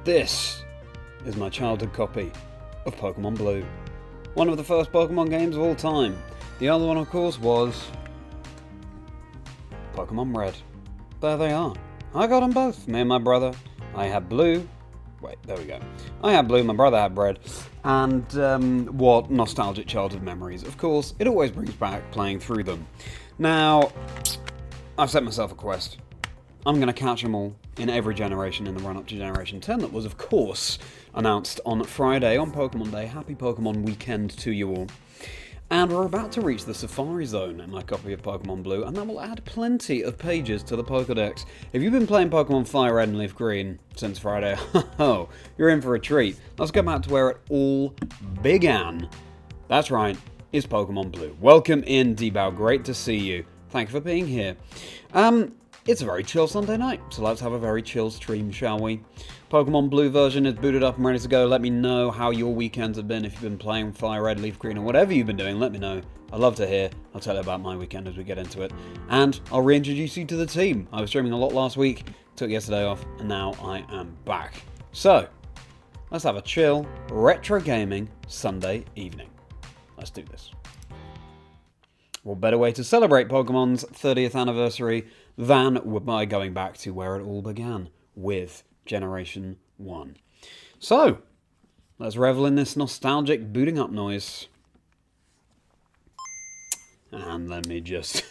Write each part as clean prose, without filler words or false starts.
This is my childhood copy of Pokémon Blue. One of the first Pokémon games of all time. The other one, of course, was Pokémon Red. There they are. I got them both. Me and my brother. I had Blue. Wait, there we go. I had Blue, my brother had Red. And what nostalgic childhood memories. Of course, it always brings back playing through them. Now, I've set myself a quest. I'm going to catch them all in every generation in the run-up to Generation 10 that was, of course, announced on Friday on Pokemon Day. Happy Pokemon weekend to you all. And we're about to reach the Safari Zone in my copy of Pokemon Blue, and that will add plenty of pages to the Pokedex. If you've been playing Pokemon FireRed and LeafGreen since Friday, oh, you're in for a treat. Let's go back to where it all began. That's right, it's Pokemon Blue. Welcome in, D-Bow. Great to see you. Thank you for being here. It's a very chill Sunday night, so let's have a very chill stream, shall we? Pokemon Blue version is booted up and ready to go. Let me know how your weekends have been. If you've been playing FireRed, LeafGreen, or whatever you've been doing, let me know. I'd love to hear. I'll tell you about my weekend as we get into it. And I'll reintroduce you to the team. I was streaming a lot last week, took yesterday off, and now I am back. So, let's have a chill, retro gaming Sunday evening. Let's do this. What better way to celebrate Pokemon's 30th anniversary than by going back to where it all began, with Generation 1. So, let's revel in this nostalgic booting up noise. And let me just...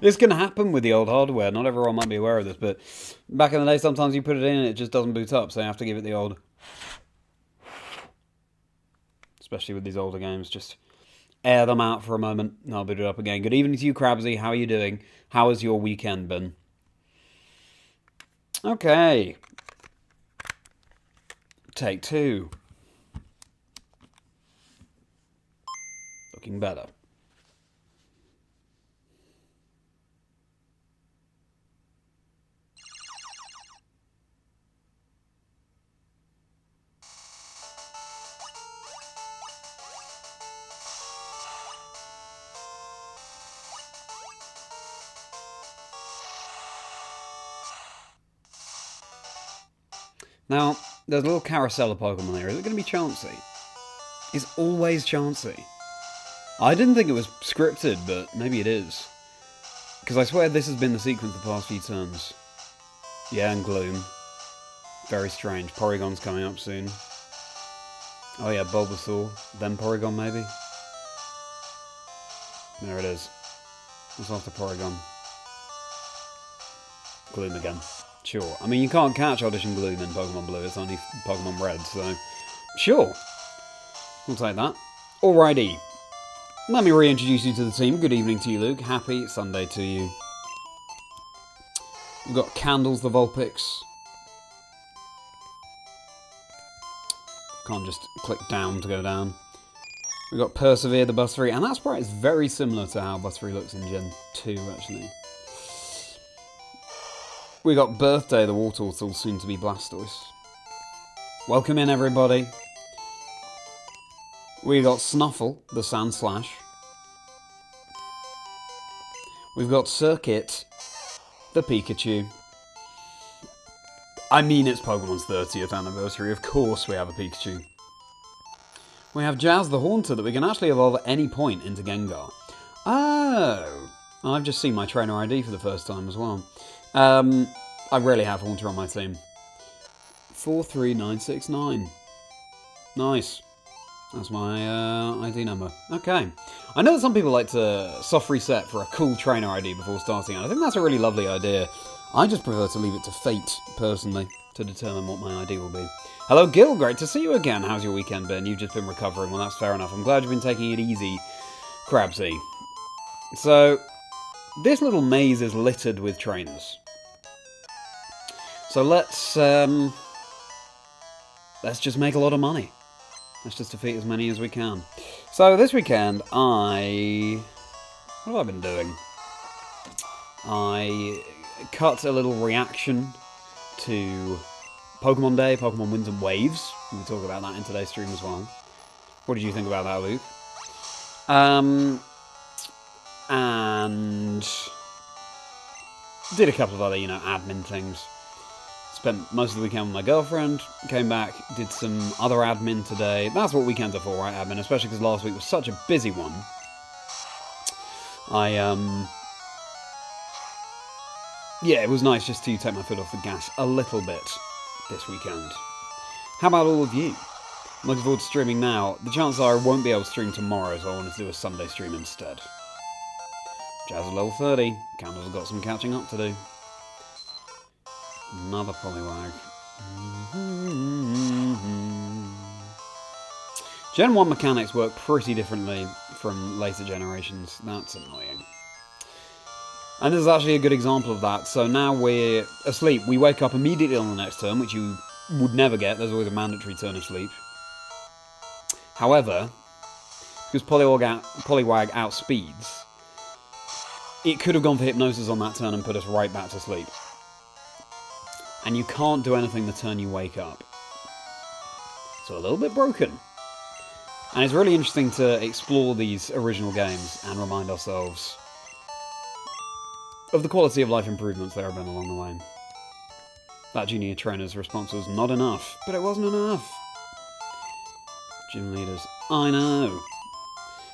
This can happen with the old hardware. Not everyone might be aware of this, but back in the day, sometimes you put it in and it just doesn't boot up, so you have to give it the old... Especially with these older games, just... air them out for a moment, and I'll boot it up again. Good evening to you, Crabsy. How are you doing? How has your weekend been? Okay. Take 2. Looking better. Now, there's a little carousel of Pokemon here. Is it going to be Chansey? It's always Chansey. I didn't think it was scripted, but maybe it is. Because I swear this has been the sequence the past few turns. Yeah, and Gloom. Very strange. Porygon's coming up soon. Oh yeah, Bulbasaur. Then Porygon, maybe? There it is. What's after Porygon? Gloom again. Sure. I mean, you can't catch Audition Gloom in Pokemon Blue. It's only Pokemon Red, so... Sure. We'll take that. Alrighty. Let me reintroduce you to the team. Good evening to you, Luke. Happy Sunday to you. We've got Candles the Vulpix. Can't just click down to go down. We've got Persevere, the Bus 3, and that sprite is very similar to how Bus 3 looks in Gen 2, actually. We got Birthday, the Wartortle, soon to be Blastoise. Welcome in, everybody. We got Snuffle, the Sandslash. We've got Circuit, the Pikachu. I mean, it's Pokemon's 30th anniversary. Of course we have a Pikachu. We have Jazz the Haunter that we can actually evolve at any point into Gengar. Oh! I've just seen my trainer ID for the first time as well. I rarely have Haunter on my team. 43969. Nice. That's my ID number. Okay. I know that some people like to soft reset for a cool trainer ID before starting out. I think that's a really lovely idea. I just prefer to leave it to fate, personally, to determine what my ID will be. Hello, Gil. Great to see you again. How's your weekend been? You've just been recovering. Well, that's fair enough. I'm glad you've been taking it easy, Crabsy. So, this little maze is littered with trainers. So let's just make a lot of money. Let's just defeat as many as we can. So this weekend, what have I been doing? I cut a little reaction to Pokemon Day, Pokemon Winds and Waves. We'll talk about that in today's stream as well. What did you think about that, Luke? And did a couple of other, admin things. Spent most of the weekend with my girlfriend, came back, did some other admin today. That's what weekends are for, right, admin? Especially because last week was such a busy one. Yeah, it was nice just to take my foot off the gas a little bit this weekend. How about all of you? I'm looking forward to streaming now. The chances are I won't be able to stream tomorrow, so I wanted to do a Sunday stream instead. Jazz is level 30. Candle's got some catching up to do. Another Poliwag. Gen 1 mechanics work pretty differently from later generations. That's annoying. And this is actually a good example of that. So now we're asleep. We wake up immediately on the next turn, which you would never get. There's always a mandatory turn of sleep. However, because Poliwag outspeeds, it could have gone for Hypnosis on that turn and put us right back to sleep. And you can't do anything the turn you wake up. So a little bit broken. And it's really interesting to explore these original games and remind ourselves of the quality of life improvements there have been along the way. That junior trainer's response was not enough, but it wasn't enough. Gym leaders, I know.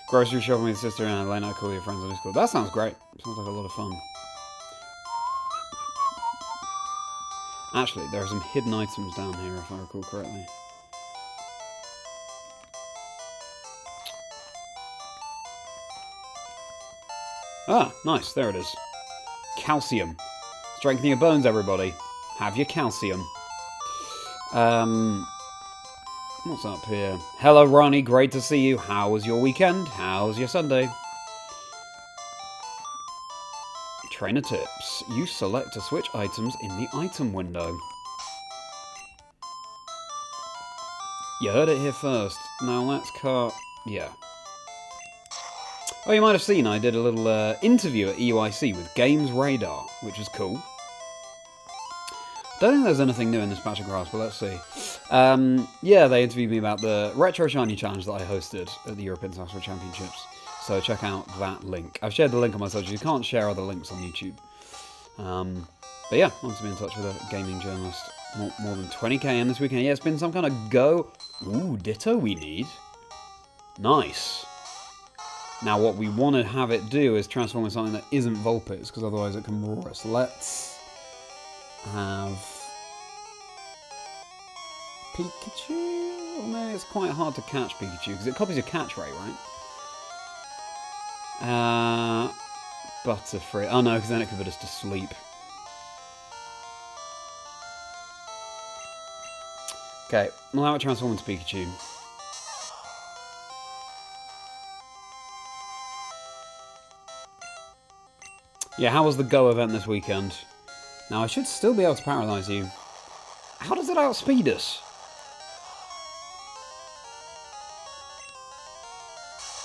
Grocery shopping with your sister and late night call with your friends on Discord. That sounds great. Sounds like a lot of fun. Actually, there are some hidden items down here, if I recall correctly. Ah, nice. There it is. Calcium. Strengthen your bones, everybody. Have your calcium. What's up here? Hello, Ronnie. Great to see you. How was your weekend? How's your Sunday? Trainer tips. You select to switch items in the item window. You heard it here first. Now let's cut... Yeah. Oh, you might have seen I did a little interview at EUIC with Games Radar, which is cool. Don't think there's anything new in this batch of grass, but let's see. Yeah, they interviewed me about the Retro Shiny Challenge that I hosted at the European International Championships. So check out that link. I've shared the link on my socials. You can't share other links on YouTube. But yeah, I want to be in touch with a gaming journalist. More than 20k in this weekend. Yeah, it's been some kind of go. Ooh, Ditto we need. Nice. Now what we want to have it do is transform into something that isn't Vulpix, because otherwise it can roar us. Let's have Pikachu? Oh, no, it's quite hard to catch Pikachu, because it copies your catch rate, right? Butterfree. Oh no, because then it could put us to sleep. Okay, we'll have it transform into Pikachu. Yeah, how was the Go event this weekend? Now, I should still be able to paralyze you. How does it outspeed us?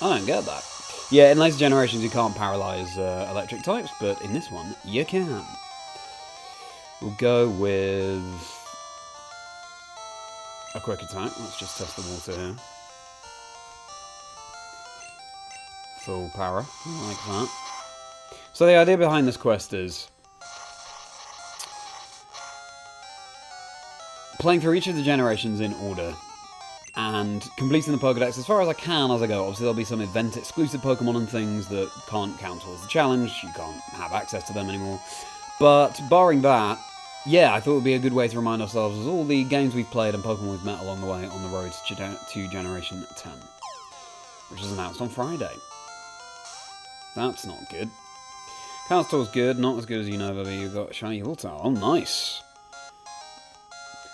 I don't get that. Yeah, in later generations you can't paralyze electric types, but in this one, you can. We'll go with a quick attack. Let's just test the water here. Full power, like that. So the idea behind this quest is playing through each of the generations in order and completing the Pokédex as far as I can as I go. Obviously there'll be some event-exclusive Pokémon and things that can't count towards the challenge, you can't have access to them anymore. But barring that, yeah, I thought it would be a good way to remind ourselves of all the games we've played and Pokémon we've met along the way on the road to Generation 10, which is announced on Friday. That's not good. Castor's good, not as good as Unova, but you've got Shiny Voltaire. Oh, nice.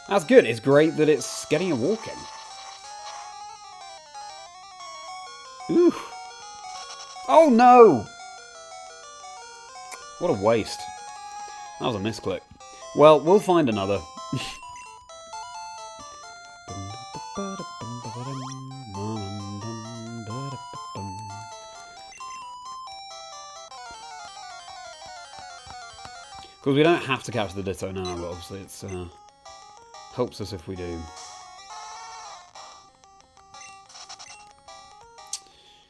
That's good. It's great that it's getting a walking. Ooh. Oh, no! What a waste. That was a misclick. Well, we'll find another. Because we don't have to capture the Ditto now, but obviously it helps us if we do.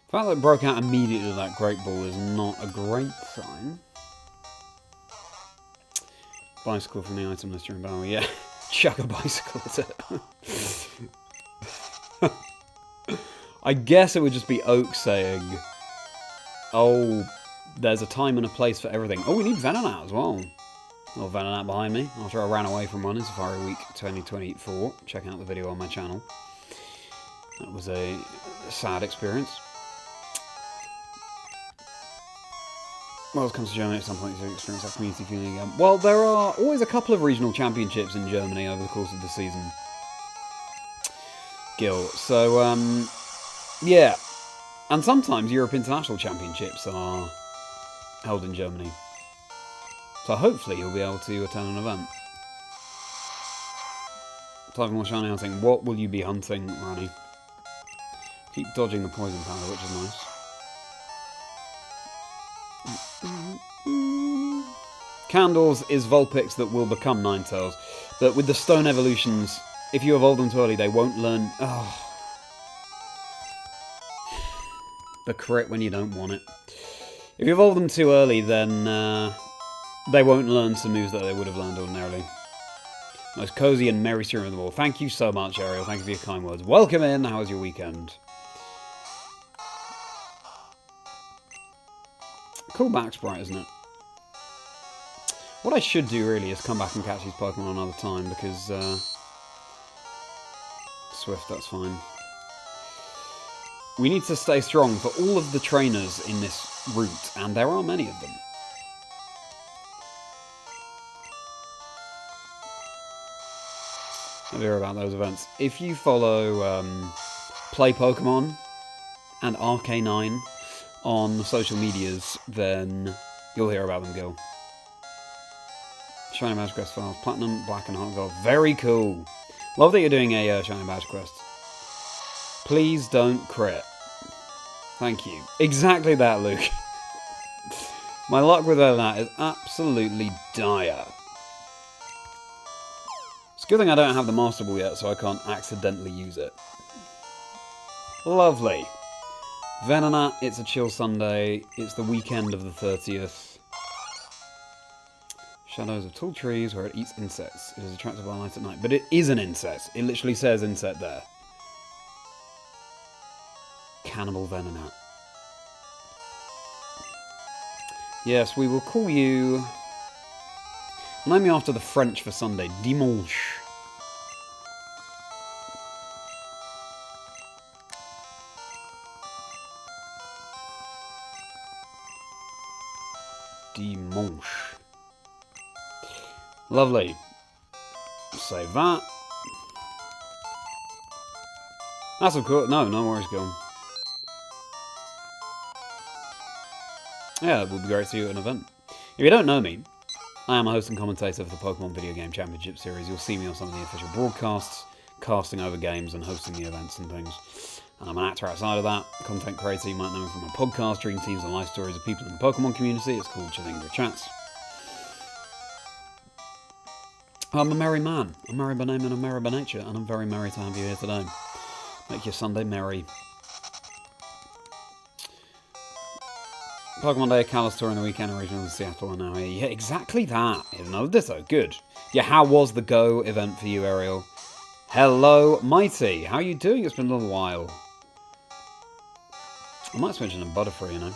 The fact that it broke out immediately with that Great Ball is not a great sign. Bicycle from the item list during battle, yeah. Chuck a bicycle at it. I guess it would just be Oak saying, oh, there's a time and a place for everything. Oh, we need Venonat as well. Little Venonat behind me, after I ran away from running Safari Week 2024. Check out the video on my channel. That was a sad experience. Well, it comes to Germany at some point to experience that community feeling again. Well, there are always a couple of regional championships in Germany over the course of the season. Gil. So, yeah. And sometimes Europe International Championships are held in Germany. So hopefully you'll be able to attend an event. Time more shiny hunting. What will you be hunting, Rani? Keep dodging the poison powder, which is nice. Candles is Vulpix that will become Ninetales. But with the Stone Evolutions, if you evolve them too early, they won't learn... Oh. The crit when you don't want it. If you evolve them too early, then they won't learn some moves that they would have learned ordinarily. Most cozy and merry stream of the world. Thank you so much, Ariel. Thank you for your kind words. Welcome in. How was your weekend? Cool back sprite, isn't it? What I should do really is come back and catch these Pokemon another time because Swift, that's fine. We need to stay strong for all of the trainers in this route, and there are many of them. I'll hear about those events. If you follow Play Pokemon and RK9 on the social medias, then you'll hear about them, Gil. Shiny Badge Quest files. Platinum, Black and Heart Gold. Very cool. Love that you're doing a Shiny Badge Quest. Please don't crit. Thank you. Exactly that, Luke. My luck with that is absolutely dire. It's a good thing I don't have the Master Ball yet, so I can't accidentally use it. Lovely. Venonat, it's a chill Sunday. It's the weekend of the 30th. Shadows of tall trees where it eats insects. It is attracted by light at night. But it is an insect. It literally says insect there. Cannibal Venonat. Yes, we will call you... Name me after the French for Sunday. Dimanche. Dimanche. Lovely. Save that. That's of course... No worries, Gil. Yeah, it would be great to see you at an event. If you don't know me, I am a host and commentator for the Pokemon Video Game Championship Series. You'll see me on some of the official broadcasts, casting over games and hosting the events and things. And I'm an actor outside of that, content creator. You might know me from a podcast, Dream Teams and Life Stories of people in the Pokemon community. It's called Chazingdra Chats. I'm a merry man. I'm merry by name and I'm merry by nature, and I'm very merry to have you here today. Make your Sunday merry. Pokemon Day, Kalos Tour in the weekend, regional in Seattle are now here. Yeah, exactly that. Another Ditto. Good. Yeah, how was the Go event for you, Ariel? Hello, Mighty. How are you doing? It's been a little while. I might switch into Butterfree, you know.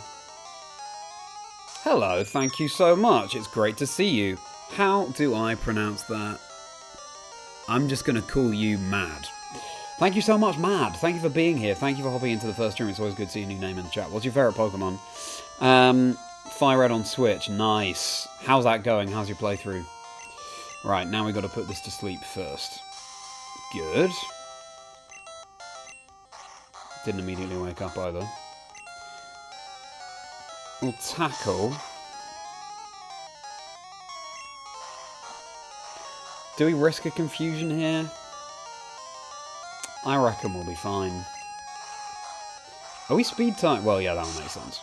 Hello, thank you so much. It's great to see you. How do I pronounce that? I'm just going to call you Mad. Thank you so much, Mad. Thank you for being here. Thank you for hopping into the first stream. It's always good to see a new name in the chat. What's your favourite Pokemon? FireRed on Switch. Nice. How's that going? How's your playthrough? Right, now we've got to put this to sleep first. Good. Didn't immediately wake up either. We'll tackle. Do we risk a confusion here? I reckon we'll be fine. Are we speed type? Well, yeah, that'll make sense.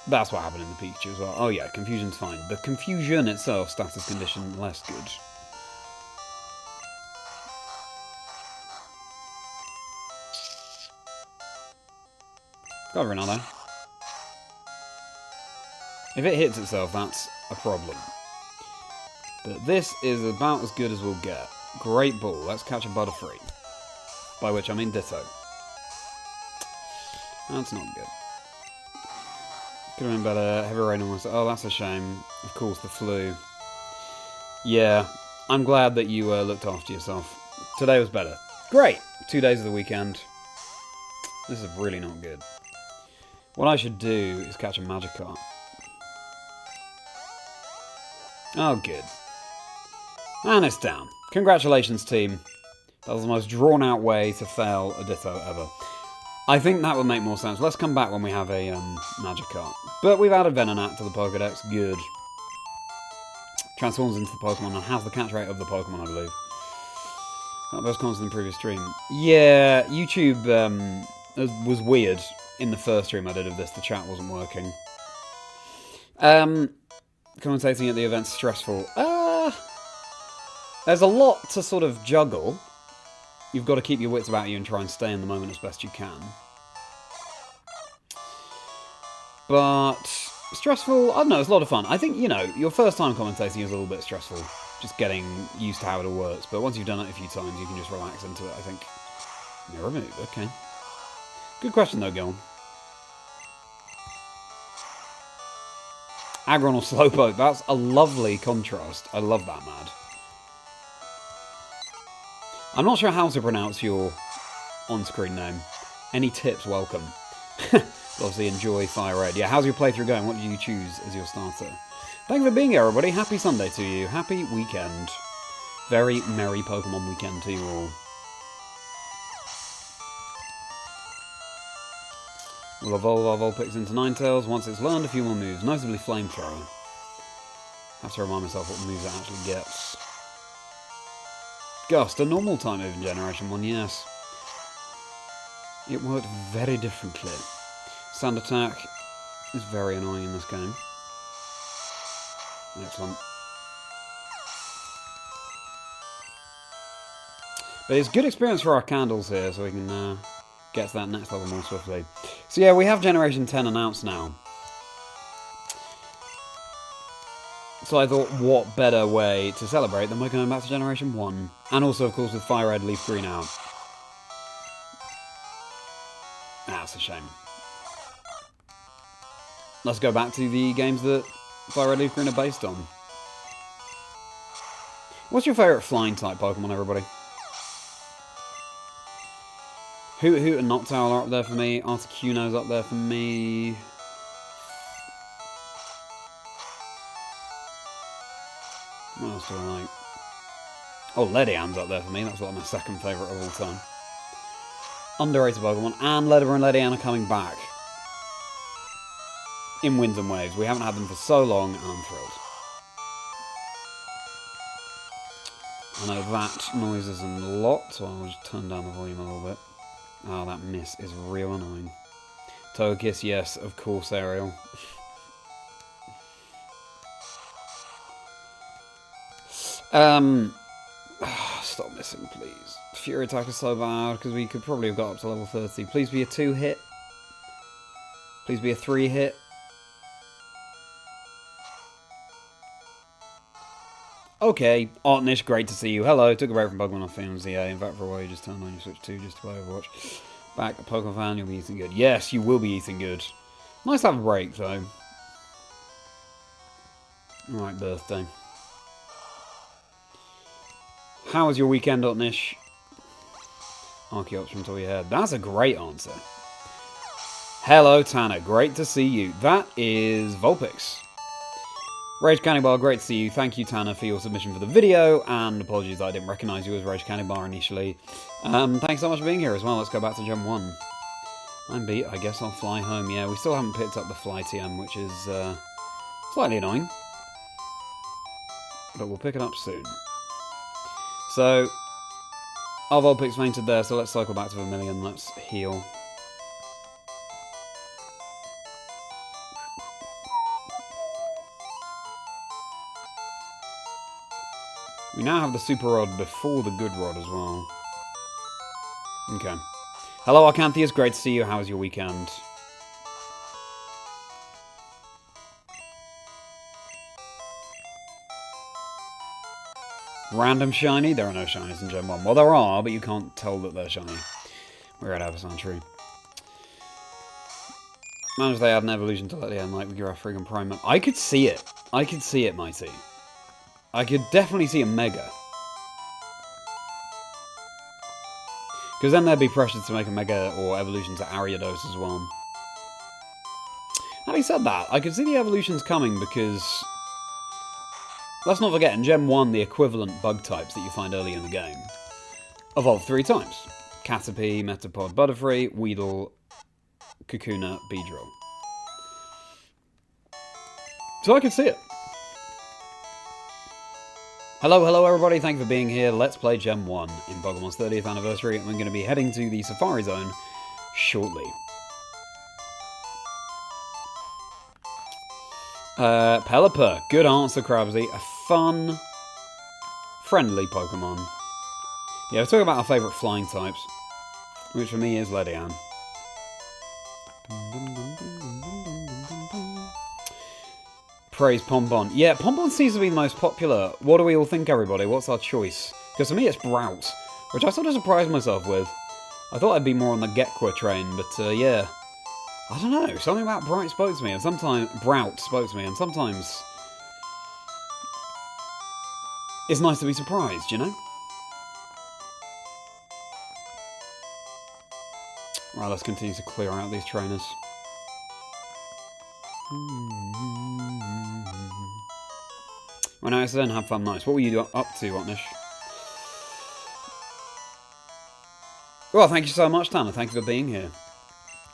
That's what happened in the Pikachu as well. Oh yeah, confusion's fine. The confusion itself, status condition, less good. Go Ronaldo. If it hits itself, that's a problem. But this is about as good as we'll get. Great ball. Let's catch a Butterfree. By which I mean Ditto. That's not good. Could have been better. Heavy rain almost. Oh, that's a shame. Of course, the flu. Yeah, I'm glad that you looked after yourself. Today was better. Great. 2 days of the weekend. This is really not good. What I should do is catch a Magikarp. Oh, good. And it's down. Congratulations, team. That was the most drawn-out way to fail a Ditto ever. I think that would make more sense. Let's come back when we have a Magikarp. But we've added Venonat to the Pokédex. Good. Transforms into the Pokemon and has the catch rate of the Pokemon, I believe. That was comments in the previous stream. Yeah, YouTube was weird in the first stream I did of this. The chat wasn't working. Commentating at the event's stressful. There's a lot to sort of juggle. You've got to keep your wits about you and try and stay in the moment as best you can. But stressful, I don't know, it's a lot of fun. I think, you know, your first time commentating is a little bit stressful. Just getting used to how it all works. But once you've done it a few times, you can just relax into it, I think. Mirror move, okay. Good question though, Gil. Aggron or Slowpoke, that's a lovely contrast. I love that, Mad. I'm not sure how to pronounce your on-screen name. Any tips, welcome. Obviously enjoy FireRed. Yeah, how's your playthrough going? What did you choose as your starter? Thank you for being here, everybody. Happy Sunday to you. Happy weekend. Very merry Pokemon weekend to you all. We'll evolve our Vulpix into Ninetales once it's learned a few more moves, notably Flamethrower. Have to remind myself what moves it actually gets. Gust, a normal type move in Generation 1, yes. It worked very differently. Sand Attack is very annoying in this game. Excellent. But it's good experience for our candles here, so we can get to that next level more swiftly. So yeah, we have Generation 10 announced now. So I thought, what better way to celebrate than we're going back to Generation 1. And also, of course, with FireRed LeafGreen out. That's a shame. Let's go back to the games that FireRed LeafGreen are based on. What's your favourite flying type Pokemon, everybody? Hoot and Noctowl are up there for me. Articuno's up there for me. What else do I like? Oh, Lediam's up there for me. That's like my second favourite of all time. Underrated Pokemon. And Ledder and Ledian are coming back. In Winds and Waves. We haven't had them for so long, and I'm thrilled. I know that noises a lot, so I'll just turn down the volume a little bit. Oh, that miss is real annoying. Togekiss, yes, of course, Ariel. Stop missing, please. Fury attack is so bad, because we could probably have got up to level 30. Please be a 2-hit. Please be a 3-hit. Okay, Artnish, great to see you. Hello, took a break from Pokemon off Phoenix ZA. In fact, for a while you just turned on your Switch 2 just to play Overwatch. Back, a Pokemon fan, you'll be eating good. Yes, you will be eating good. Nice to have a break, though. Alright, birthday. How was your weekend, Artnish? Archeops from top of your head. That's a great answer. Hello, Tanner. Great to see you. That is Vulpix. Rage Cannybar, great to see you. Thank you, Tanner, for your submission for the video, and apologies that I didn't recognise you as Rage Cannybar initially. Thanks so much for being here as well. Let's go back to Gen 1. I'm beat. I guess I'll fly home. Yeah, we still haven't picked up the Fly TM, which is slightly annoying. But we'll pick it up soon. So, our Vulpix fainted there, so let's cycle back to Vermilion. Let's heal. We now have the Super Rod before the Good Rod as well. Okay. Hello, Arcanthius. Great to see you. How was your weekend? Random shiny? There are no shinies in Gen 1. Well, there are, but you can't tell that they're shiny. We're at Avacyn Tree. Managed they add an evolution to Ledian like with your friggin' Prime. I could see it. I could see it, Mighty. I could definitely see a Mega. Because then there'd be pressure to make a Mega or evolution to Ariados as well. Having said that, I could see the evolutions coming because... Let's not forget, in Gen 1, the equivalent bug types that you find early in the game evolve 3 times. Caterpie, Metapod, Butterfree, Weedle, Kakuna, Beedrill. So I could see it. Hello everybody, thank you for being here. Let's play Gen 1 in Pokemon's 30th anniversary, and we're going to be heading to the Safari Zone shortly. Pelipper, good answer, Krabsy. A fun, friendly Pokemon. Yeah, we're talking about our favourite flying types, which for me is Ledian. Praise Pompon. Yeah, Pompon seems to be the most popular. What do we all think, everybody? What's our choice? Because for me it's Brout, which I sort of surprised myself with. I thought I'd be more on the Gekwa train, but yeah. I don't know, something about Brout spoke to me, and sometimes it's nice to be surprised, you know? Right, let's continue to clear out these trainers. When I then have fun, nice. What were you up to, Otnish? Well, thank you so much, Tanner. Thank you for being here.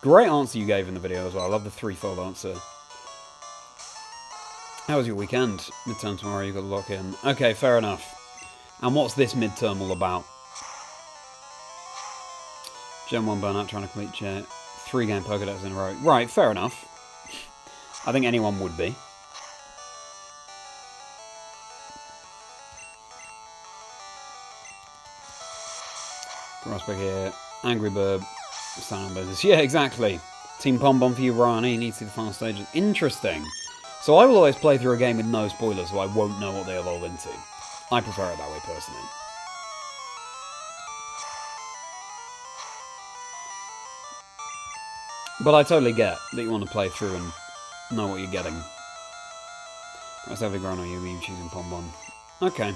Great answer you gave in the video as well. I love the threefold answer. How was your weekend? Midterm tomorrow, you got to lock in. Okay, fair enough. And what's this midterm all about? Gen 1 burnout, trying to complete 3-game Pokédex in a row. Right, fair enough. I think anyone would be. Prospect here. Angry Bird. Stand on business. Yeah, exactly. Team Pombom for you, Ryan. He needs to see the final stages. Interesting. So I will always play through a game with no spoilers, so I won't know what they evolve into. I prefer it that way, personally. But I totally get that you want to play through and know what you're getting. That's every grown on you choosing Pombon. Okay.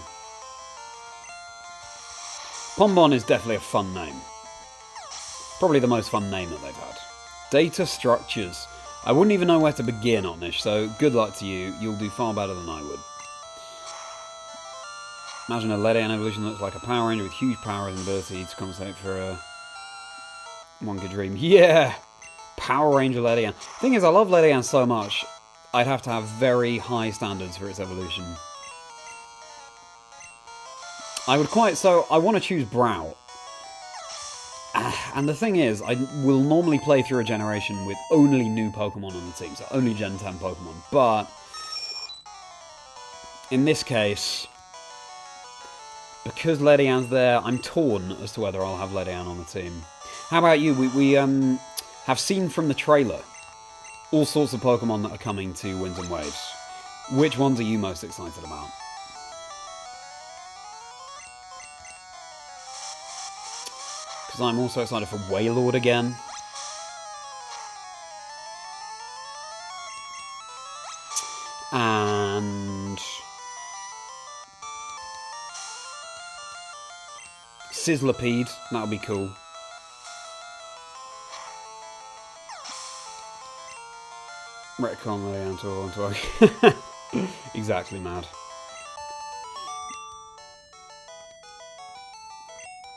Pombon is definitely a fun name. Probably the most fun name that they've had. Data structures. I wouldn't even know where to begin on this, so good luck to you. You'll do far better than I would. Imagine a Ledian evolution looks like a Power Ranger with huge power and ability to compensate for a Wonka Dream. Yeah! Power Ranger Ledian. Thing is, I love Ledian so much, I'd have to have very high standards for its evolution. I want to choose Brow. And the thing is, I will normally play through a generation with only new Pokemon on the team, so only Gen 10 Pokemon. But in this case, because Ledian's there, I'm torn as to whether I'll have Ledian on the team. How about you? We have seen from the trailer all sorts of Pokemon that are coming to Winds and Waves. Which ones are you most excited about? Because I'm also excited for Wailord again. And Sizzlipede, that would be cool. Retcon Ledian to exactly mad.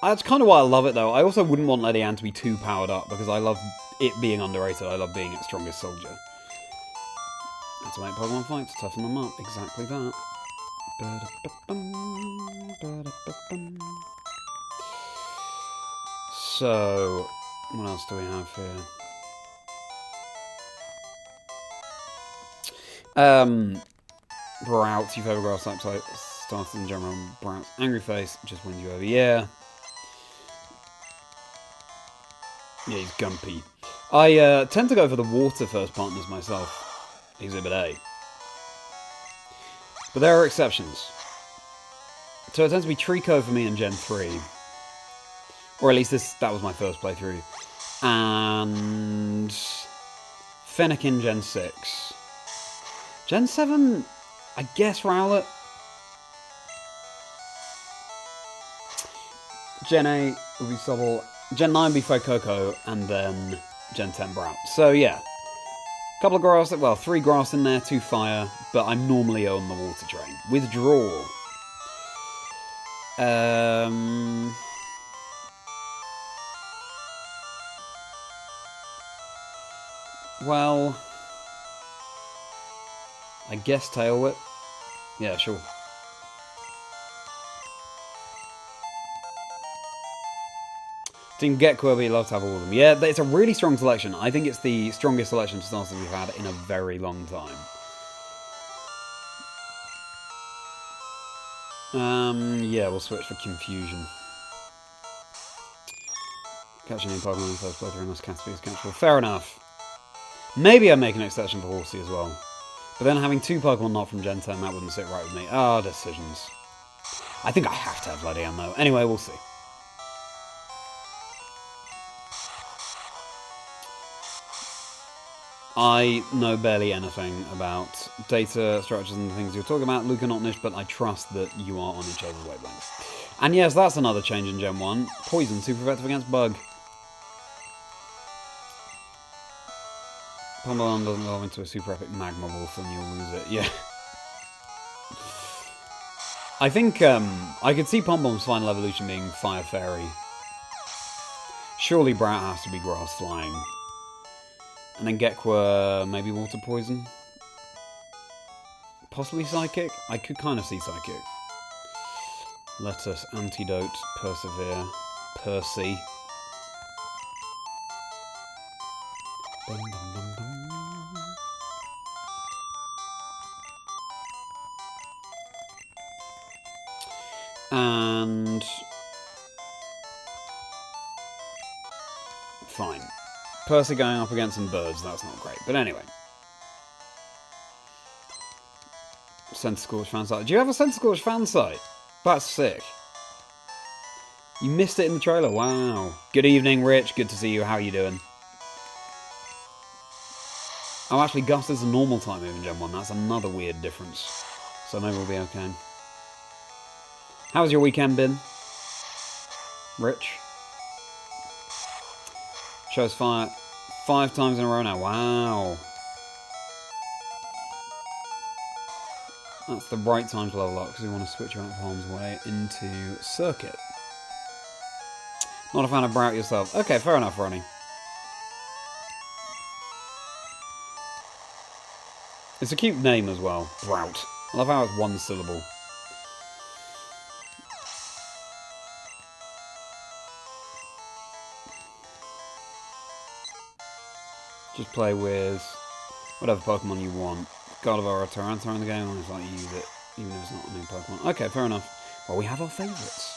That's kind of why I love it, though. I also wouldn't want Ledian to be too powered up, because I love it being underrated. I love being its strongest soldier. And to make Pokemon fights, toughen them up. Exactly that. So, what else do we have here? Brouts, your favourite grass type starts in general. Brouts, angry face, just wins you over. Yeah. Yeah, he's Gumpy. I tend to go for the water first partners myself. Exhibit A. But there are exceptions. So it tends to be Trico for me in Gen 3. Or at least that was my first playthrough. And Fennec in Gen 6. Gen 7, I guess Rowlet. Gen 8 would be Sobble. Gen 9 would be Fuecoco, and then Gen 10 Brout. So yeah, couple of grass, well, 3 grass in there, 2 fire, but I'm normally on the water train. Withdraw. Well, I guess Tail Whip. Yeah, sure. Team Gekko, but you love to have all of them. Yeah, it's a really strong selection. I think it's the strongest selection of starters we've had in a very long time. Yeah, we'll switch for Confusion. Catching any Pokemon in the first playthrough unless Caterpie is catchable. Fair enough. Maybe I'd make an exception for Horsey as well. But then having 2 Pokemon not from Gen 10, that wouldn't sit right with me. Ah, decisions. I think I have to have Ledian though. Anyway, we'll see. I know barely anything about data structures and the things you're talking about, Luca not niche, but I trust that you are on each other's wavelengths. And yes, that's another change in Gen 1. Poison, super effective against Bug. Pumbleon doesn't evolve into a super epic Magma Wolf and you'll lose it, yeah. I think I could see Pumbleon's final evolution being Fire Fairy. Surely Brat has to be Grass Flying. And then Gekwa, maybe Water Poison? Possibly Psychic? I could kind of see Psychic. Let us Antidote, Persevere, Percy. Bum, bum, bum, bum. And fine. Percy going up against some birds, that's not great. But anyway. Centiskorch fan site. Do you have a Centiskorch fan site? That's sick. You missed it in the trailer, wow. Good evening, Rich. Good to see you. How are you doing? Oh, actually, Gust is a normal type move in Gen 1. That's another weird difference. So maybe we'll be okay. How's your weekend been? Rich? Shows fire 5 times in a row now. Wow. That's the right time to level up because we want to switch out of harm's way into Circuit. Not a fan of Brout yourself. Okay, fair enough, Ronnie. It's a cute name as well. Brout. I love how it's 1 syllable. Just play with whatever Pokemon you want. Gardevoir or Tyranitar in the game, and it's like you use it, even if it's not a new Pokemon. Okay, fair enough. Well, we have our favourites.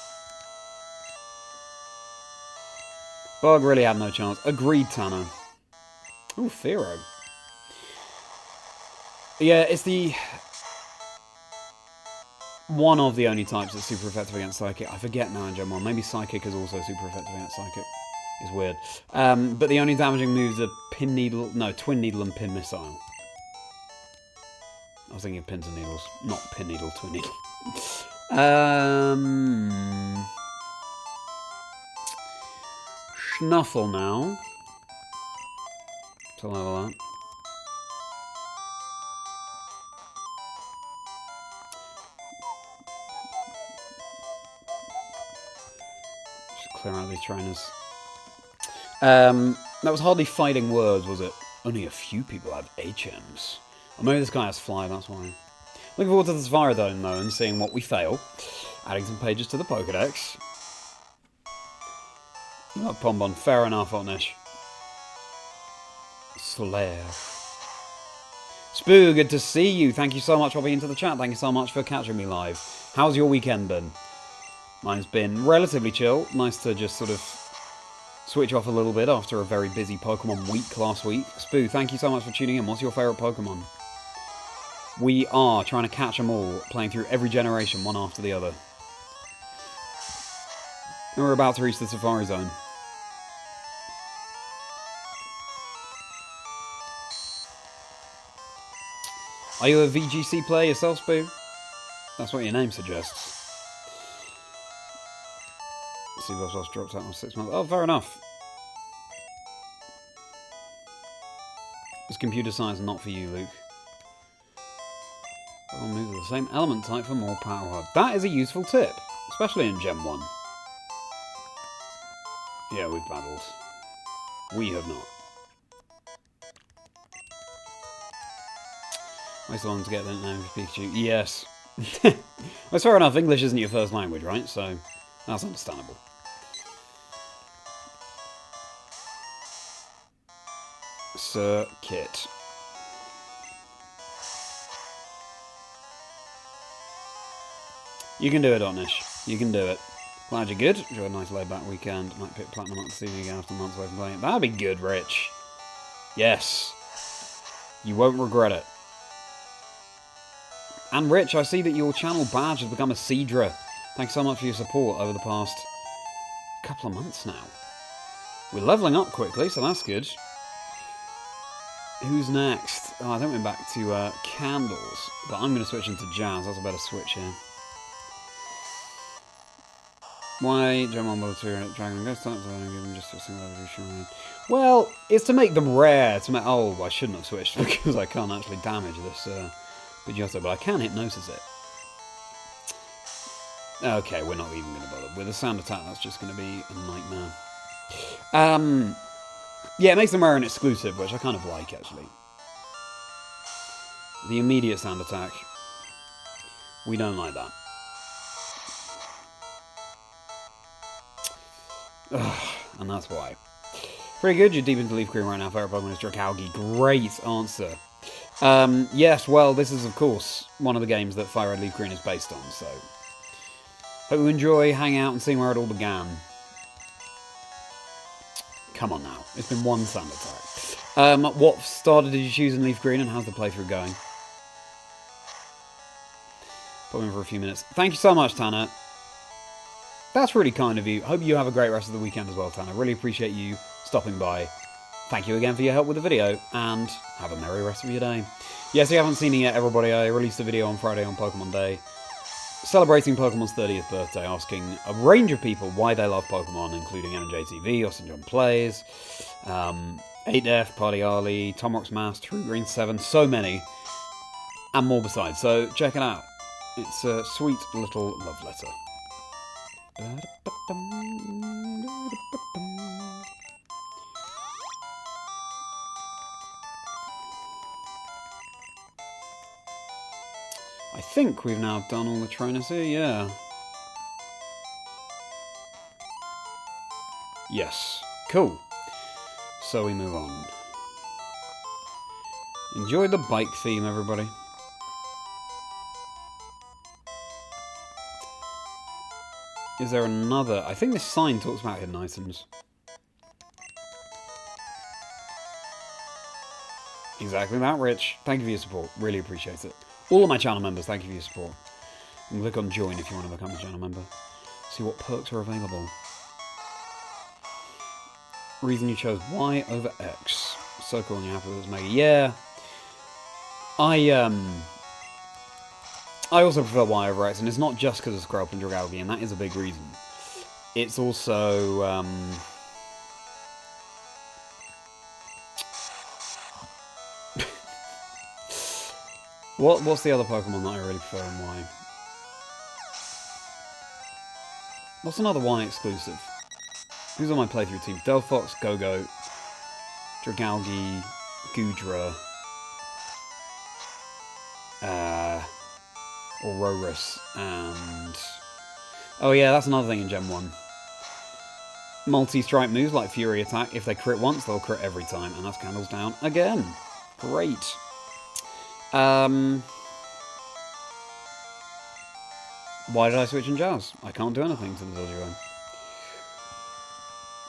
Bug really had no chance. Agreed, Tanner. Ooh, Fearow. Yeah, it's the... one of the only types that's super effective against Psychic. I forget now in Gen 1. Maybe Psychic is also super effective against Psychic. It's weird. But the only damaging moves are Pin Needle... No, Twin Needle and Pin Missile. I was thinking of Pins and Needles. Not Pin Needle, Twin Needle. Snuffle now. To level up. Just clear out these trainers. That was hardly fighting words, was it? Only a few people have HMs. Or maybe this guy has Fly, that's why. Looking forward to the Safari Dome, though, and seeing what we fail. Adding some pages to the Pokedex. You love Pombon. Fair enough, Otnish. Slayer. Spoo, good to see you. Thank you so much for being into the chat. Thank you so much for catching me live. How's your weekend been? Mine's been relatively chill. Nice to just sort of switch off a little bit after a very busy Pokemon week last week. Spoo, thank you so much for tuning in. What's your favourite Pokemon? We are trying to catch them all, playing through every generation, one after the other. And we're about to reach the Safari Zone. Are you a VGC player yourself, Spoo? That's what your name suggests. See if else drops out in 6 months. Oh, fair enough. It's computer science not for you, Luke. All moves are the same element type for more power. That is a useful tip, especially in Gen 1. Yeah, we've battled. We have not. I still want to get the name for Pikachu. Yes. Well, it's fair enough. English isn't your first language, right? So that's understandable. Circuit. You can do it, Otnish. You can do it. Glad you're good. Enjoy a nice laid-back weekend. Might pick Platinum up this evening again after months away from playing it. That'd be good, Rich. Yes. You won't regret it. And Rich, I see that your channel badge has become a Cedra. Thanks so much for your support over the past couple of months now. We're leveling up quickly, so that's good. Who's next? Oh, I think we're back to Candles. But I'm going to switch into Jazz. That's a better switch here. Why Gen 1 World 2 Dragon and Ghost types? I don't give them just a single evolution. Well, it's to make them rare. To make... Oh, I shouldn't have switched because I can't actually damage this Pidgeotto, but I can hypnosis it. Okay, we're not even going to bother. With a sound attack, that's just going to be a nightmare. Yeah, it makes them rare and exclusive, which I kind of like, actually. The immediate sound attack. We don't like that. Ugh, and that's why. Pretty good, you're deep into LeafGreen right now. Favourite Pokemon is Dragalge. Great answer. Yes, well, this is, of course, one of the games that FireRed LeafGreen is based on, so... Hope you enjoy hanging out and seeing where it all began. Come on now. It's been one sound attack. What starter did you choose in LeafGreen, and how's the playthrough going? Put in for a few minutes. Thank you so much, Tanner. That's really kind of you. Hope you have a great rest of the weekend as well, Tanner. Really appreciate you stopping by. Thank you again for your help with the video, and have a merry rest of your day. Yes, if you haven't seen it yet, everybody, I released a video on Friday on Pokemon Day, celebrating Pokemon's 30th birthday, asking a range of people why they love Pokemon, including MJTV, Austin John Plays, 8F, Party Ali, Tomrock's Mass, True Green 7, so many, and more besides. So check it out. It's a sweet little love letter. I think we've now done all the trainers here, yeah. Yes, cool. So we move on. Enjoy the bike theme, everybody. Is there another? I think this sign talks about hidden items. Exactly that, Rich. Thank you for your support. Really appreciate it. All of my channel members, thank you for your support. And click on join if you want to become a channel member. See what perks are available. Reason you chose Y over X. So cool and you're happy with this, Maggie. Yeah. I also prefer Y over X, and it's not just because of Scrub and Dragalgi, and that is a big reason. It's also, What's the other Pokemon that I really prefer in Y? What's another Y exclusive? Who's on my playthrough team? Delphox, Go-Go, Dragalgi, Goodra, Aurorus, and... Oh yeah, that's another thing in Gen 1. Multi-strike moves like Fury Attack, if they crit once, they'll crit every time, and that's Candles down again. Great. Why did I switch in Jazz? I can't do anything to the Dodgero.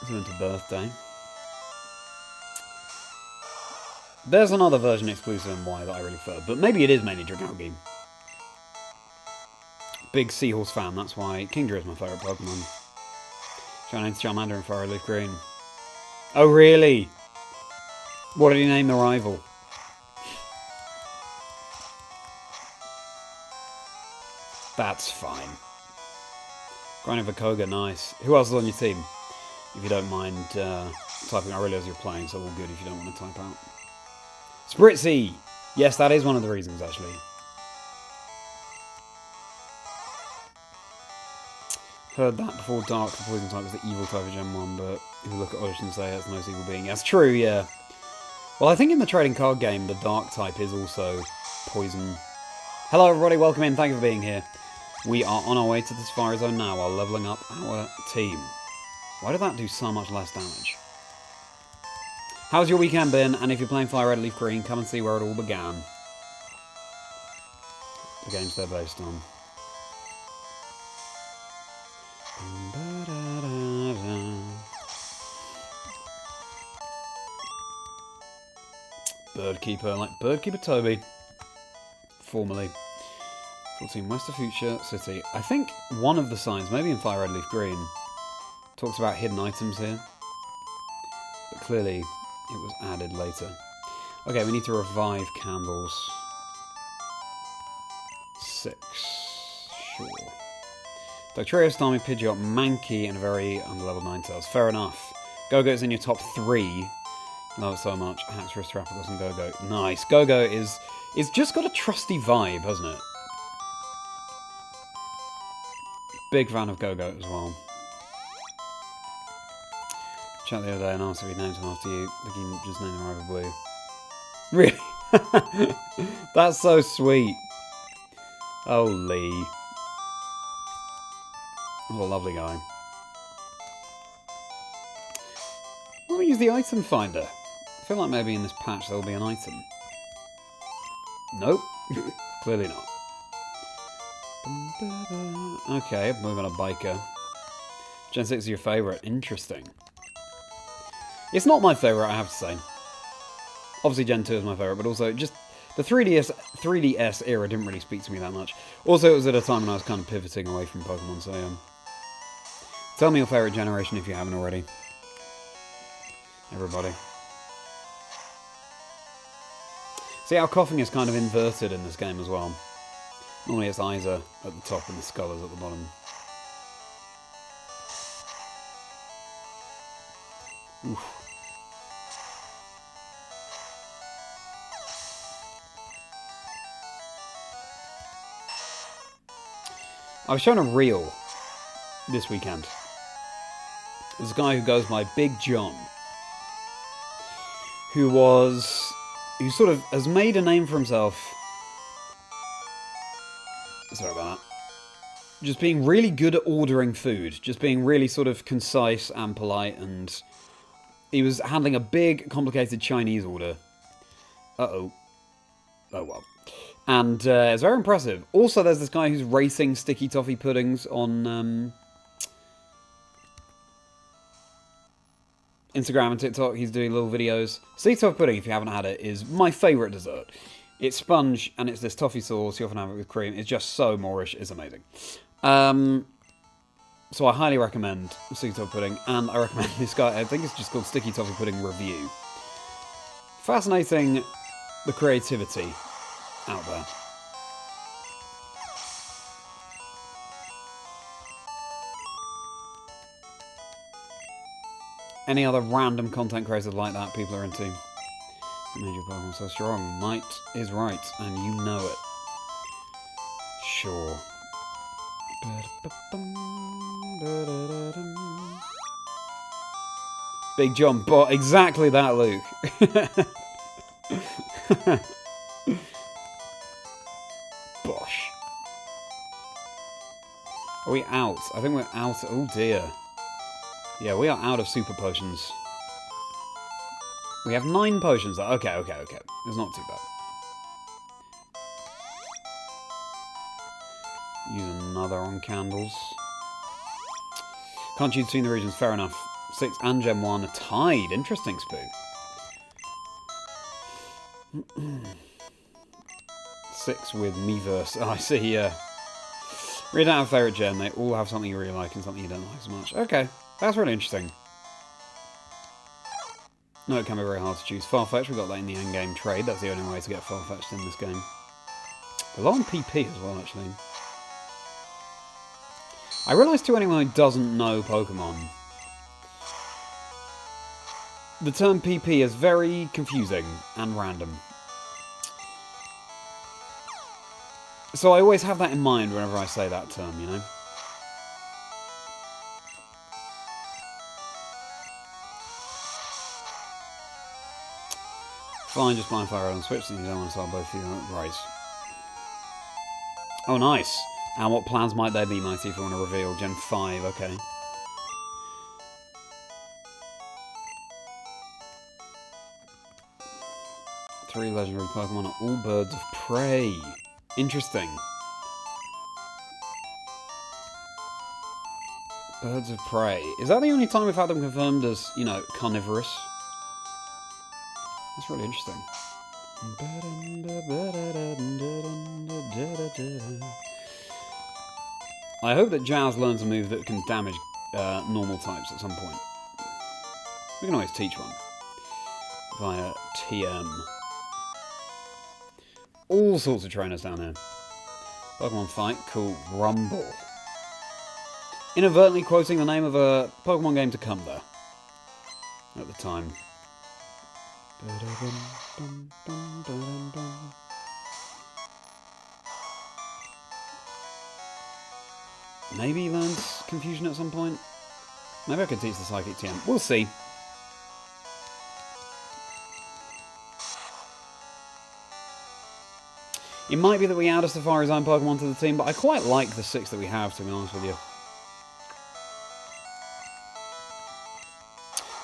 It's into birthday. There's another version exclusive in Y that I really prefer, but maybe it is mainly Dragalgi. Big Seahorse fan, that's why Kingdra is my favourite Pokemon. Shining Charmander and FireRed LeafGreen. Oh really? What did he name the rival? That's fine. Grinding for Koga, nice. Who else is on your team? If you don't mind typing, I realise you're playing, so all good if you don't want to type out. Spritzy! Yes, that is one of the reasons, actually. Heard that before Dark, the poison type was the evil type of Gen 1, but if you look at Oddish and say it's the most evil being. That's true, yeah. Well, I think in the trading card game, the Dark type is also poison. Hello everybody, welcome in, thank you for being here. We are on our way to the Safari Zone now while levelling up our team. Why did that do so much less damage? How's your weekend been? And if you're playing FireRed LeafGreen, come and see where it all began. The games they're based on. Birdkeeper, like Birdkeeper Toby. Formerly. 14 West of Fuchsia City. I think one of the signs, maybe in FireRed LeafGreen, talks about hidden items here. But clearly, it was added later. Okay, we need to revive Candles. 6. Sure. Dictrio, Starmie, Pidgeot, Mankey, and a very under-level Ninetales. Fair enough. Go-Go's in your top 3. Love it so much. Haxorus, Terrapagos, and Go-Go. Nice. Go-Go is just got a trusty vibe, hasn't it? Big fan of Go-Go as well. Chat the other day and asked if he'd named him after you. I think he just named him Revel Blue. Really? That's so sweet. Oh, Lee. What a lovely guy. Why don't we use the item finder? I feel like maybe in this patch there'll be an item. Nope. Clearly not. Okay, we've got a biker. Gen 6 is your favourite. Interesting. It's not my favourite, I have to say. Obviously Gen 2 is my favourite, but also just the 3DS era didn't really speak to me that much. Also, it was at a time when I was kind of pivoting away from Pokemon, so tell me your favourite generation if you haven't already. Everybody. See, our coughing is kind of inverted in this game as well. Normally its eyes are at the top and the skull is at the bottom. Oof. I was shown a reel this weekend. There's a guy who goes by Big John, who sort of has made a name for himself. Sorry about that. Just being really good at ordering food. Just being really sort of concise and polite, and he was handling a big, complicated Chinese order. Uh-oh. oh well. And it's very impressive. Also, there's this guy who's racing sticky toffee puddings on Instagram and TikTok. He's doing little videos. Sticky toffee pudding, if you haven't had it, is my favourite dessert. It's sponge, and it's this toffee sauce. You often have it with cream. It's just so Moorish. It's amazing. So I highly recommend Sticky Toffee Pudding, and I recommend this guy. I think it's just called Sticky Toffee Pudding Review. Fascinating, the creativity out there. Any other random content creators like that people are into? Major Pokemon so strong. Might is right, and you know it. Sure. Big John Bot. Exactly that, Luke. Bosh. Are we out? I think we're out. Oh dear. Yeah, we are out of super potions. We have 9 potions. Okay. It's not too bad. Use another on candles. Can't choose between the regions. Fair enough. 6 and Gem 1 are tied. Interesting, Spoo. 6 with Miiverse. Oh, I see, yeah. We don't have a favourite gem. They all have something you really like and something you don't like as much. Okay, that's really interesting. No, it can be very hard to choose. Farfetch, we got that in the endgame trade. That's the only way to get Farfetched in this game. A lot on PP as well, actually. I realise to anyone who doesn't know Pokemon, the term PP is very confusing and random. So I always have that in mind whenever I say that term, you know? Fine, just blind FireRed on Switch, so you don't want to sell both of you. Right. Oh, nice. And what plans might there be, Mighty, if you want to reveal? Gen 5, okay. Three legendary Pokemon are all birds of prey. Interesting. Birds of prey. Is that the only time we've had them confirmed as, you know, carnivorous? That's really interesting. I hope that Jazz learns a move that can damage normal types at some point. We can always teach one. Via TM. All sorts of trainers down here. Pokemon fight, cool. Rumble. Inadvertently quoting the name of a Pokemon game to come there. At the time. Maybe he learns Confusion at some point. Maybe I could teach the Psychic TM. We'll see. It might be that we add a Safari Zone Pokemon to the team, but I quite like the 6 that we have, to be honest with you.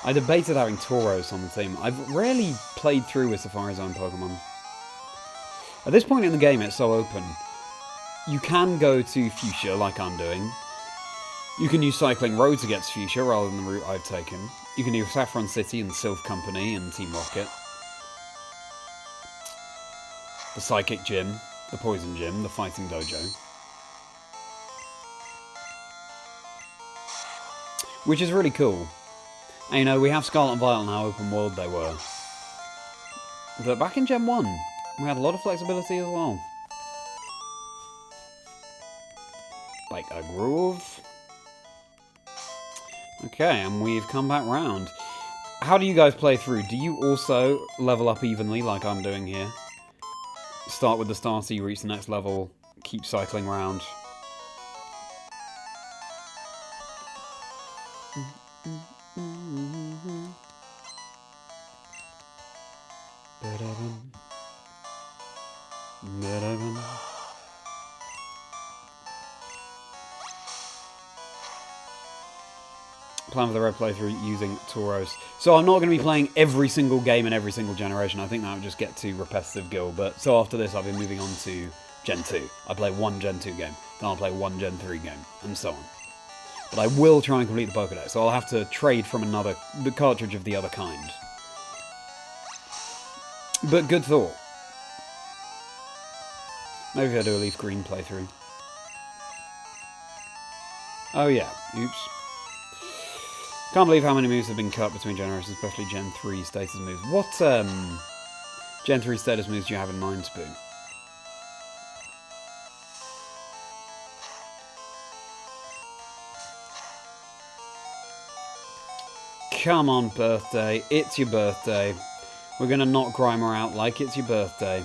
I debated having Tauros on the team. I've rarely played through with Safari Zone Pokemon. At this point in the game, it's so open. You can go to Fuchsia, like I'm doing. You can use Cycling Road to get to Fuchsia, rather than the route I've taken. You can do Saffron City and Sylph Company and Team Rocket. The Psychic Gym, the Poison Gym, the Fighting Dojo. Which is really cool. And you know, we have Scarlet and Violet and how open world they were. But back in Gen 1, we had a lot of flexibility as well. Like a groove. Okay, and we've come back round. How do you guys play through? Do you also level up evenly like I'm doing here? Start with the starter, you reach the next level, keep cycling around. plan for the Red playthrough using Tauros. So I'm not going to be playing every single game in every single generation. I think that would just get too repetitive, Gil. But so after this, I'll be moving on to Gen 2. I play one Gen 2 game, then I'll play one Gen 3 game, and so on. But I will try and complete the Pokédex, so I'll have to trade from the cartridge of the other kind. But good thought. Maybe I'll do a LeafGreen playthrough. Oh yeah, oops. Can't believe how many moves have been cut between generations, especially Gen 3 status moves. What Gen 3 status moves do you have in mind, Spoo? Come on, birthday. It's your birthday. We're going to knock Grimer out like it's your birthday.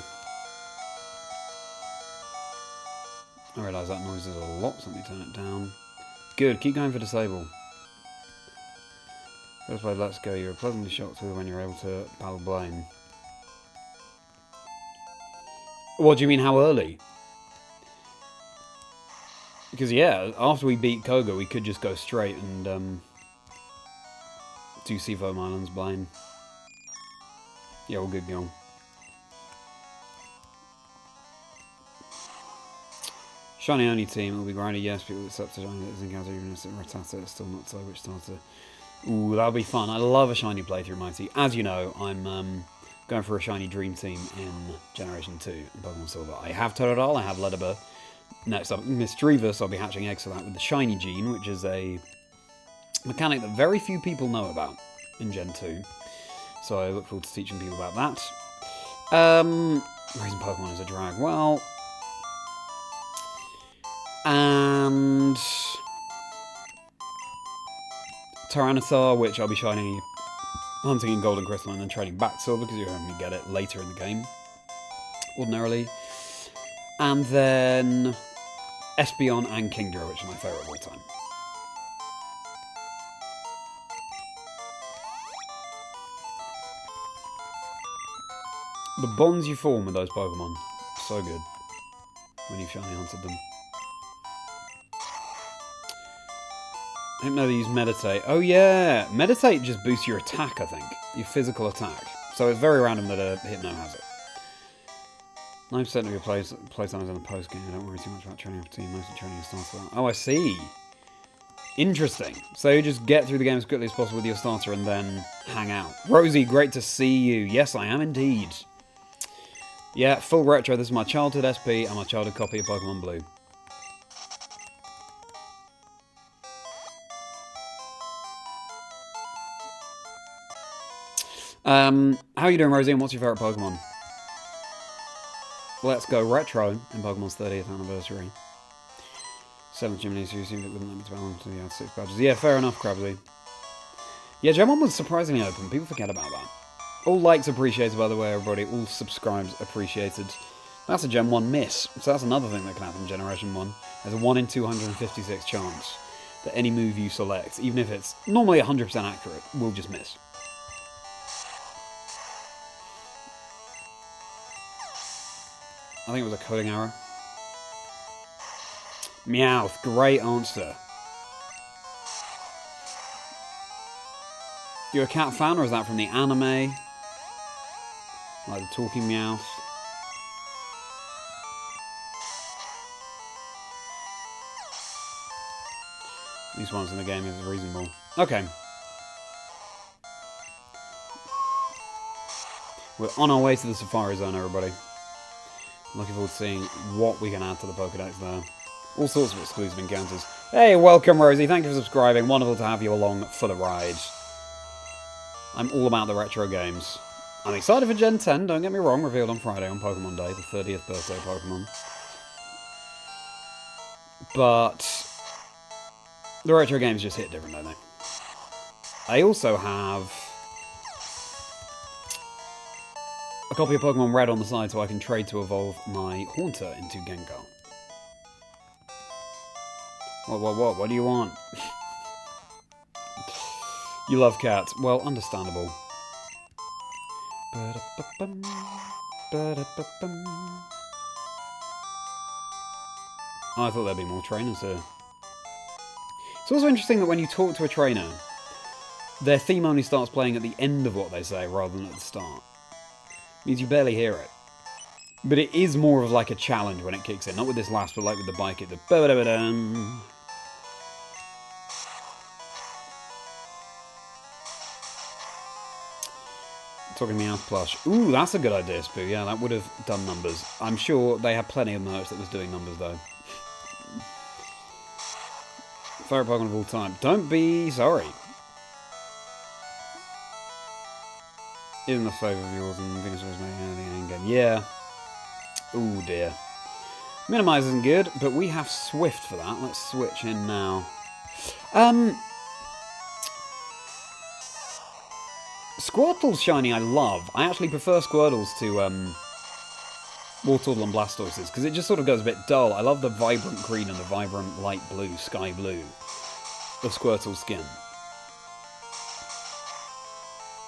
I realise that noise is a lot, so let me turn it down. Good, keep going for disable. First play, let's go. You're pleasantly shocked with when you're able to battle Blaine. What do you mean, how early? Because, yeah, after we beat Koga, we could just go straight and do Seafoam Islands, Blaine. Yeah, we're good, going. Shiny only team will be grinded, yes, people accept a shiny that is encountered even if it's Rattata, it's still not so which starter. Ooh, that'll be fun. I love a shiny playthrough, Mighty. As you know, I'm going for a shiny dream team in Generation 2 in Pokemon Silver. I have Totodile, I have Ledabur. Next up, Misdreavus, I'll be hatching eggs for that with the shiny gene, which is a mechanic that very few people know about in Gen 2. So I look forward to teaching people about that. Raising Pokemon is a drag. Well... And Tyranitar, which I'll be shiny hunting in Gold and Crystal and then trading back to Silver because you only get it later in the game, ordinarily. And then Espeon and Kingdra, which is my favourite of all time. The bonds you form with those Pokemon, so good when you've shiny hunted them. I didn't know they use Meditate. Oh yeah! Meditate just boosts your attack, I think. Your physical attack. So it's very random that a Hypno has it. 9% of your playtime is in the post-game. Don't worry too much about training up team. Mostly training your starter. Oh, I see. Interesting. So you just get through the game as quickly as possible with your starter and then hang out. Rosie, great to see you. Yes, I am indeed. Yeah, full retro. This is my childhood SP and my childhood copy of Pokemon Blue. How are you doing, Rosie, and what's your favourite Pokemon? Let's go retro in Pokemon's 30th anniversary. 7th Gymnasium, you assumed it wouldn't let me dwell until you had 6 badges. Yeah, fair enough, Crabsy. Yeah, Gen 1 was surprisingly open. People forget about that. All likes appreciated, by the way, everybody. All subscribes appreciated. That's a Gen 1 miss. So that's another thing that can happen in Generation 1. There's a 1 in 256 chance that any move you select, even if it's normally 100% accurate, will just miss. I think it was a coding error. Meowth, great answer. You a cat fan, or is that from the anime? Like the talking Meowth? These ones in the game is reasonable. Okay. We're on our way to the Safari Zone, everybody. Looking forward to seeing what we can add to the Pokédex there. All sorts of exclusive encounters. Hey, welcome, Rosie. Thank you for subscribing. Wonderful to have you along for the ride. I'm all about the retro games. I'm excited for Gen 10, don't get me wrong. Revealed on Friday on Pokemon Day, the 30th birthday Pokemon. But the retro games just hit different, don't they? I also have a copy of Pokemon Red on the side so I can trade to evolve my Haunter into Gengar. What do you want? You love cats. Well, understandable. Oh, I thought there'd be more trainers here. It's also interesting that when you talk to a trainer, their theme only starts playing at the end of what they say rather than at the start. It means you barely hear it. But it is more of like a challenge when it kicks in. Not with this last, but like with the bike. It's the ba-da-ba-dum. Talking Meowth plush. Ooh, that's a good idea, Spoo. Yeah, that would have done numbers. I'm sure they had plenty of merch that was doing numbers, though. Favourite Pokemon of all time. Don't be sorry. Isn't the favourite of yours and Venus was making anything game? Yeah. Ooh, dear. Minimize isn't good, but we have Swift for that. Let's switch in now. Squirtle's shiny I love. I actually prefer Squirtles to Wartortle and Blastoises, because it just sort of goes a bit dull. I love the vibrant green and the vibrant light blue, sky blue, of Squirtle's skin.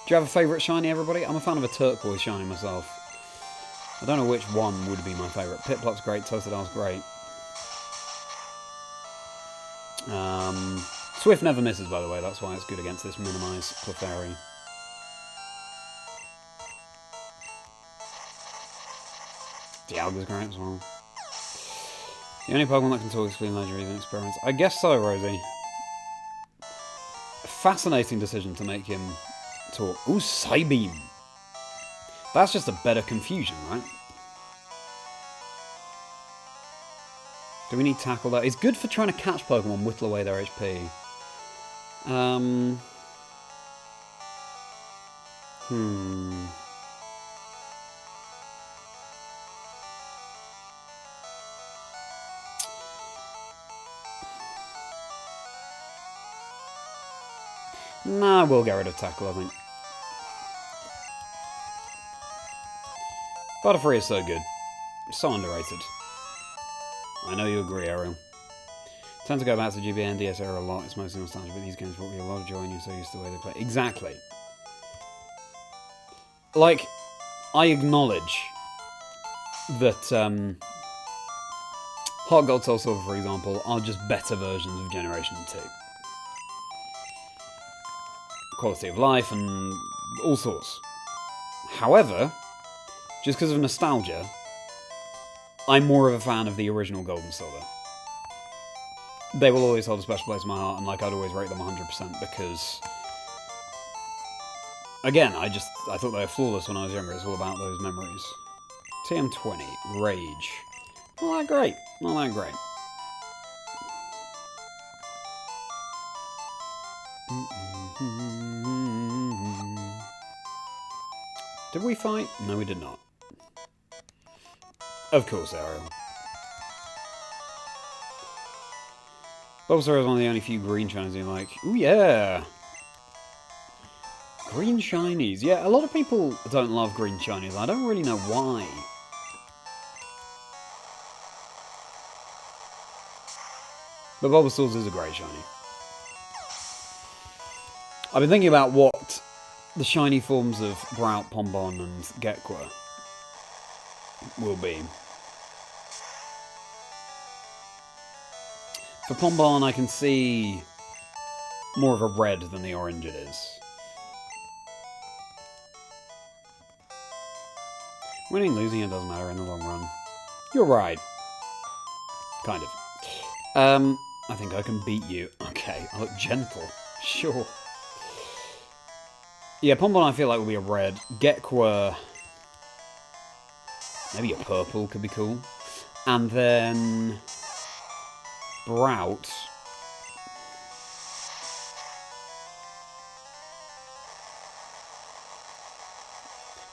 Do you have a favourite shiny, everybody? I'm a fan of a turquoise shiny myself. I don't know which one would be my favourite. Piplup's great, Totodil's great. Swift never misses, by the way, that's why it's good against this Minimize Clefairy. Dialga's great as well. The only Pokemon that can talk is Clean Legendaries and Experiments. I guess so, Rosie. Fascinating decision to make him talk. Ooh, Psybeam! That's just a better confusion, right? Do we need Tackle though? It's good for trying to catch Pokemon, whittle away their HP. Nah, we'll get rid of Tackle, I think. Butterfree is so good. So underrated. I know you agree, Ariel. Tend to go back to GBA and DS era a lot. It's mostly nostalgia, but these games brought me a lot of joy and you're so used to the way they play. Exactly. Like, I acknowledge that Heart Gold, Soul Silver, for example, are just better versions of Generation 2. Quality of life and all sorts. However, just because of nostalgia, I'm more of a fan of the original Gold and Silver. They will always hold a special place in my heart, and like I'd always rate them 100% because, again, I thought they were flawless when I was younger. It's all about those memories. TM20, Rage. Not that great. Not that great. Did we fight? No, we did not. Of course, Ariel. Bulbasaur is one of the only few green shinies you like. Ooh, yeah! Green shinies. Yeah, a lot of people don't love green shinies. I don't really know why. But Bulbasaur's is a great shiny. I've been thinking about what the shiny forms of Grout, Pombon, and Gekwa will be. For Pombon, I can see more of a red than the orange it is. Winning and losing, it doesn't matter in the long run. You're right. Kind of. I think I can beat you. Okay, I look gentle. Sure. Yeah, Pombon I feel like will be a red. Gekwa, maybe a purple could be cool. And then Brout.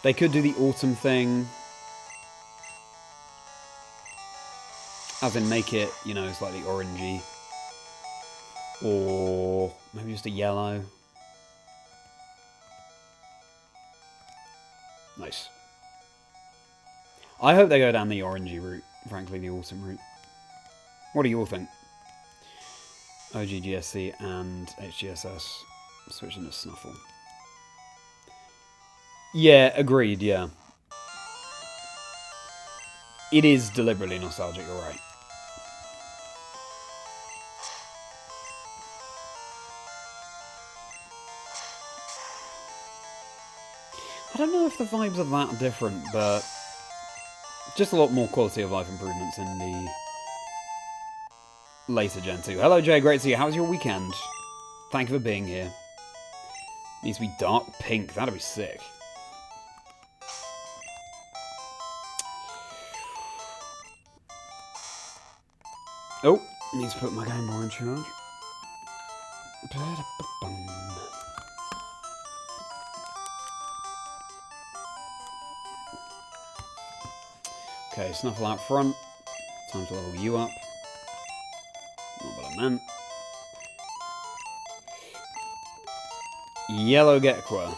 They could do the autumn thing. As in make it, you know, slightly orangey. Or maybe just a yellow. Nice. I hope they go down the orangey route, frankly, the autumn route. What do you all think? OGGSC and HGSS switching to Snuffle. Yeah, agreed, yeah. It is deliberately nostalgic, you're right. don't know if the vibes are that different, but just a lot more quality of life improvements in the later Gen 2. Hello, Jay. Great to see you. How was your weekend? Thank you for being here. Needs to be dark pink. That'd be sick. Oh, needs to put my Game Boy in charge. Okay, Snuffle out front. Time to level you up. Not what I meant. Yellow Gekwa.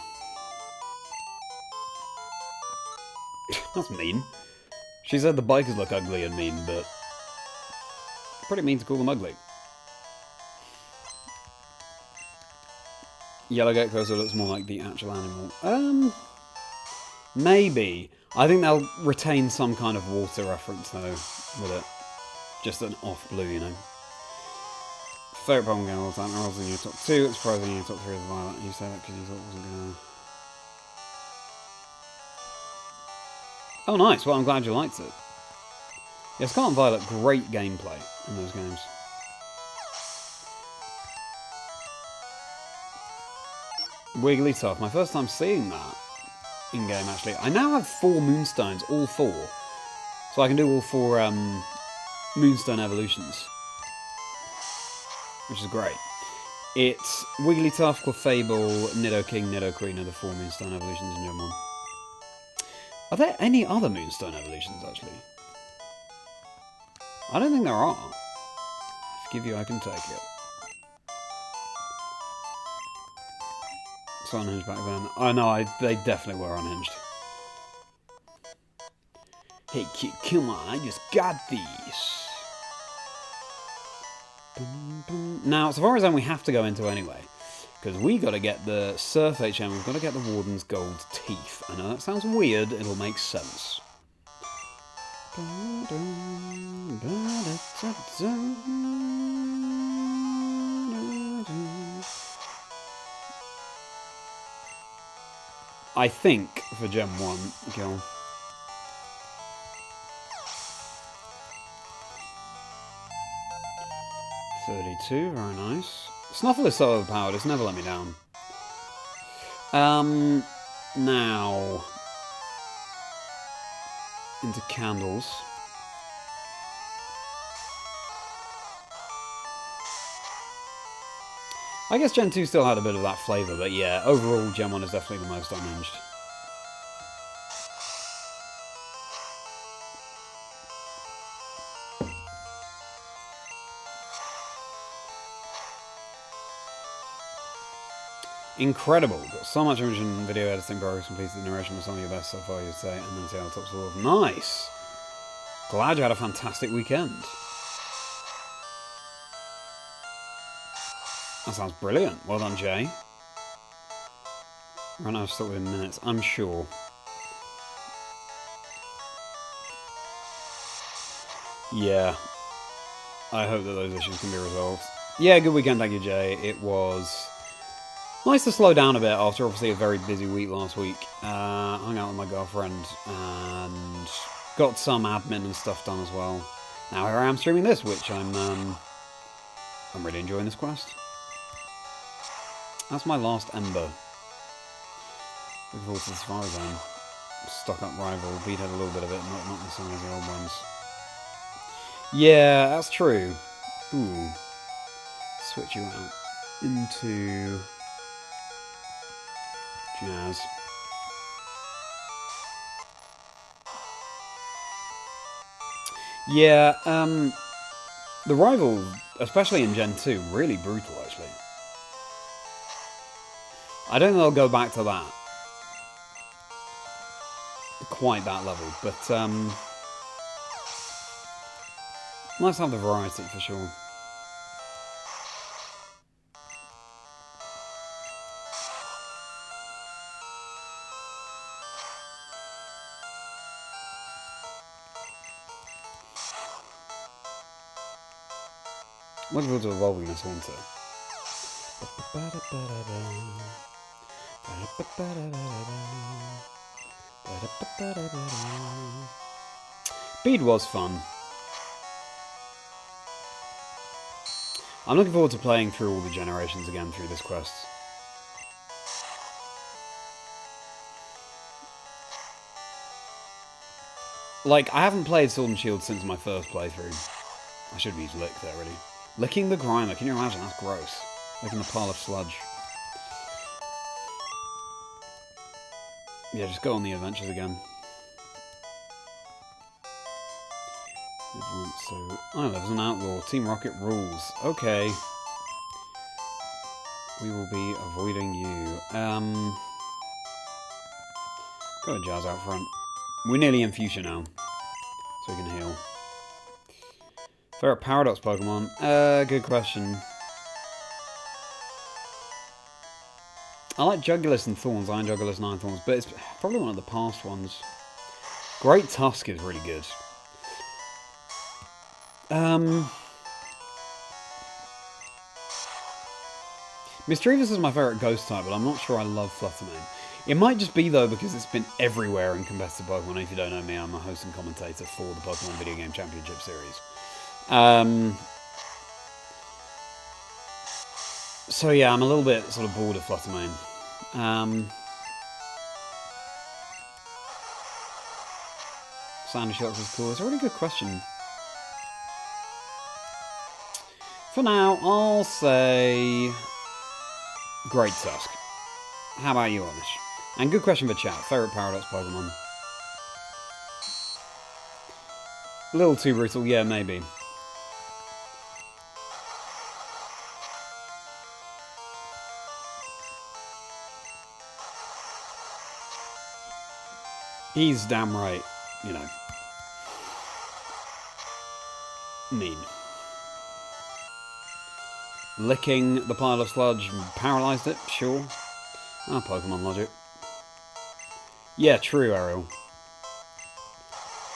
That's mean. She said the bikers look ugly and mean, but pretty mean to call them ugly. Yellow Gekwa so looks more like the actual animal. Maybe. I think they'll retain some kind of water reference, though, with it. Just an off blue, you know. Favourite Pokemon game all the time. I was in your top 2. It's surprising in your top 3 is Violet. You said that because you thought it wasn't going to... Oh, nice. Well, I'm glad you liked it. Yeah, Scarlet and Violet, great gameplay in those games. Wigglytuff. My first time seeing that in-game, actually. I now have 4 Moonstones, all 4. So I can do all 4 Moonstone evolutions. Which is great. It's Wigglytuff, Clefable, Nidoking, Nidoqueen are the 4 Moonstone evolutions in Gen 1. Are there any other Moonstone evolutions, actually? I don't think there are. Forgive you, I can take it. So unhinged back then. Oh no, they definitely were unhinged. Hey kid, come on, I just got these. Now, Safari Zone we have to go into anyway. Because we got to get the Surf HM, we've got to get the Warden's Gold Teeth. I know that sounds weird, it'll make sense. I think for Gen 1, Gil. $32, very nice. Snuffle is so overpowered, it's never let me down. Now... into candles. I guess Gen 2 still had a bit of that flavour, but yeah, overall Gen 1 is definitely the most unhinged. Incredible. Got so much immersion, video editing progress, completed the narration was some of your best so far, you'd say, and then see how the tops of the world. Nice! Glad you had a fantastic weekend. That sounds brilliant. Well done, Jay. Run out of stock within minutes, I'm sure. Yeah. I hope that those issues can be resolved. Yeah, good weekend, thank you, Jay. It was nice to slow down a bit after obviously a very busy week last week. Hung out with my girlfriend and got some admin and stuff done as well. Now here I am streaming this, which I'm really enjoying this quest. That's my last Ember. Looking forward to the Safari Zone. Stock up Rival, beat out a little bit of it, not the same as the old ones. Yeah, that's true. Ooh. Switch you out into Jazz. Yeah, the Rival, especially in Gen 2, really brutal actually. I don't think they'll go back to that. Quite that level, but nice to have the variety for sure. Looking forward to evolving this one too. Bead was fun. I'm looking forward to playing through all the generations again through this quest. Like, I haven't played Sword and Shield since my first playthrough. I should have used Lick there, really. Licking the Grimer, can you imagine? That's gross. Licking the pile of sludge. Yeah, just go on the adventures again. So, I live as an outlaw. Team Rocket rules. Okay. We will be avoiding you. Got a Jazz out front. We're nearly in Fuchsia now, so we can heal. Favorite Paradox Pokemon? Good question. I like Jugulis and Thorns. Iron Jugulis and Iron Thorns, but it's probably one of the past ones. Great Tusk is really good. Mischievous is my favourite ghost type, but I'm not sure I love Fluttermane. It might just be, though, because it's been everywhere in competitive Pokemon. If you don't know me, I'm a host and commentator for the Pokemon Video Game Championship Series. So yeah, I'm a little bit sort of bored of Fluttermane. Sandy Shots is cool. It's a really good question. For now, I'll say Great Tusk. How about you, Amish? And good question for chat. Favourite Paradox Pokemon? A little too brutal, yeah, maybe. He's damn right, you know, mean. Licking the pile of sludge paralysed it, sure. Ah, Pokemon logic. Yeah, true, Ariel.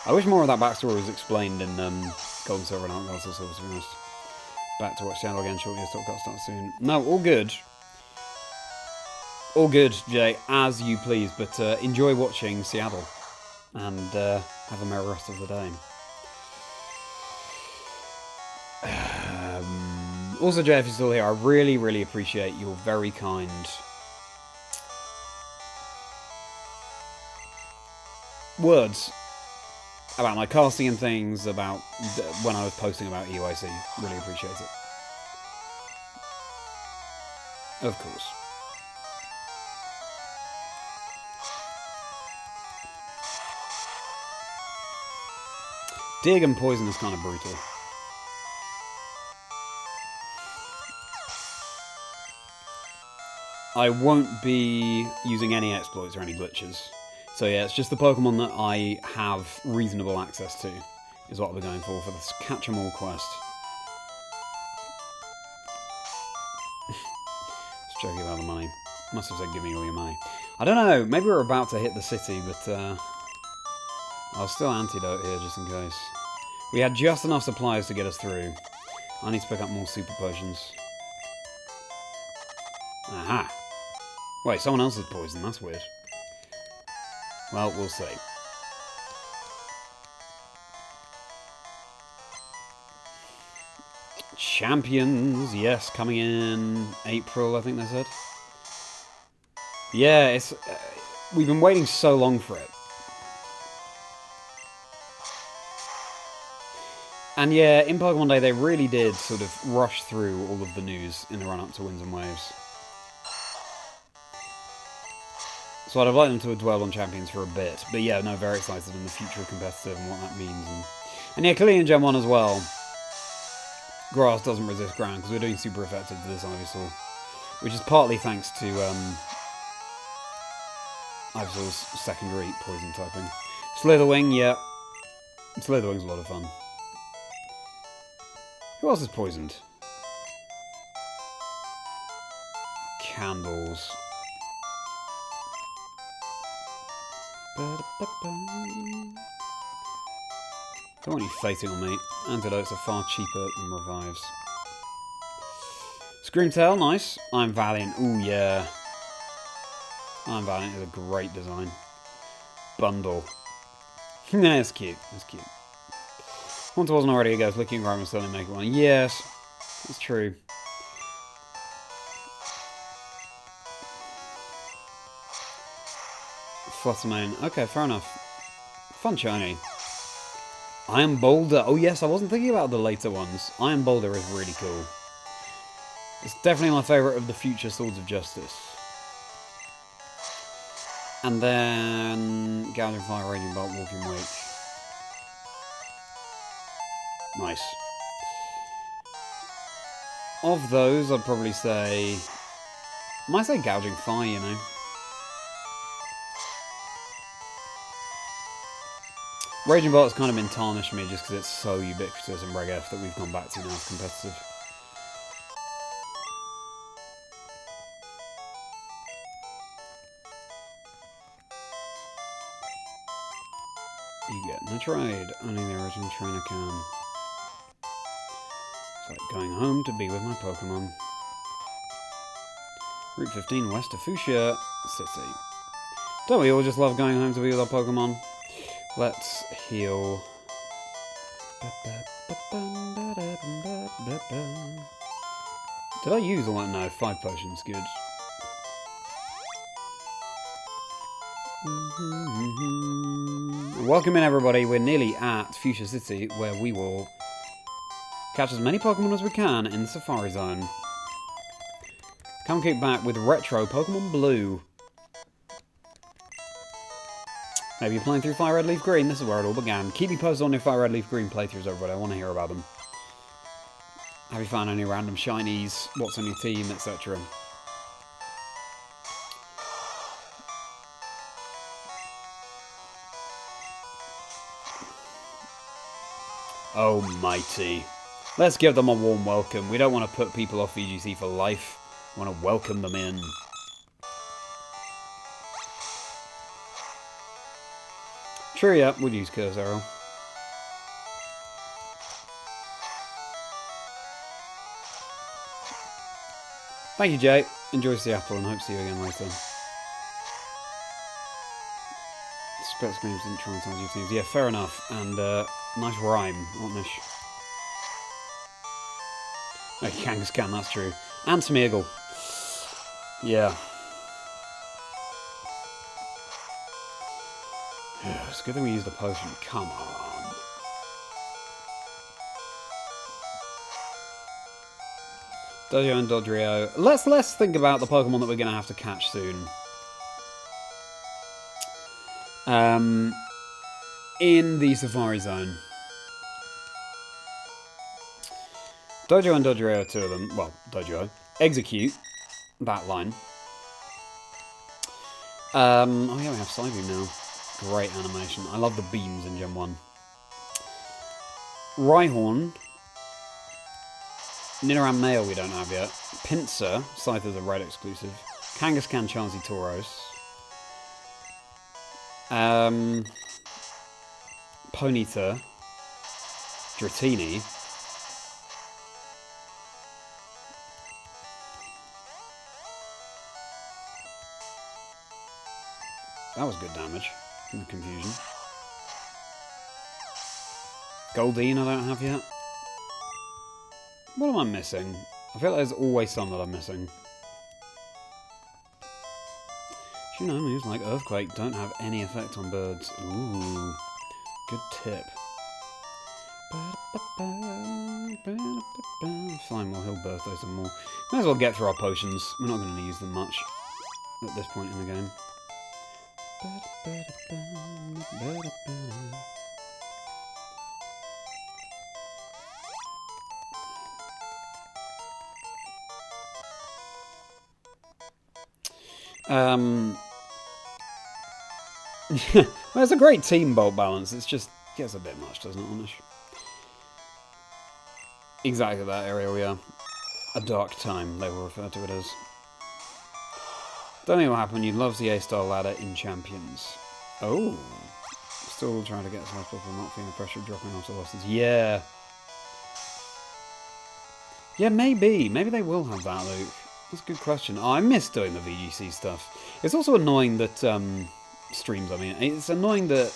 I wish more of that backstory was explained in Golden Silver and Heart Gold Silver, to be honest. Back to watch channel again shortly, Talk got start soon. No, all good. All good, Jay, as you please, but enjoy watching Seattle. And have a merry rest of the day. Also, Jay, if you're still here, I really, really appreciate your very kind words about my casting and things, about when I was posting about EUIC. Really appreciate it. Of course. Dig and poison is kind of brutal. I won't be using any exploits or any glitches. So yeah, it's just the Pokemon that I have reasonable access to is what I'll be going for this Catch 'em All quest. Just joking about the money. Must have said give me all your money. I don't know, maybe we're about to hit the city, but I'll still antidote here just in case. We had just enough supplies to get us through. I need to pick up more super potions. Aha! Wait, someone else is poisoned, that's weird. Well, we'll see. Champions, yes, coming in April, I think they said. Yeah, it's we've been waiting so long for it. And yeah, in Pokemon Day, they really did sort of rush through all of the news in the run-up to Winds and Waves. So I'd have liked them to dwell on Champions for a bit. But yeah, no, very excited in the future of competitive and what that means. And yeah, clearly in Gen 1 as well, Grass doesn't resist ground, because we're doing super effective to this Ivysaur. Which is partly thanks to Ivysaur's secondary poison typing. Slitherwing, yeah. Slitherwing's a lot of fun. Who else is poisoned? Candles. Don't want you fating on me. Antidotes are far cheaper than revives. Screamtail, nice. I'm Valiant. Ooh, yeah. I'm Valiant is a great design. bundle. Nah, it's cute. It's cute. Once it wasn't already a ghost, looking right and suddenly make it one. Yes, it's true. Fluttermane. Okay, fair enough. Fun shiny. Iron Boulder. Oh yes, I wasn't thinking about the later ones. Iron Boulder is really cool. It's definitely my favourite of the future Swords of Justice. And then Gouging Fire, Raging Bolt, Walking Wake. Nice. Of those, I'd probably say... I might say Gouging Fire, you know. Raging Bolt has kind of been tarnished for me just because it's so ubiquitous in Reg F that we've gone back to now as competitive. You get no trade, only the original trainer can. It's like going home to be with my Pokemon. Route 15 west of Fuchsia City. Don't we all just love going home to be with our Pokemon? Let's heal. Did I use all that? No, 5 potions, good. Welcome in everybody, we're nearly at Fuchsia City where we will catch as many Pokemon as we can in the Safari Zone. Come kick back with retro Pokémon Blue. Maybe you're playing through FireRed LeafGreen, this is where it all began. Keep me posted on your FireRed LeafGreen playthroughs, everybody, I want to hear about them. Have you found any random shinies, what's on your team, etc. Oh, mighty. Let's give them a warm welcome. We don't want to put people off VGC for life. We want to welcome them in. True, yeah, we'll use Curse Arrow. Thank you, Jay. Enjoy Seattle and hope to see you again later. Spec Screams didn't try and tell you teams. Yeah, fair enough. And nice rhyme, Otnish. Oh, Kangaskhan, that's true. And Smeargle. Yeah. It's good that we used the potion. Come on. Dojo and Dodrio. Let's think about the Pokemon that we're going to have to catch soon. In the Safari Zone. Dojo and Dodrio are 2 of them. Well, Dojo. Execute. That line. Oh yeah, we have Psybeam now. Great animation. I love the beams in Gen 1. Rhyhorn. Nidoran Male we don't have yet. Pinsir. Scyther's a red exclusive. Kangaskhan, Chansey, Tauros. Ponyta. Dratini. That was good damage from the confusion. Goldeen I don't have yet. What am I missing? I feel like there's always some that I'm missing. Do you know moves like Earthquake don't have any effect on birds? Ooh, good tip. Fine, we'll heal birthdays and more. Might as well get through our potions. We're not going to use them much at this point in the game. Well, it's a great team bolt balance. It's just gets a bit much, doesn't it, Onish? Exactly that area we are. A dark time, they will refer to it as. Don't know what happened. You'd love the A-star ladder in Champions. Oh. Still trying to get as high as possible, not feeling the pressure of dropping off the losses. Yeah. Yeah, maybe. Maybe they will have that, Luke. That's a good question. Oh, I miss doing the VGC stuff. It's also annoying that streams, I mean. It's annoying that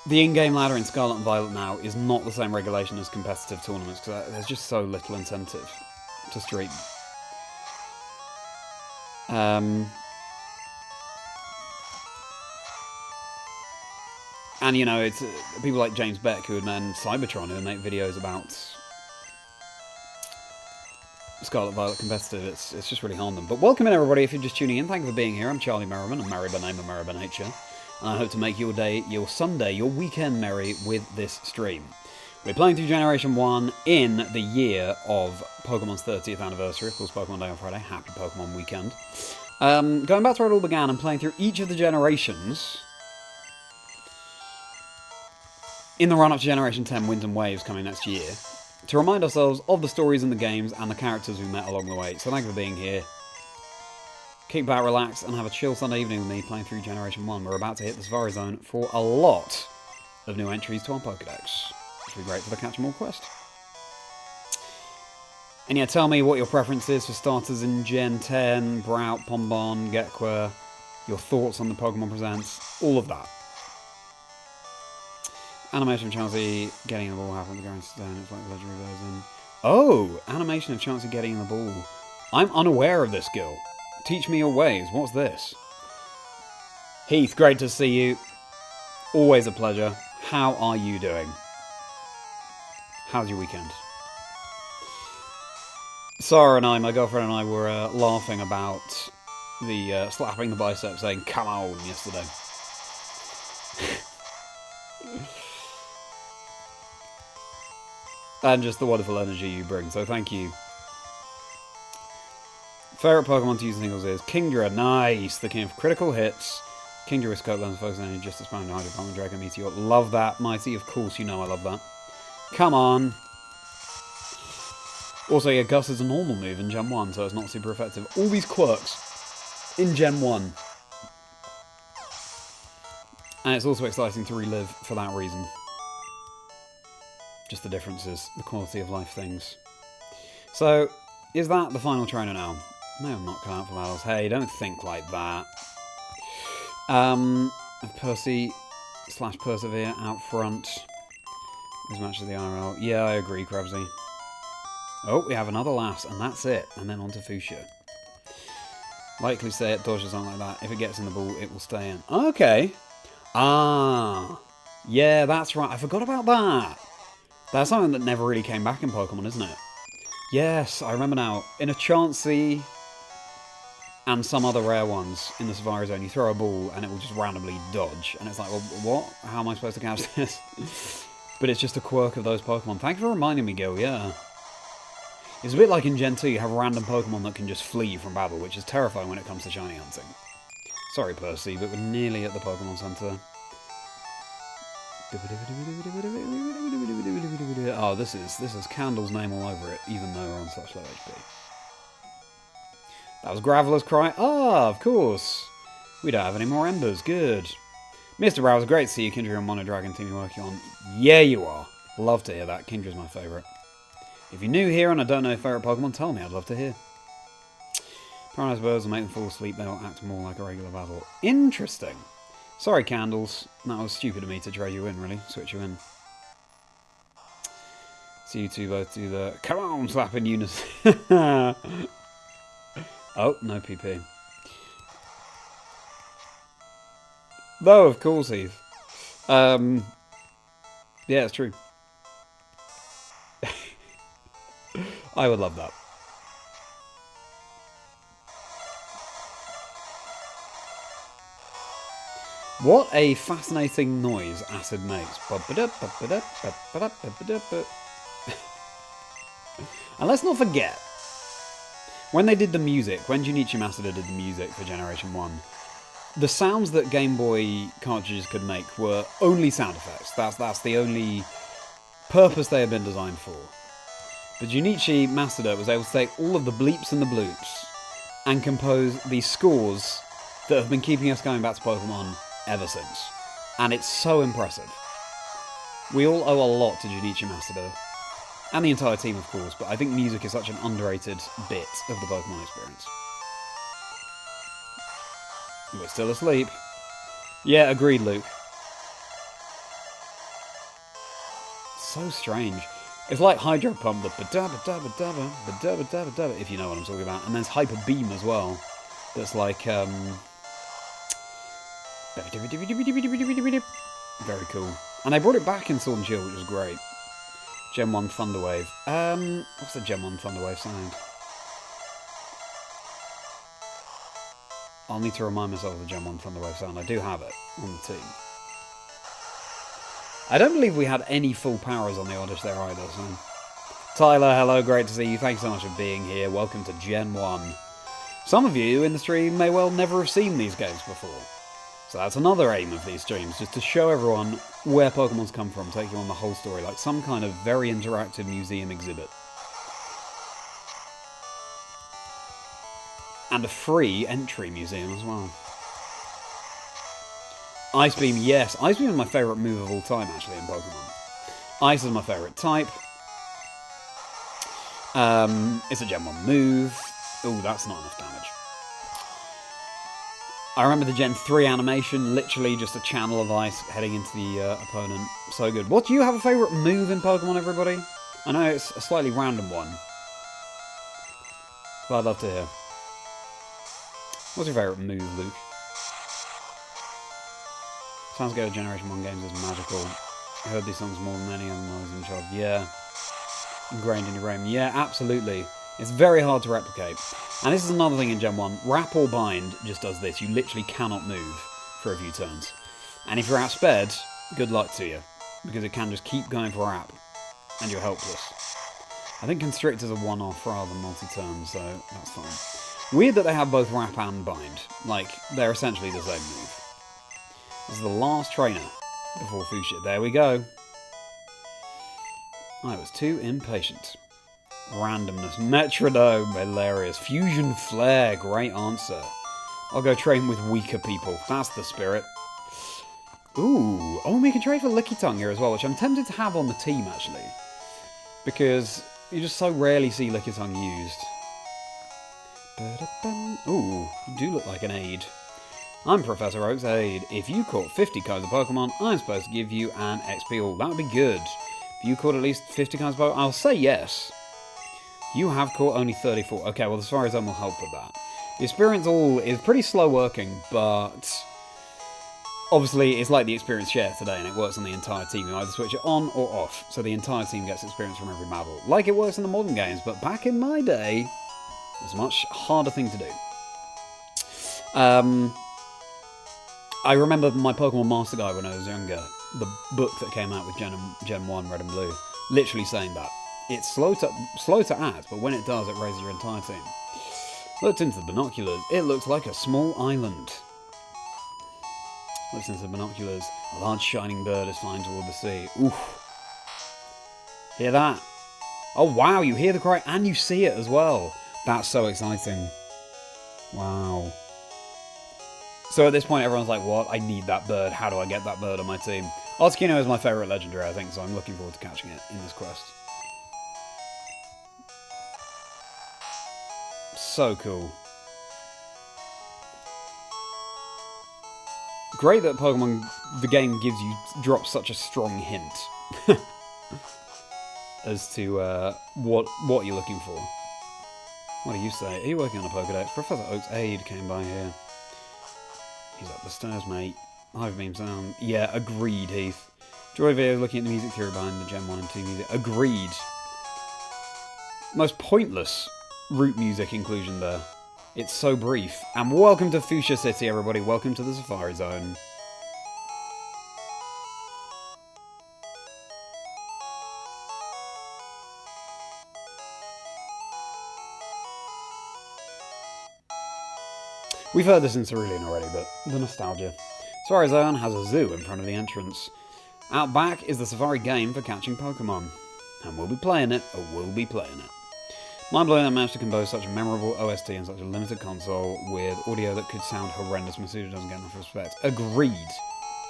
the in-game ladder in Scarlet and Violet now is not the same regulation as competitive tournaments, because there's just so little incentive to stream. And, you know, it's people like James Beck and Cybertron who make videos about Scarlet Violet competitive. It's just really harmed them. But welcome in, everybody, if you're just tuning in. Thank you for being here. I'm Charlie Merriman. I'm married by name and married by nature. And I hope to make your day, your Sunday, your weekend merry with this stream. We're playing through Generation 1 in the year of Pokemon's 30th anniversary. Of course, Pokemon Day on Friday. Happy Pokemon weekend. Going back to where it all began and playing through each of the generations in the run-up to Generation 10 Winds and Waves coming next year, to remind ourselves of the stories in the games and the characters we met along the way. So thank you for being here. Kick back, relax, and have a chill Sunday evening with me playing through Generation 1. We're about to hit the Safari Zone for a lot of new entries to our Pokedex, which will be great for the Catch 'em All quest. And yeah, tell me what your preference is for starters in Gen 10, Brout, Pombon, Gekwa, your thoughts on the Pokemon Presents, all of that. Animation of Chansey getting the ball happened going stone. It's like the legendary version. Oh, animation of Chansey getting the ball. I'm unaware of this skill. Teach me your ways. What's this? Heath, great to see you. Always a pleasure. How are you doing? How's your weekend? Sarah and I, my girlfriend and I, were laughing about the slapping the bicep saying, come on, yesterday. And just the wonderful energy you bring, so thank you. Favourite Pokemon to use in singles is Kingdra, nice! The king of critical hits. Kingdra with Scope Lens, focus on just expand to Hydro Pump, Dragon Meteor. Love that, Mighty, of course you know I love that. Come on! Also, yeah, Gus is a normal move in Gen 1, so it's not super effective. All these quirks in Gen 1. And it's also exciting to relive for that reason. Just the differences, the quality of life things. So, is that the final trainer now? No, I'm not cut out for battles. Hey, don't think like that. Percy / Persevere out front. As much as the IRL. Yeah, I agree, Krabsy. Oh, we have another lass, and that's it. And then on to Fuchsia. Likely say it dodges on like that. If it gets in the ball, it will stay in. Okay. Ah. Yeah, that's right. I forgot about that. That's something that never really came back in Pokemon, isn't it? Yes, I remember now. In a Chansey and some other rare ones in the Safari Zone, you throw a ball and it will just randomly dodge. And it's like, well, what? How am I supposed to catch this? But it's just a quirk of those Pokemon. Thank you for reminding me, Gil, yeah. It's a bit like in Gen 2, you have random Pokemon that can just flee from battle, which is terrifying when it comes to shiny hunting. Sorry, Percy, but we're nearly at the Pokemon Center. Oh, this is Candle's name all over it, even though we're on such low HP. That was Graveler's cry. Ah, of course. We don't have any more embers. Good. Mr. Browser, great to see you. Kindred and Mono Dragon team you're working on. Yeah, you are. Love to hear that. Kindra's my favourite. If you're new here and I don't know your favourite Pokemon, tell me. I'd love to hear. Paralyzed birds will make them fall asleep. They'll act more like a regular battle. Interesting. Sorry, Candles. That was stupid of me to trade you in, really. Switch you in. So you two both do the come on slap in unison. Oh, no PP. Though, of course, Heath. Yeah, it's true. I would love that. What a fascinating noise acid makes. And let's not forget, when they did the music, when Junichi Masuda did the music for Generation 1, the sounds that Game Boy cartridges could make were only sound effects. That's the only purpose they had been designed for. But Junichi Masuda was able to take all of the bleeps and the bloops and compose these scores that have been keeping us going back to Pokemon ever since. And it's so impressive. We all owe a lot to Junichi Masuda. And the entire team, of course, but I think music is such an underrated bit of the Pokemon experience. We're still asleep. Yeah, agreed, Luke. So strange. It's like Hydro Pump, the ba-da-ba-da-ba-da-ba, if you know what I'm talking about. And there's Hyper Beam as well. That's like, very cool. And they brought it back in Sword and Shield, which was great. Gen 1 Thunderwave. What's the Gen 1 Thunderwave sound? I'll need to remind myself of the Gen 1 Thunderwave sound. I do have it on the team. I don't believe we had any full powers on the Oddish there either, so... Tyler, hello, great to see you. Thanks so much for being here. Welcome to Gen 1. Some of you in the stream may well never have seen these games before. So that's another aim of these streams, just to show everyone where Pokemon's come from, take you on the whole story, like some kind of very interactive museum exhibit. And a free entry museum as well. Ice Beam, yes. Ice Beam is my favourite move of all time, actually, in Pokemon. Ice is my favourite type. It's a Gen 1 move. Ooh, that's not enough damage. I remember the Gen 3 animation, literally just a channel of ice heading into the opponent. So good. What, do you have a favourite move in Pokemon, everybody? I know it's a slightly random one, but I'd love to hear. What's your favourite move, Luke? Sounds good at Generation 1 games is magical. I heard these songs more than any of them when I was in child. Yeah. Ingrained in your brain. Yeah, absolutely. It's very hard to replicate. And this is another thing in Gen 1. Wrap or Bind just does this. You literally cannot move for a few turns. And if you're outsped, good luck to you. Because it can just keep going for Wrap. And you're helpless. I think Constrict is a one-off rather than multi-turn, so that's fine. Weird that they have both Wrap and Bind. Like, they're essentially the same move. This is the last trainer before Fuchsia. There we go. I was too impatient. Randomness. Metronome. Hilarious. Fusion Flare. Great answer. I'll go train with weaker people. That's the spirit. Ooh. Oh, we can trade for Lickitung here as well, which I'm tempted to have on the team, actually. Because you just so rarely see Lickitung used. Ooh. You do look like an aide. I'm Professor Oak's aide. If you caught 50 kinds of Pokemon, I'm supposed to give you an XP all. That would be good. If you caught at least 50 kinds of Pokemon, I'll say yes. You have caught only 34. Okay, well, the Safari Zone will help with that. The experience all is pretty slow working, but obviously it's like the experience share today, and it works on the entire team. You either switch it on or off, so the entire team gets experience from every battle. Like it works in the modern games, but back in my day, it was a much harder thing to do. I remember my Pokemon Master Guide when I was younger, the book that came out with Gen 1 Red and Blue, literally saying that. It's slow to add, but when it does, it raises your entire team. Looked into the binoculars. It looks like a small island. Looks into the binoculars. A large shining bird is flying toward the sea. Oof. Hear that? Oh wow, you hear the cry and you see it as well. That's so exciting. Wow. So at this point, everyone's like, what? I need that bird. How do I get that bird on my team? Articuno is my favourite legendary, I think, so I'm looking forward to catching it in this quest. So cool. Great that Pokemon, the game drops such a strong hint as to what you're looking for. What do you say? Are you working on a Pokedex? Professor Oak's aide came by here. He's up the stairs, mate. Hyper Beam sound. Yeah, agreed, Heath. Joy video looking at the music theory behind the Gen 1 and 2 music. Agreed. Most pointless root music inclusion there. It's so brief. And welcome to Fuchsia City, everybody. Welcome to the Safari Zone. We've heard this in Cerulean already, but the nostalgia. Safari Zone has a zoo in front of the entrance. Out back is the Safari game for catching Pokemon. And we'll be playing it, or we'll be playing it. Mind-blowing that managed to compose such a memorable OST and such a limited console with audio that could sound horrendous. Masuda doesn't get enough respect. Agreed,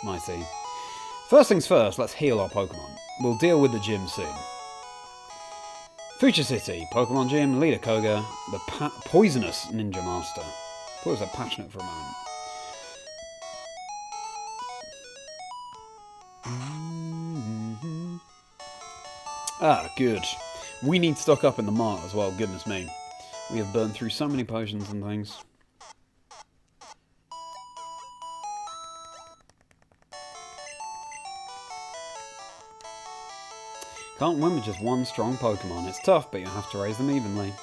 Mighty. First things first, let's heal our Pokemon. We'll deal with the gym soon. Fuchsia City, Pokemon Gym, leader Koga, the poisonous Ninja Master. I thought it was passionate for a moment. Ah, good. We need to stock up in the mart as well, goodness me. We have burned through so many potions and things. Can't win with just one strong Pokemon. It's tough, but you have to raise them evenly.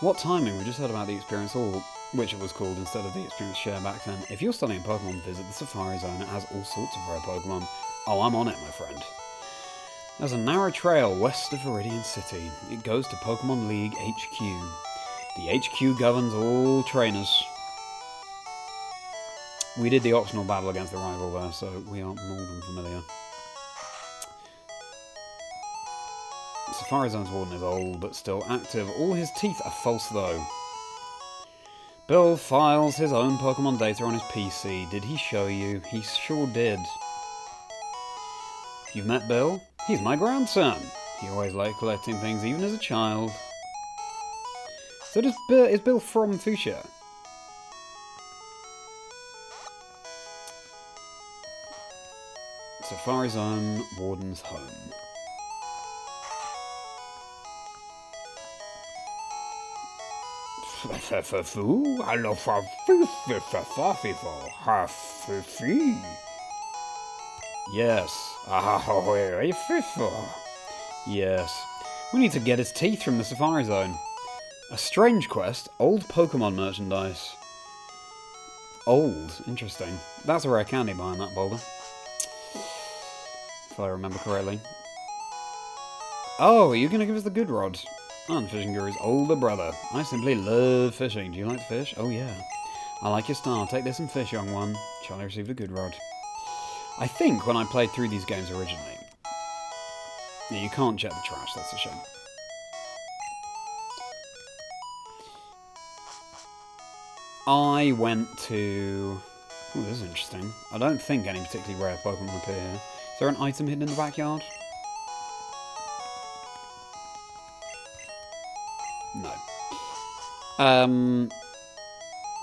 What timing? We just heard about the Experience Hall, which it was called instead of the Experience Share back then. If you're studying Pokemon, visit the Safari Zone. It has all sorts of rare Pokemon. Oh, I'm on it, my friend. There's a narrow trail west of Viridian City. It goes to Pokemon League HQ. The HQ governs all trainers. We did the optional battle against the rival there, so we are more than familiar. Safari Zone's warden is old, but still active. All his teeth are false, though. Bill files his own Pokemon data on his PC. Did he show you? He sure did. You've met Bill? He's my grandson. He always liked collecting things, even as a child. So is Bill from Fuchsia? Safari Zone, Warden's home. Yes. Yes. We need to get his teeth from the Safari Zone. A strange quest. Old Pokemon merchandise. Old. Interesting. That's a rare candy behind that boulder. If I remember correctly. Oh, are you going to give us the good rod? I'm Fishing Guru's older brother. I simply love fishing. Do you like to fish? Oh yeah. I like your style. Take this and fish, young one. Charlie received a good rod. I think when I played through these games originally... Yeah, you can't check the trash, that's a shame. I went to... Oh, this is interesting. I don't think any particularly rare Pokemon appear here. Is there an item hidden in the backyard? No.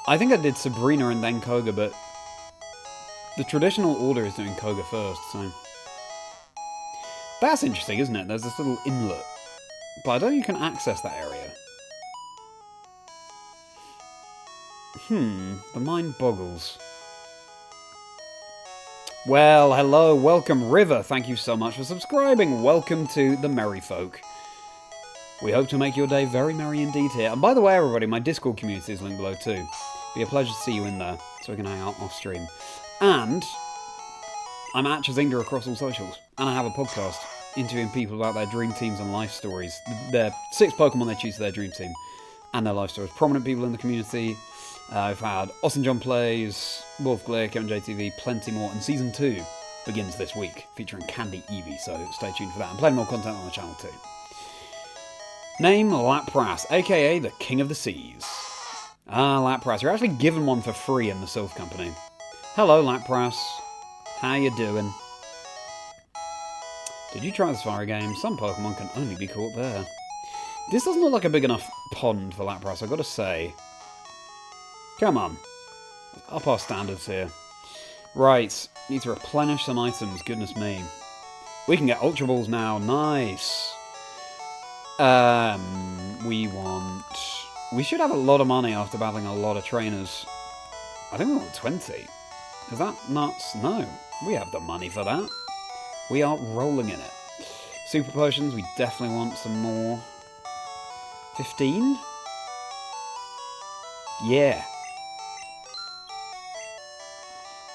I think I did Sabrina and then Koga, but the traditional order is doing Koga first, so... That's interesting, isn't it? There's this little inlet. But I don't think you can access that area. The mind boggles. Well, hello, welcome River. Thank you so much for subscribing. Welcome to the Merry Folk. We hope to make your day very merry indeed here. And by the way, everybody, my Discord community is linked below too. Be a pleasure to see you in there, so we can hang out off stream. And I'm at Chazingdra across all socials, and I have a podcast interviewing people about their dream teams and life stories. They're 6 Pokemon they choose for their dream team, and their life stories. Prominent people in the community. I've had Austin John Plays, Wolf Glick, MJTV, plenty more, and Season 2 begins this week, featuring Candy Eevee, so stay tuned for that, and plenty more content on the channel too. Name Lapras, aka the King of the Seas. Ah, Lapras, you're actually given one for free in the Sylph Company. Hello, Lapras. How you doing? Did you try the Safari game? Some Pokemon can only be caught there. This doesn't look like a big enough pond for Lapras, I've got to say. Come on. Up our standards here. Right, need to replenish some items, goodness me. We can get Ultra Balls now, nice. We should have a lot of money after battling a lot of trainers. I think we want 20. Is that nuts? No. We have the money for that. We are rolling in it. Super Potions, we definitely want some more. 15? Yeah.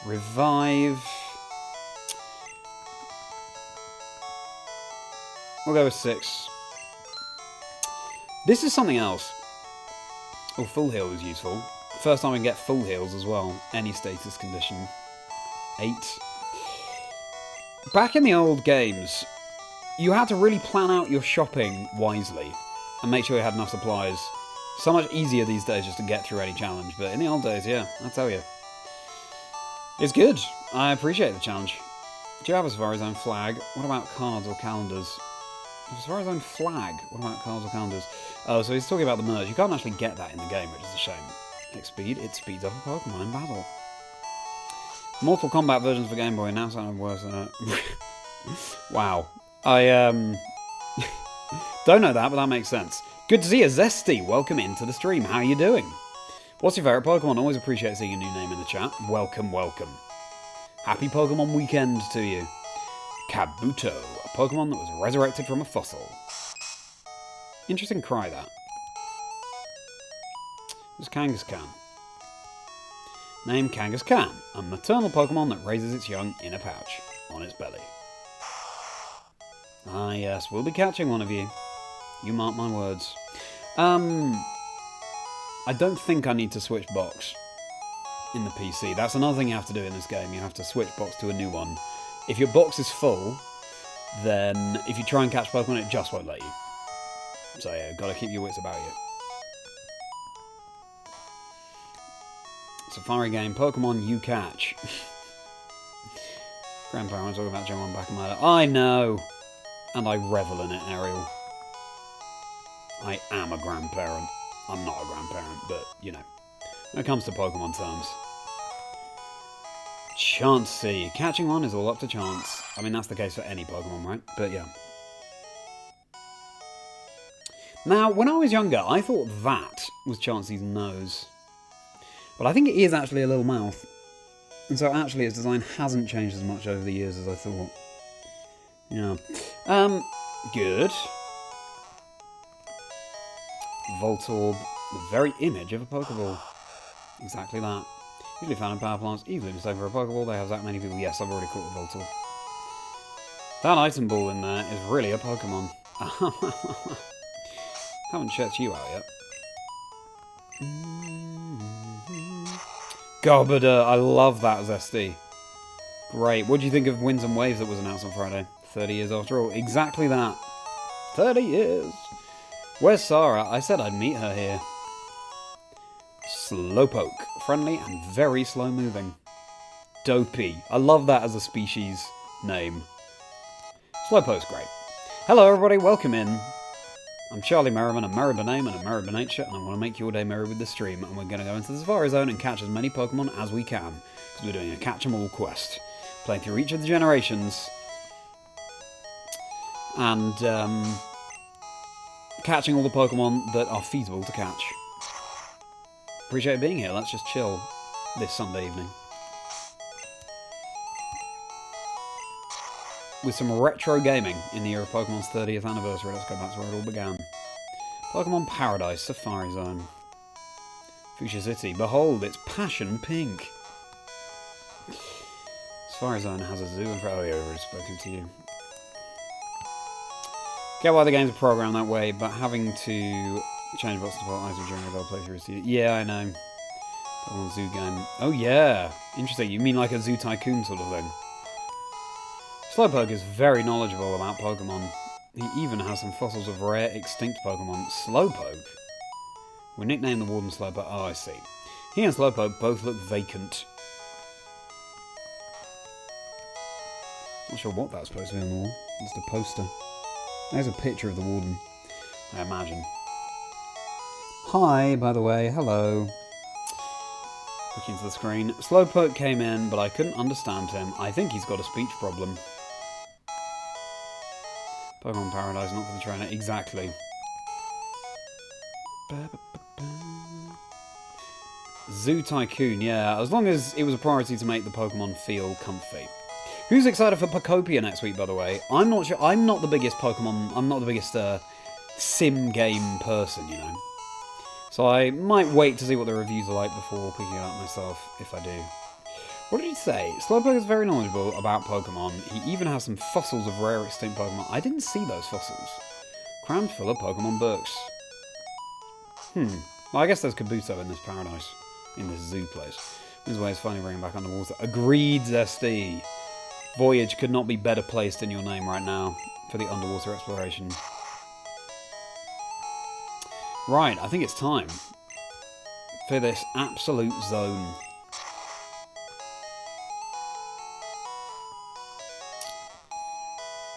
Revive. We'll go with 6. This is something else. Oh, full heal is useful. First time we can get full heals as well. Any status condition. 8. Back in the old games, you had to really plan out your shopping wisely and make sure you had enough supplies. So much easier these days just to get through any challenge, but in the old days, yeah, I tell you. It's good. I appreciate the challenge. Do you have a Safari Zone flag? What about cards or calendars? Safari Zone flag? What about cards or calendars? Oh, so he's talking about the merge. You can't actually get that in the game, which is a shame. It speeds up a Pokemon in battle. Mortal Kombat versions for Game Boy now sound worse than it. Wow. I don't know that, but that makes sense. Good to see you, Zesty. Welcome into the stream. How are you doing? What's your favourite Pokemon? Always appreciate seeing a new name in the chat. Welcome, welcome. Happy Pokemon weekend to you. Kabuto, a Pokemon that was resurrected from a fossil. Interesting cry, that. It's Kangaskhan. Name Kangaskhan, a maternal Pokemon that raises its young in a pouch on its belly. Ah yes, we'll be catching one of you. You mark my words. I don't think I need to switch box in the PC. That's another thing you have to do in this game. You have to switch box to a new one. If your box is full, then if you try and catch Pokemon, it just won't let you. So yeah, gotta keep your wits about you. Safari game, Pokemon you catch. Grandpa, I'm talking about Gen 1 back in my day. I know! And I revel in it, Ariel. I am a grandparent. I'm not a grandparent, but, you know. When it comes to Pokemon terms. Chansey. Catching one is all up to chance. I mean, that's the case for any Pokemon, right? But, yeah. Now, when I was younger, I thought that was Chansey's nose. But I think it is actually a little mouth. And so actually its design hasn't changed as much over the years as I thought. Yeah. Good. Voltorb, the very image of a Pokeball. Exactly that. Usually found in power plants, easily mistaken for a Pokeball. They have that many people. Yes, I've already caught the Voltorb. That item ball in there is really a Pokemon. Haven't checked you out yet. Gobada, I love that Zesty. Great. What do you think of Winds and Waves that was announced on Friday? 30 years after all. Exactly that. 30 years. Where's Sarah? I said I'd meet her here. Slowpoke. Friendly and very slow moving. Dopey. I love that as a species name. Slowpoke's great. Hello everybody, welcome in. I'm Charlie Merriman, a Merriman name and a Merriman nature, and I want to make your day merry with the stream, and we're going to go into the Safari Zone and catch as many Pokemon as we can, because we're doing a catch-em-all quest. Playing through each of the generations, and catching all the Pokemon that are feasible to catch. Appreciate being here, let's just chill this Sunday evening. With some retro gaming in the year of Pokemon's 30th anniversary. Let's go back to where it all began. Pokemon Paradise, Safari Zone. Fuchsia City. Behold, it's passion pink. Safari Zone has a zoo and... Oh, yeah, I've already spoken to you. Get why the games are programmed that way, but having to change what's the default item during a Revel playthrough is... Yeah, I know. Pokemon Zoo game. Oh, yeah. Interesting. You mean like a Zoo Tycoon sort of thing? Slowpoke is very knowledgeable about Pokemon. He even has some fossils of rare, extinct Pokemon. Slowpoke? We nicknamed the Warden Slowpoke. Oh, I see. He and Slowpoke both look vacant. Not sure what that's supposed to be on the wall. Just a poster. There's a picture of the Warden, I imagine. Hi, by the way. Hello. Looking to the screen. Slowpoke came in, but I couldn't understand him. I think he's got a speech problem. Pokemon Paradise, not for the trainer. Exactly. Zoo Tycoon, yeah. As long as it was a priority to make the Pokemon feel comfy. Who's excited for Pokopia next week, by the way? I'm not sure. I'm not the biggest Pokemon... I'm not the biggest sim game person, you know. So I might wait to see what the reviews are like before picking it up myself, if I do. What did he say? Slowpoke is very knowledgeable about Pokemon. He even has some fossils of rare extinct Pokemon. I didn't see those fossils. Crammed full of Pokemon books. Well, I guess there's Kabuto in this paradise. In this zoo place. This way is finally bringing back underwater. Agreed, Zesty. Voyage could not be better placed in your name right now for the underwater exploration. Right, I think it's time for this absolute zone.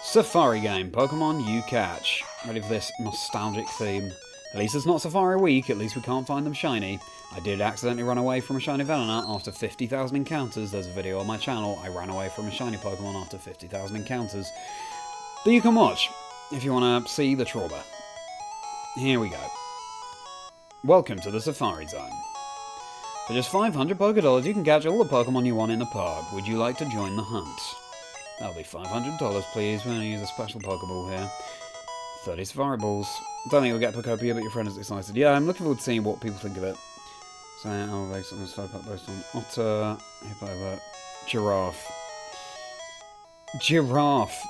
Safari game, Pokemon you catch. Ready for this nostalgic theme At least it's not Safari Week, at least we can't find them shiny. I did accidentally run away from a shiny Venonat after 50,000 encounters. There's a video on my channel. I ran away from a shiny Pokemon after 50,000 encounters that you can watch if you want to see the trauma. Here we go. Welcome to the Safari Zone. For just 500 Pokédollars, you can catch all the Pokemon you want in the park. Would you like to join the hunt? That'll be $500, please. We're going to use a special Pokeball here. 30 Safari Balls. Don't think you'll get Pokopia, but your friend is excited. Yeah, I'm looking forward to seeing what people think of it. So, I'll based on the Slowpoke, based on Otter, Hippopotamus, Giraffe. Giraffe!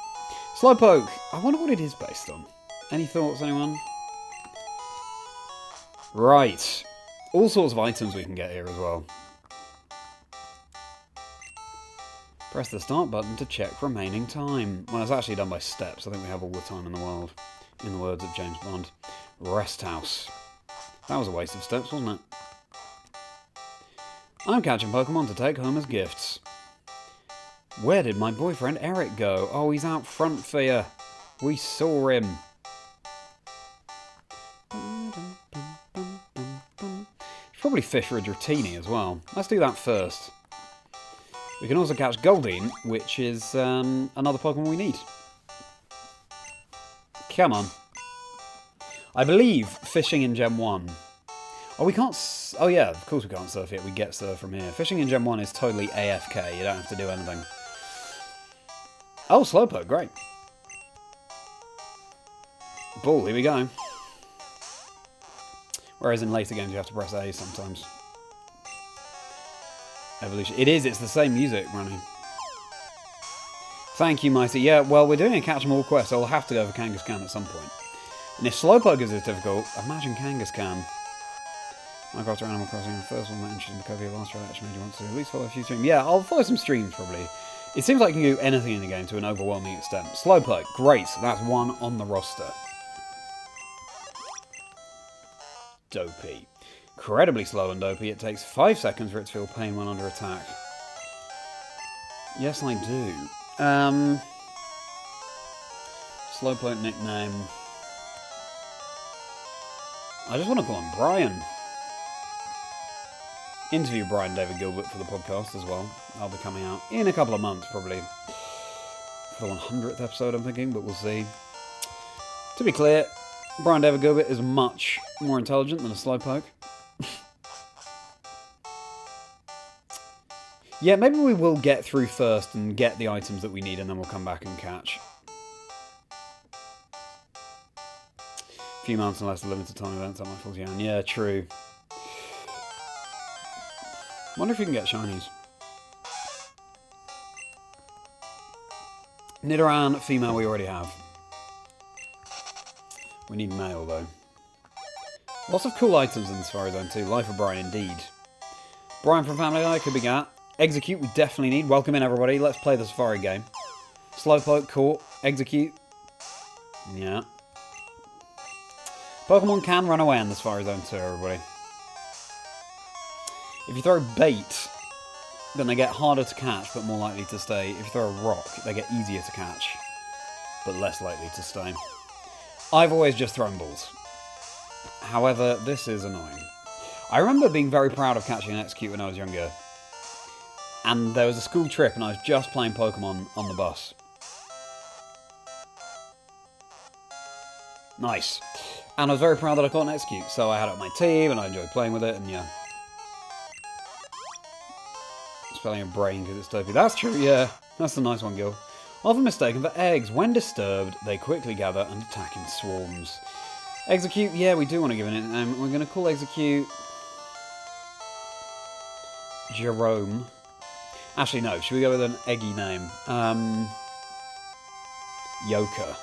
Slowpoke! I wonder what it is based on. Any thoughts, anyone? Right. All sorts of items we can get here as well. Press the start button to check remaining time. Well, it's actually done by steps. I think we have all the time in the world. In the words of James Bond. Rest House. That was a waste of steps, wasn't it? I'm catching Pokemon to take home as gifts. Where did my boyfriend Eric go? Oh, he's out front for you. We saw him. Probably fish for a Dratini as well. Let's do that first. We can also catch Goldeen, which is another Pokemon we need. Come on. I believe fishing in Gen 1. Oh, we can't... Oh, yeah, of course we can't surf yet. We get surf from here. Fishing in Gen 1 is totally AFK. You don't have to do anything. Oh, Slowpoke. Great. Ball. Here we go. Whereas in later games you have to press A sometimes. Evolution. It is. It's the same music running. Thank you, Mighty. Yeah, well, we're doing a catch 'em all quest, so we'll have to go for Kangaskhan at some point. And if Slowpoke is as difficult, imagine Kangaskhan. Minecraft or Animal Crossing, the first one that interested in Copy last try actually made you want to at least follow a few streams. Yeah, I'll follow some streams probably. It seems like you can do anything in the game to an overwhelming extent. Slowpoke, great. That's one on the roster. Dopey. Incredibly slow and dopey. It takes 5 seconds for it to feel pain when under attack. Yes, I do. Slowpoke nickname. I just want to call him Brian. Interview Brian David Gilbert for the podcast as well. I'll be coming out in a couple of months, probably. For the 100th episode, I'm thinking, but we'll see. To be clear, Brian David Gilbert is much more intelligent than a Slowpoke. Yeah, maybe we will get through first and get the items that we need, and then we'll come back and catch. A few months and less limited time events at my full Jan. Yeah, true. Wonder if we can get shinies. Nidoran, female, we already have. We need male, though. Lots of cool items in the Safari Zone, too. Life of Brian, indeed. Brian from Family Guy could be gat. Execute, we definitely need. Welcome in, everybody. Let's play the Safari game. Slowpoke, caught. Execute. Yeah. Pokemon can run away in the Safari Zone, too, everybody. If you throw bait, then they get harder to catch, but more likely to stay. If you throw a rock, they get easier to catch, but less likely to stay. I've always just thrown balls. However, this is annoying. I remember being very proud of catching an Execute when I was younger. And there was a school trip and I was just playing Pokemon on the bus. Nice. And I was very proud that I caught an Execute, so I had it on my team and I enjoyed playing with it, and yeah. Spelling a brain because it's dopey. That's true, yeah. That's a nice one, Gil. Often mistaken for eggs. When disturbed, they quickly gather and attack in swarms. Execute, yeah, we do want to give it a name. We're going to call Execute Jerome. Actually, no. Should we go with an eggy name? Yoka.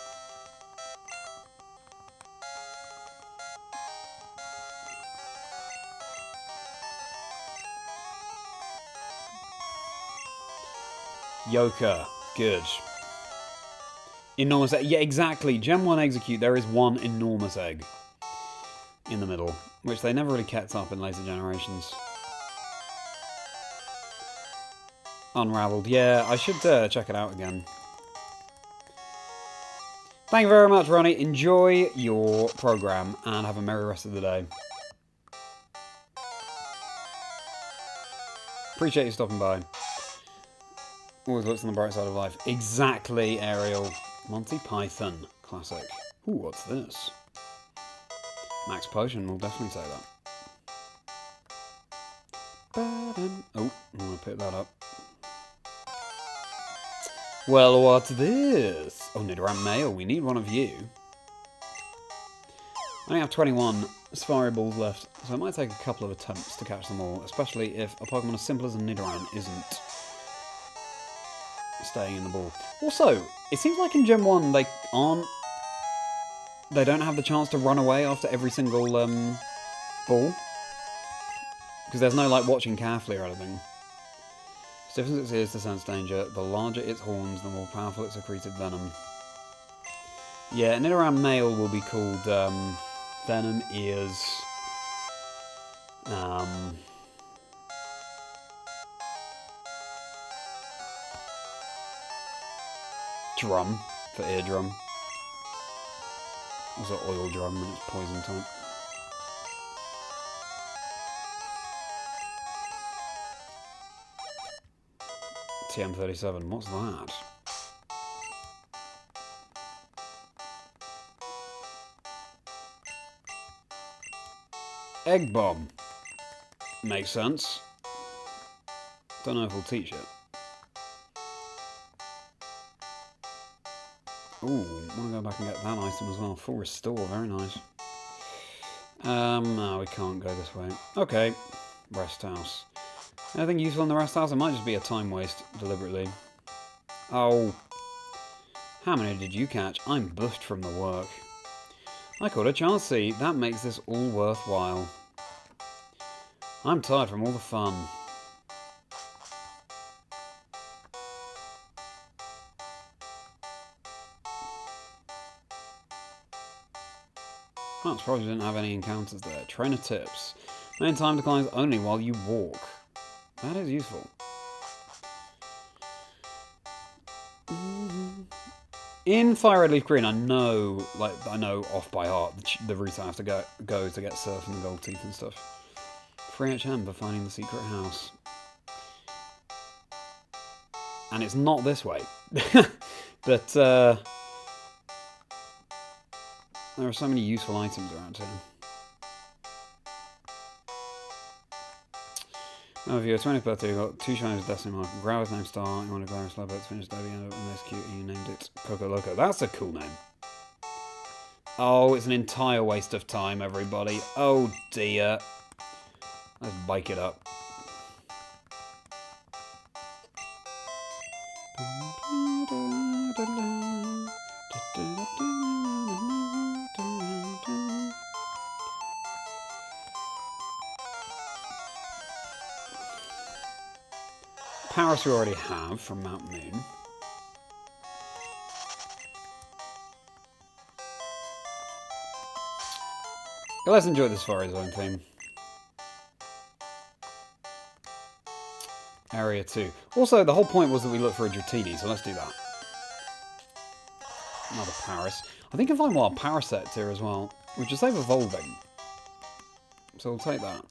Yoka. Good. Enormous egg. Yeah, exactly. Gen 1 Execute, there is one enormous egg in the middle, which they never really kept up in later generations. Unraveled. Yeah, I should check it out again. Thank you very much, Ronnie. Enjoy your program and have a merry rest of the day. Appreciate you stopping by. Always looks on the bright side of life. Exactly, Ariel. Monty Python. Classic. Ooh, what's this? Max Potion, we'll definitely take that. Oh, I'm going to pick that up. Well, what's this? Oh, Nidoran Male. We need one of you. I only have 21 Safari Balls left, so it might take a couple of attempts to catch them all, especially if a Pokemon as simple as a Nidoran isn't staying in the ball. Also, it seems like in Gen 1 they don't have the chance to run away after every single ball. Because there's no like watching carefully or anything. Stiffens its ears to sense danger. The larger its horns, the more powerful its secreted venom. Yeah, Nidoran Male will be called Venom Ears. Drum for eardrum. Also oil drum when it's poison type. TM37, what's that? Egg Bomb. Makes sense. Don't know if we'll teach it. Ooh, want to go back and get that item as well. Full restore, very nice. No, we can't go this way. Okay, rest house. Anything useful in the rest house? It might just be a time waste, deliberately. Oh. How many did you catch? I'm buffed from the work. I caught a Chansey. That makes this all worthwhile. I'm tired from all the fun. Well, probably didn't have any encounters there. Trainer tips. Main time declines only while you walk. That is useful. In FireRed LeafGreen, I know off by heart the route I have to go to get Surf and the Gold Teeth and stuff. Free HM for finding the secret house. And it's not this way. But there are so many useful items around here. Oh, if you're 20th birthday, you got 2 shinies of Destiny Mark, Growlithe name Star, you want a Glarus Slowbird to finish the end of this cute, and you named it Coco Loco. That's a cool name. Oh, it's an entire waste of time, everybody. Oh dear. Let's bike it up. Paris we already have from Mount Moon. Let's enjoy this Fire Zone theme. Area 2. Also, the whole point was that we look for a Dratini, so let's do that. Another Paris. I think I find wild Parasect here as well, which is save evolving. So we'll take that.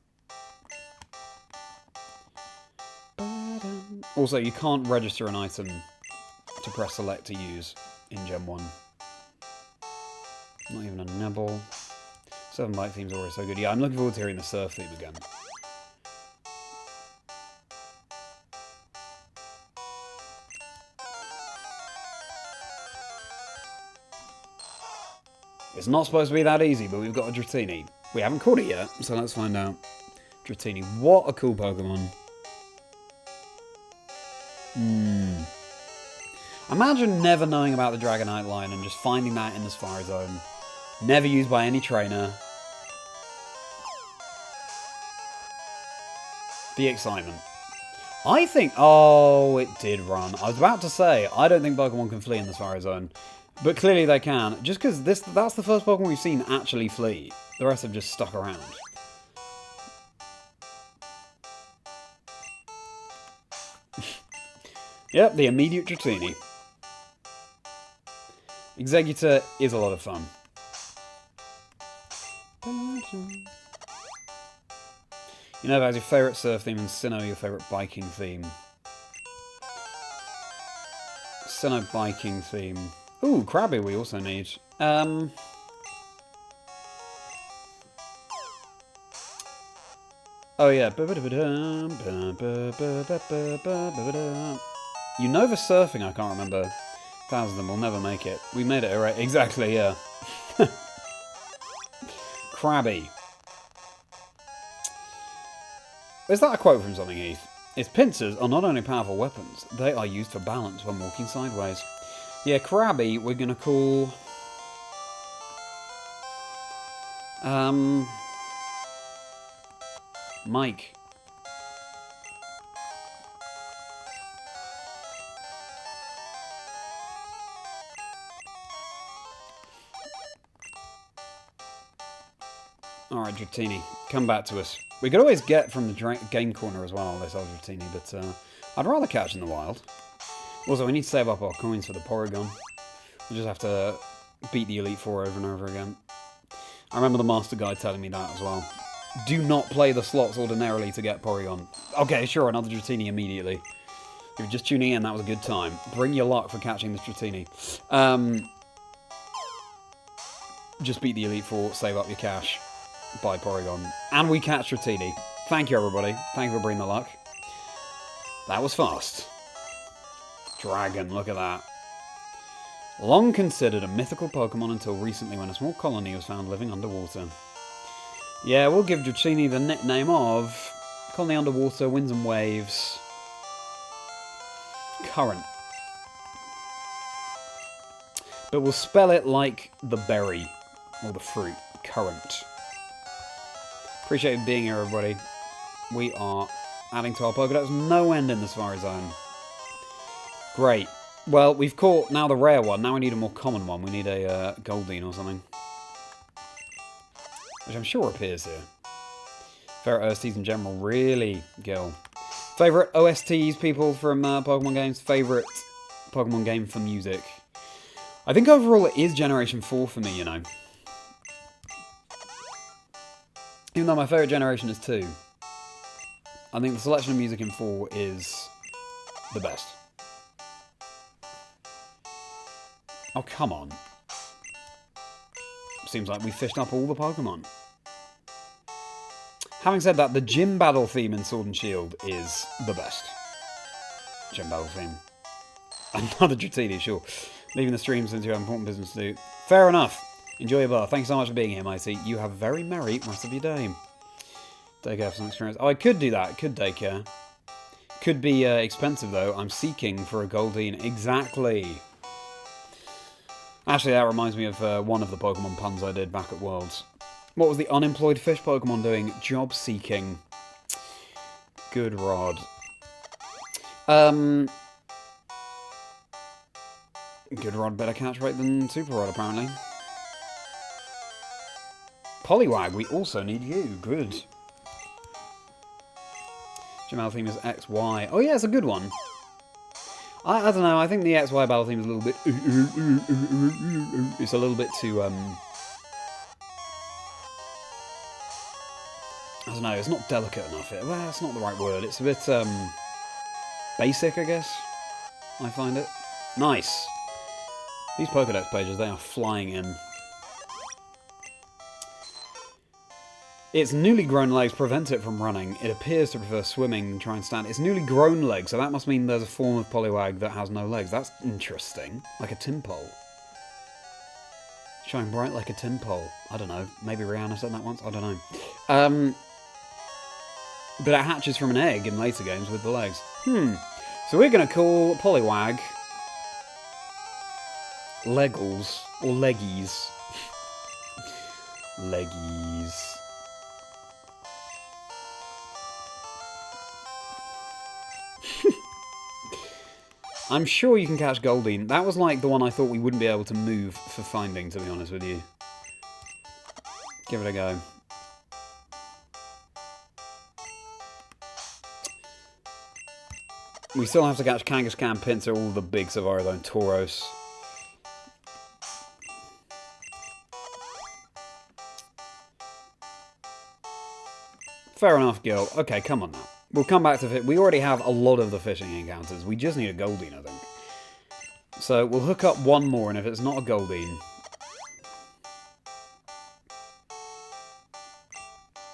Also, you can't register an item to press select to use in Gen 1. Not even a Nibble. 7 Bite themes are always so good. Yeah, I'm looking forward to hearing the Surf theme again. It's not supposed to be that easy, but we've got a Dratini. We haven't caught it yet, so let's find out. Dratini, what a cool Pokemon. Imagine never knowing about the Dragonite line and just finding that in the Fire Zone. Never used by any trainer. The excitement. I think... Oh, it did run. I was about to say, I don't think Pokemon can flee in the Fire Zone. But clearly they can. Just because that's the first Pokemon we've seen actually flee. The rest have just stuck around. Yep, the immediate Dratini. Executor is a lot of fun. You know, that's your favourite surf theme and Sinnoh your favourite biking theme. Sinnoh biking theme. Ooh, Krabby we also need. Oh yeah. Unova surfing, I can't remember. Thousands of them will never make it. We made it, right? Exactly, yeah. Krabby. Is that a quote from something, Heath? Its pincers are not only powerful weapons, they are used for balance when walking sideways. Yeah, Krabby, we're gonna call... Mike. Alright, Dratini, come back to us. We could always get from the game corner as well, this old Dratini, but I'd rather catch in the wild. Also, we need to save up our coins for the Porygon. We just have to beat the Elite Four over and over again. I remember the Master Guy telling me that as well. Do not play the slots ordinarily to get Porygon. Okay, sure, another Dratini immediately. If you're just tuning in, that was a good time. Bring your luck for catching this Dratini. Just beat the Elite Four, save up your cash. By Porygon. And we catch Dratini. Thank you, everybody. Thank you for bringing the luck. That was fast. Dragon, look at that. Long considered a mythical Pokemon until recently when a small colony was found living underwater. Yeah, we'll give Dratini the nickname of Colony Underwater, Winds and Waves. Current. But we'll spell it like the berry. Or the fruit. Current. Appreciate being here, everybody. We are adding to our Pokédex. No end in the Safari Zone. Great. Well, we've caught now the rare one. Now we need a more common one. We need a Goldeen or something. Which I'm sure appears here. Favorite OSTs in general. Really, Gil. Favorite OSTs, people, from Pokemon games. Favorite Pokemon game for music. I think overall it is Generation 4 for me, you know. Even though my favourite generation is 2, I think the selection of music in 4 is the best. Oh, come on. Seems like we fished up all the Pokemon. Having said that, the gym battle theme in Sword and Shield is the best. Gym battle theme. Another Dratini, sure. Leaving the stream since you have important business to do. Fair enough. Enjoy your bar. Thanks so much for being here, Mighty. You have a very merry rest of your day. Daycare for some experience. Oh, I could do that. Could daycare. Could be expensive, though. I'm seeking for a Goldeen. Exactly. Actually, that reminds me of one of the Pokemon puns I did back at Worlds. What was the unemployed fish Pokemon doing? Job seeking. Good rod. Good rod, better catch rate than Super Rod, apparently. Poliwag, we also need you. Good. Jamal theme is XY. Oh yeah, it's a good one. I don't know, I think the XY battle theme is a little bit... It's a little bit too, I don't know, it's not delicate enough. Well, that's not the right word. It's a bit, basic, I guess. I find it. Nice. These Pokédex pages, they are flying in. Its newly grown legs prevent it from running. It appears to prefer swimming and try and stand. Its newly grown legs, so that must mean there's a form of Poliwag that has no legs. That's interesting. Like a Timpole. Shine bright like a Timpole. I don't know. Maybe Rihanna said that once. I don't know. But it hatches from an egg in later games with the legs. So we're going to call Poliwag Leggles. Or Leggies. Leggies. I'm sure you can catch Goldeen. That was like the one I thought we wouldn't be able to move for finding, to be honest with you. Give it a go. We still have to catch Kangaskhan, Pinsir, all the big Savarizone, Tauros. Fair enough, Gil. Okay, come on now. We'll come back to it. We already have a lot of the fishing encounters. We just need a Goldeen, I think. So we'll hook up one more, and if it's not a Goldeen,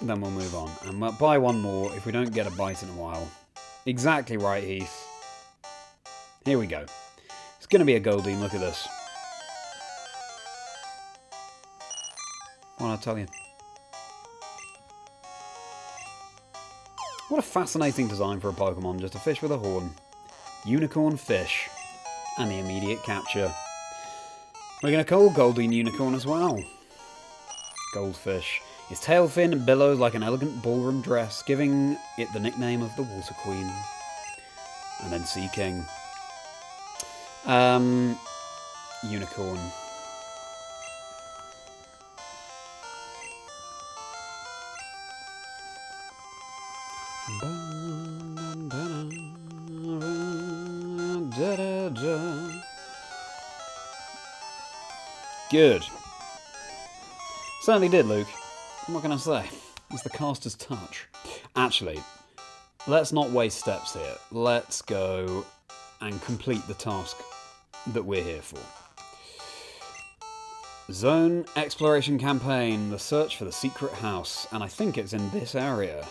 then we'll move on. And we'll buy one more if we don't get a bite in a while. Exactly right, Heath. Here we go. It's going to be a Goldeen. Look at this. What did I tell you? What a fascinating design for a Pokemon. Just a fish with a horn. Unicorn fish. And the immediate capture. We're going to call Goldeen Unicorn as well. Goldfish. Its tail fin billows like an elegant ballroom dress, giving it the nickname of the Water Queen. And then Sea King. Unicorn. Good. Certainly did, Luke. What can I say? It's the caster's touch. Actually, let's not waste steps here. Let's go and complete the task that we're here for. Zone Exploration Campaign, the search for the secret house. And I think it's in this area.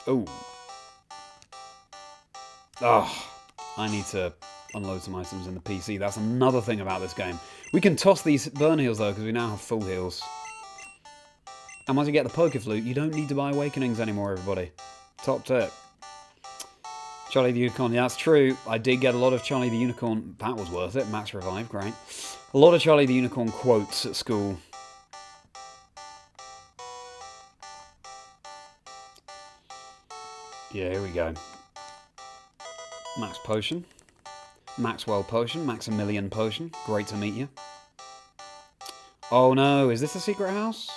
Oh. Oh, I need to unload some items in the PC. That's another thing about this game. We can toss these burn heals though, because we now have full heals. And once you get the Pokeflute, you don't need to buy Awakenings anymore, everybody. Top tip. Charlie the Unicorn, yeah, that's true. I did get a lot of Charlie the Unicorn. That was worth it. Max Revive, great. A lot of Charlie the Unicorn quotes at school. Yeah, here we go. Max Potion. Maxwell Potion. Maximilian Potion. Great to meet you. Oh no, is this a secret house?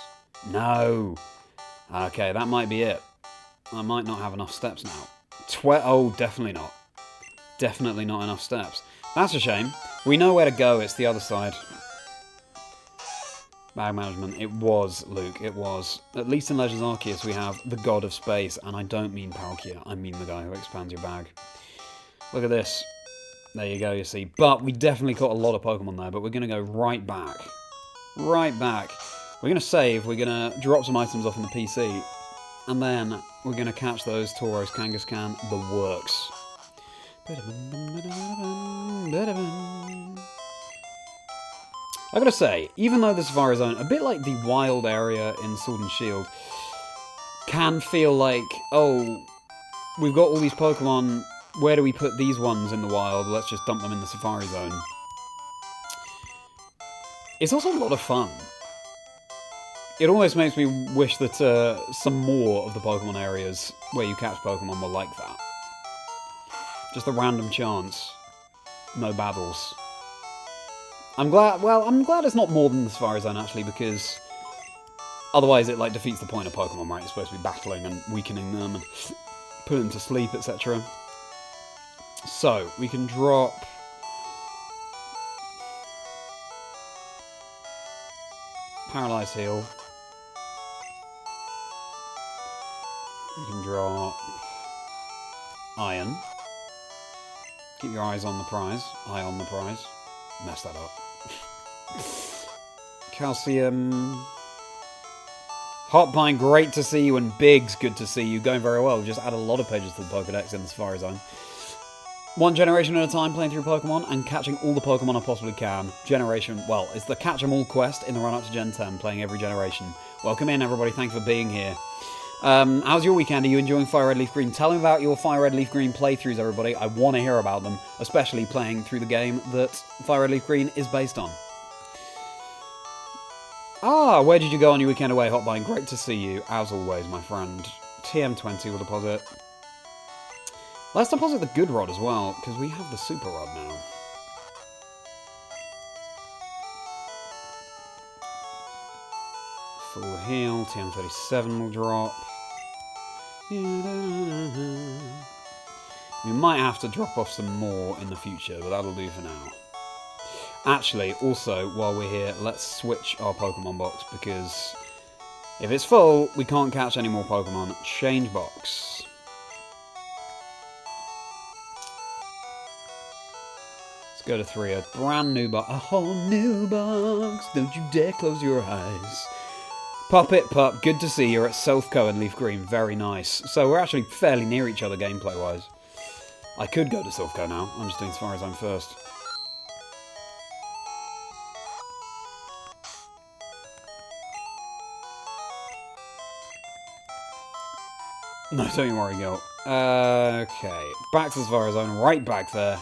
No. Okay, that might be it. I might not have enough steps now. Oh, definitely not. Definitely not enough steps. That's a shame. We know where to go, it's the other side. Bag management. It was, Luke, it was. At least in Legends Arceus we have the God of Space, and I don't mean Palkia, I mean the guy who expands your bag. Look at this. There you go, you see. But we definitely caught a lot of Pokemon there, but we're going to go right back. Right back. We're going to save, we're going to drop some items off in the PC, and then we're going to catch those Tauros, Kangaskhan, the works. I gotta say, even though the Safari Zone, a bit like the wild area in Sword and Shield, can feel like, oh, we've got all these Pokemon, where do we put these ones in the wild? Let's just dump them in the Safari Zone. It's also a lot of fun. It almost makes me wish that some more of the Pokemon areas where you catch Pokemon were like that. Just a random chance. No battles. I'm glad it's not more than the Safari Zone, actually, because otherwise it, like, defeats the point of Pokemon, right? You're supposed to be battling and weakening them and putting them to sleep, etc. So, we can drop... Paralyze Heal. We can drop... Iron. Keep your eyes on the prize. Eye on the prize. Mess that up. Calcium. Hot Pine, great to see you, and Biggs, good to see you. Going very well. We've just added a lot of pages to the Pokedex in the Safari Zone. One generation at a time playing through Pokemon and catching all the Pokemon I possibly can. Generation, well, it's the Catch 'em All quest in the run up to Gen 10, playing every generation. Welcome in, everybody. Thanks for being here. How's your weekend? Are you enjoying FireRed LeafGreen? Tell me about your FireRed LeafGreen playthroughs, everybody. I want to hear about them, especially playing through the game that FireRed LeafGreen is based on. Ah, where did you go on your weekend away, Hotline? Great to see you, as always, my friend. TM20 will deposit. Let's deposit the good rod as well, because we have the super rod now. Full heal, TM37 will drop. We might have to drop off some more in the future, but that'll do for now. Actually, also, while we're here, let's switch our Pokemon box, because If it's full, we can't catch any more Pokemon. Change box. Let's go to 3. A brand new box. A whole new box. Don't you dare close your eyes. Puppet Pup, good to see you at Selfco and LeafGreen. Very nice. So we're actually fairly near each other gameplay-wise. I could go to Selfco now. I'm just doing FireRed first. No, don't you worry, girl. Okay. Back to the FireRed, right back there.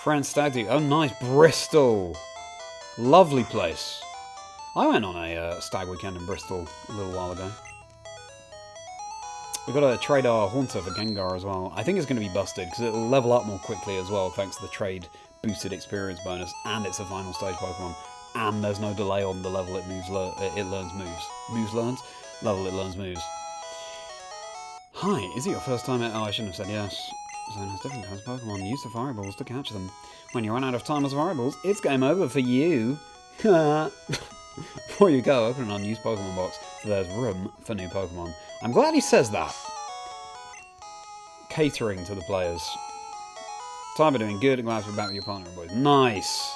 Friends Stag. Oh, nice. Bristol. Lovely place. I went on a stag weekend in Bristol a little while ago. We've got to trade our Haunter for Gengar as well. I think it's going to be busted because it'll level up more quickly as well thanks to the trade boosted experience bonus, and it's a final stage Pokemon, and there's no delay on the level it moves. It learns moves. Moves learns? Level it learns moves. Hi, is it your first time at... Oh, I shouldn't have said yes. Zone has different kinds of Pokemon. Use the Fireballs to catch them. When you run out of time as Fireballs, it's game over for you. Before you go, open an unused Pokemon box so there's room for new Pokemon. I'm glad he says that. Catering to the players. Time are doing good. Glad to be back with your partner, boys. Nice.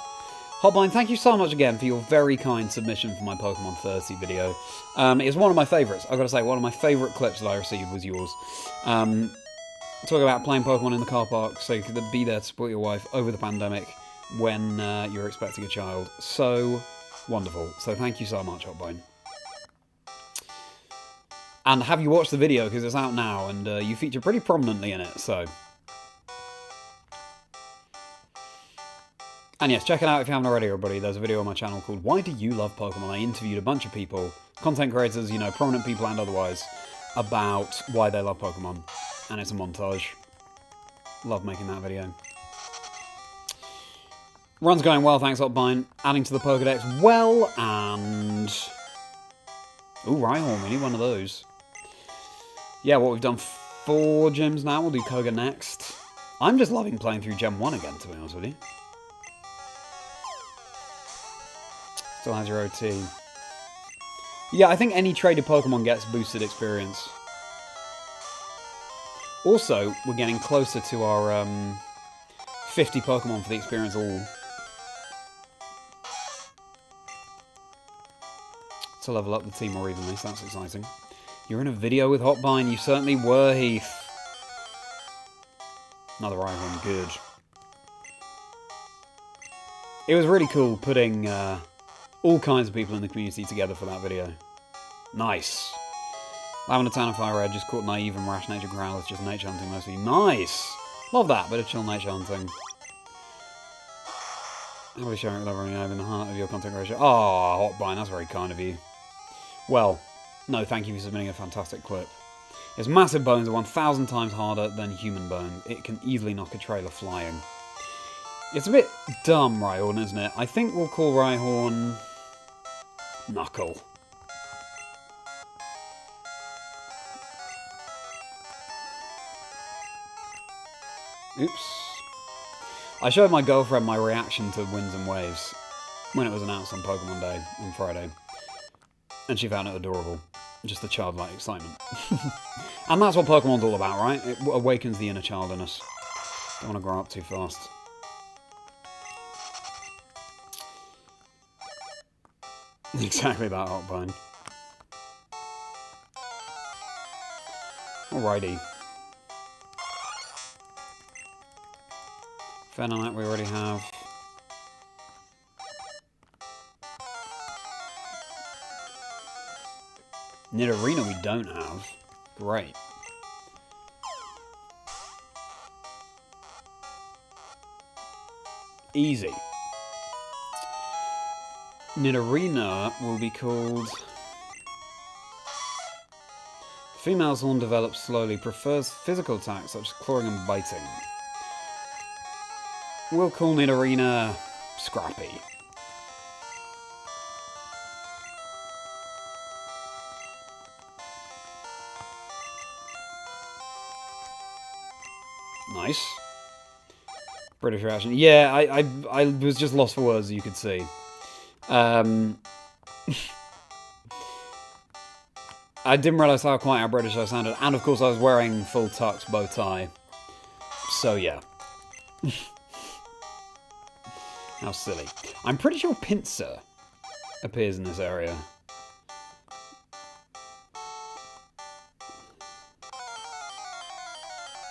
Hotline, thank you so much again for your very kind submission for my Pokemon 30 video. It's one of my favourites. I've got to say, one of my favourite clips that I received was yours. Talk about playing Pokemon in the car park so you could be there to support your wife over the pandemic when you're expecting a child. So wonderful. So thank you so much, Hotline. And have you watched the video, because it's out now, and you feature pretty prominently in it, so... And yes, check it out if you haven't already, everybody. There's a video on my channel called Why Do You Love Pokemon? I interviewed a bunch of people, content creators, you know, prominent people and otherwise, about why they love Pokemon. And it's a montage. Love making that video. Run's going well, thanks, Hotbine. Adding to the Pokedex well, and... Ooh, Rhyhorn, we need one of those. Yeah, what, we've done 4 gyms now. We'll do Koga next. I'm just loving playing through Gem 1 again, to be honest with you. Still has your OT. Yeah, I think any traded Pokemon gets boosted experience. Also, we're getting closer to our 50 Pokemon for the experience all. To level up the team more evenly, so that's exciting. You're in a video with Hotbine, you certainly were, Heath. Another Rhyhorn, good. It was really cool putting all kinds of people in the community together for that video. Nice. Lavender Town and FireRed just caught naive and rash nature Growlers, just nature hunting mostly. Nice! Love that, bit of chill nature hunting. I'll be sharing it with everyone you know in the heart of your content creation. Oh, Hotbine, that's very kind of you. Well, no, thank you for submitting a fantastic clip. Its massive bones are 1,000 times harder than human bone. It can easily knock a trailer flying. It's a bit dumb, Rhyhorn, isn't it? I think we'll call Rhyhorn... Knuckle. Oops. I showed my girlfriend my reaction to Winds and Waves when it was announced on Pokemon Day on Friday. And she found it adorable. Just the childlike excitement. And that's what Pokemon's all about, right? It awakens the inner child in us. Don't want to grow up too fast. Exactly that, Hotbone. Alrighty. Venonat we already have. Nidorina we don't have. Great. Easy. Nidorina will be called... Female horn develops slowly, prefers physical attacks such as clawing and biting. We'll call Nidorina Scrappy. Nice. British reaction. Yeah, I was just lost for words, as you could see. I didn't realise how British I sounded. And, of course, I was wearing full tux bow tie. So, yeah. How silly. I'm pretty sure Pinsir appears in this area.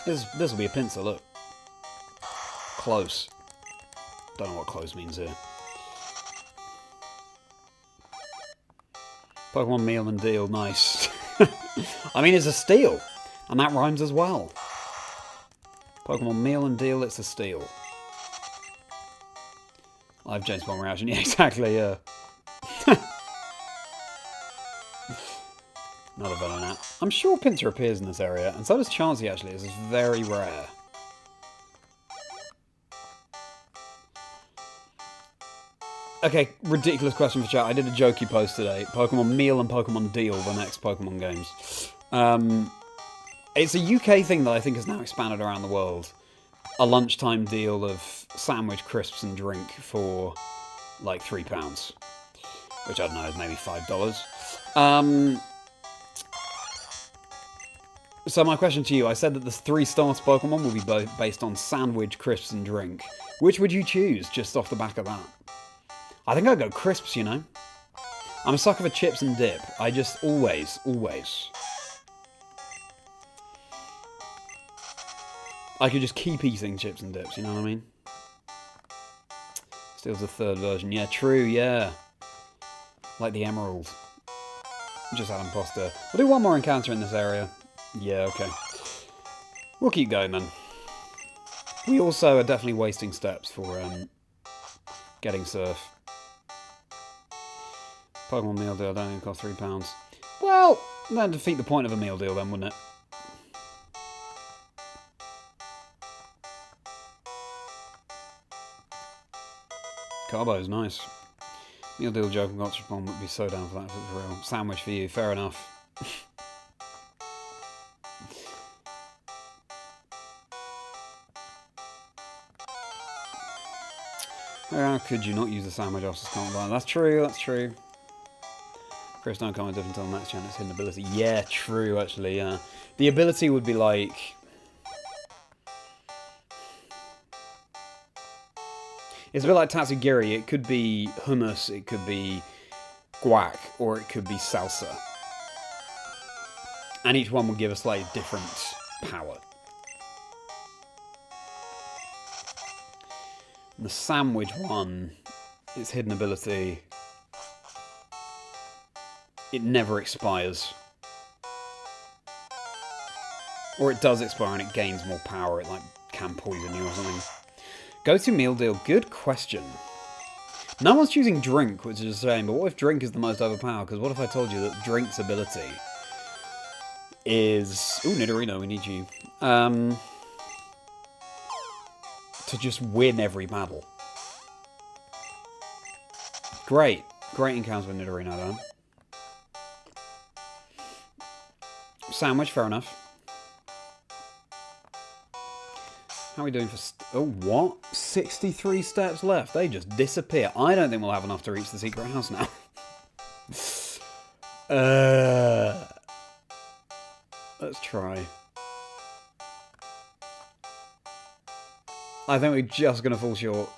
This will be a Pinsir, look. Close. Don't know what close means here. Pokemon Meal and Deal, nice. I mean, it's a steal. And that rhymes as well. Pokemon Meal and Deal, it's a steal. Live James Bond reaction. Yeah, exactly, yeah. Another Venonat. I'm sure Pinsir appears in this area, and so does Chansey, actually. This is very rare. Okay, ridiculous question for chat. I did a jokey post today. Pokemon Meal and Pokemon Deal, the next Pokemon games. It's a UK thing that I think has now expanded around the world. A lunchtime deal of sandwich, crisps, and drink for like £3, which I don't know is maybe $5. So my question to you, I said that the 3 starter Pokemon will be based on sandwich, crisps, and drink. Which would you choose just off the back of that? I think I'd go crisps, you know. I'm a sucker for chips and dip. I just always. I could just keep eating chips and dips, you know what I mean? Steel's the 3rd version. Yeah, true, yeah. Like the Emerald. Just had imposter. We'll do one more encounter in this area. Yeah, okay. We'll keep going then. We also are definitely wasting steps for getting Surf. Pokemon meal deal don't even cost £3. Well, that'd defeat the point of a meal deal then, wouldn't it? Carbo's nice. Meal deal joke and gotcha bomb would be so down for that if it was real. Sandwich for you, fair enough. How could you not use the sandwich after can't buy? That's true, that's true. Chris don't comment different until next gen, it's hidden ability. Yeah, true actually, yeah. The ability would be like... It's a bit like Tatsugiri. It could be hummus, it could be guac, or it could be salsa. And each one will give a slightly different power. And the sandwich one, its hidden ability, it never expires. Or it does expire and it gains more power. It like can poison you or something. Go-to meal deal. Good question. No one's choosing drink, which is a shame, but what if drink is the most overpowered? Because what if I told you that drink's ability is... Ooh, Nidorino, we need you. To just win every battle. Great. Great encounter with Nidorino, though. Sandwich, fair enough. How are we doing for... Oh, what? 63 steps left. They just disappear. I don't think we'll have enough to reach the secret house now. Let's try. I think we're just going to fall short.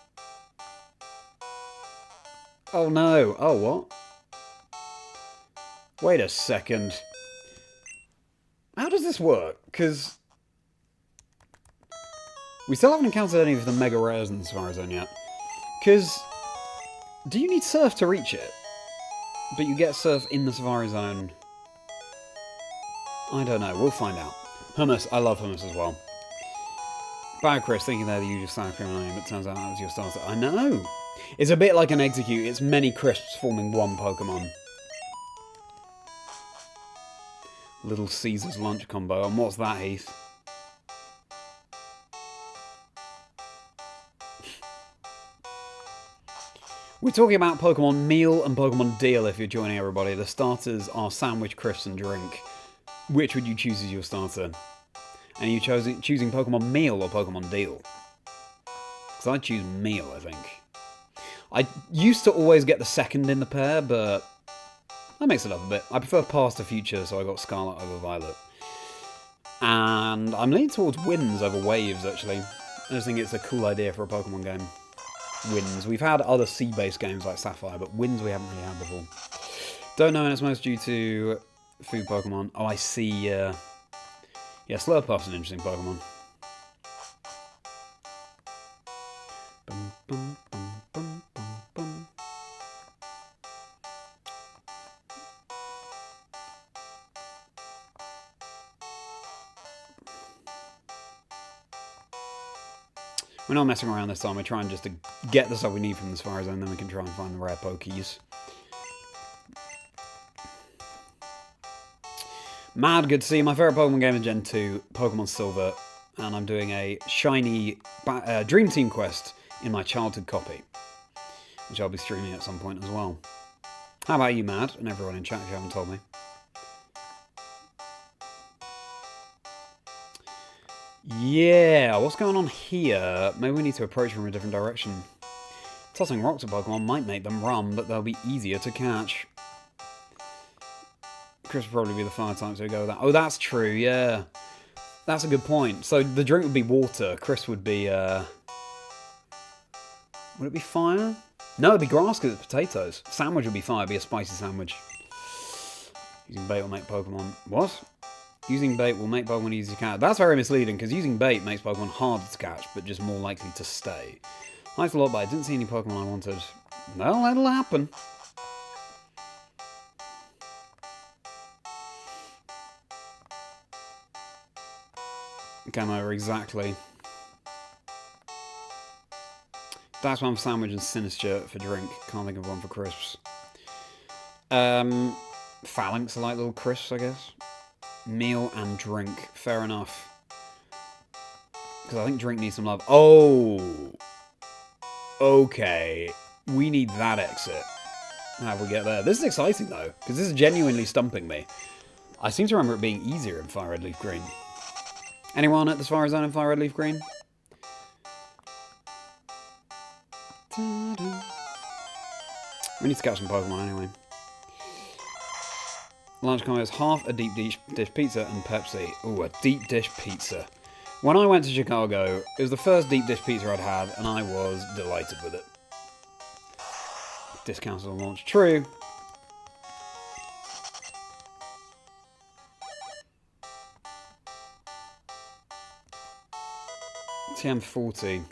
Oh, no. Oh, what? Wait a second. How does this work? Because... we still haven't encountered any of the mega rares in the Safari Zone yet. Because, do you need Surf to reach it? But you get Surf in the Safari Zone. I don't know, we'll find out. Hummus, I love hummus as well. Bad Chris, thinking they're the usual sour cream and onion, but turns out that was your starter. I know! It's a bit like an Execute, it's many crisps forming one Pokemon. Little Caesar's lunch combo, and what's that, Heath? We're talking about Pokemon Meal and Pokemon Deal if you're joining everybody. The starters are Sandwich, Crisps and Drink. Which would you choose as your starter? And are you choosing Pokemon Meal or Pokemon Deal? Because I choose Meal, I think. I used to always get the second in the pair, but that makes it up a bit. I prefer Past to Future, so I got Scarlet over Violet. And I'm leaning towards Winds over Waves, actually. I just think it's a cool idea for a Pokemon game. Winds. We've had other sea-based games like Sapphire, but Winds we haven't really had before. Don't know, and it's most due to food Pokemon. Oh, I see. Yeah, Slurpuff's an interesting Pokemon. Bum, bum, bum, bum, bum, bum. We're not messing around this time. We're trying just to get the stuff we need from the Spire Zone, then we can try and find the rare Pokies. Mad, good to see you. My favourite Pokemon game is Gen 2, Pokemon Silver, and I'm doing a shiny Dream Team quest in my childhood copy, which I'll be streaming at some point as well. How about you, Mad, and everyone in chat if you haven't told me? Yeah, what's going on here? Maybe we need to approach from a different direction. Tossing rocks at Pokemon might make them run, but they'll be easier to catch. Chris would probably be the fire type, so we go with that. Oh, that's true, yeah. That's a good point. So the drink would be water. Chris would be, would it be fire? No, it'd be grass because it's potatoes. Sandwich would be fire. It'd be a spicy sandwich. Using bait will make Pokemon... What? Using bait will make Pokemon easy to catch. That's very misleading, because using bait makes Pokemon harder to catch, but just more likely to stay. Thanks a lot, but I didn't see any Pokemon I wanted. Well, it'll happen. Camo, exactly. That's one for sandwich and Sinisture for drink. Can't think of one for crisps. Phalanx are like little crisps, I guess. Meal and drink. Fair enough. Because I think drink needs some love. Oh! Okay. We need that exit. How do we get there? This is exciting, though. Because this is genuinely stumping me. I seem to remember it being easier in FireRed LeafGreen. Anyone at the Spire Zone in FireRed LeafGreen? We need to catch some Pokemon anyway. Lunch combo is half a deep dish pizza and Pepsi. Ooh, a deep dish pizza. When I went to Chicago, it was the first deep dish pizza I'd had, and I was delighted with it. Discounts on launch. True. TM40.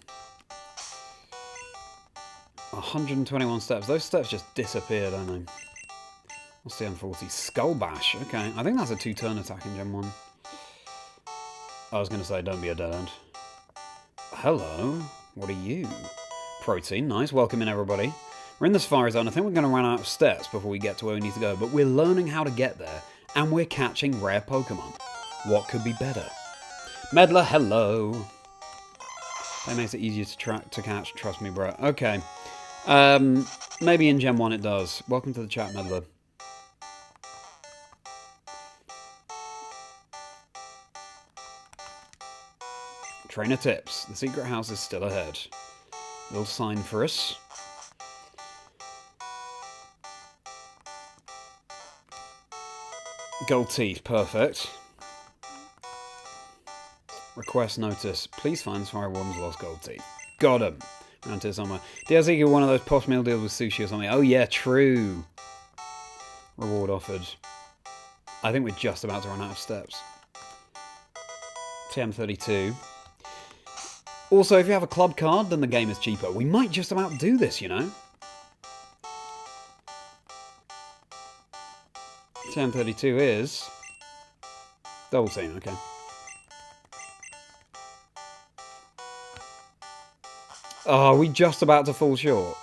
121 steps. Those steps just disappear, don't they? What's TM40? Skull Bash. Okay, I think that's a 2-turn attack in Gen 1. I was going to say, don't be a dead end. Hello. What are you? Protein. Nice. Welcome in, everybody. We're in the Spire Zone. I think we're going to run out of steps before we get to where we need to go, but we're learning how to get there, and we're catching rare Pokemon. What could be better? Medler, hello. That makes it easier to catch, trust me, bro. Okay. Maybe in Gen 1 it does. Welcome to the chat, Medler. Trainer tips. The secret house is still ahead. Little sign for us. Gold teeth, perfect. Request notice. Please find Fire Warden's lost gold teeth. Got him. Round to somewhere. DLC get one of those post meal deals with sushi or something. Oh yeah, true. Reward offered. I think we're just about to run out of steps. TM32. Also, if you have a club card, then the game is cheaper. We might just about do this, you know? TM32 is... Double team, okay. Oh, are we just about to fall short?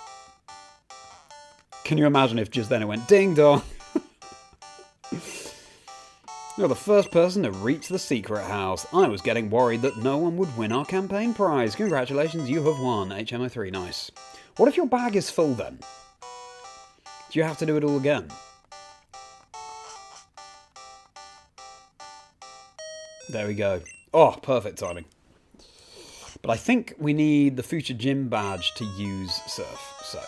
Can you imagine if just then it went ding dong? You're the first person to reach the secret house. I was getting worried that no one would win our campaign prize. Congratulations, you have won. HMO3, nice. What if your bag is full then? Do you have to do it all again? There we go. Oh, perfect timing. But I think we need the Fuchsia Gym badge to use Surf, so...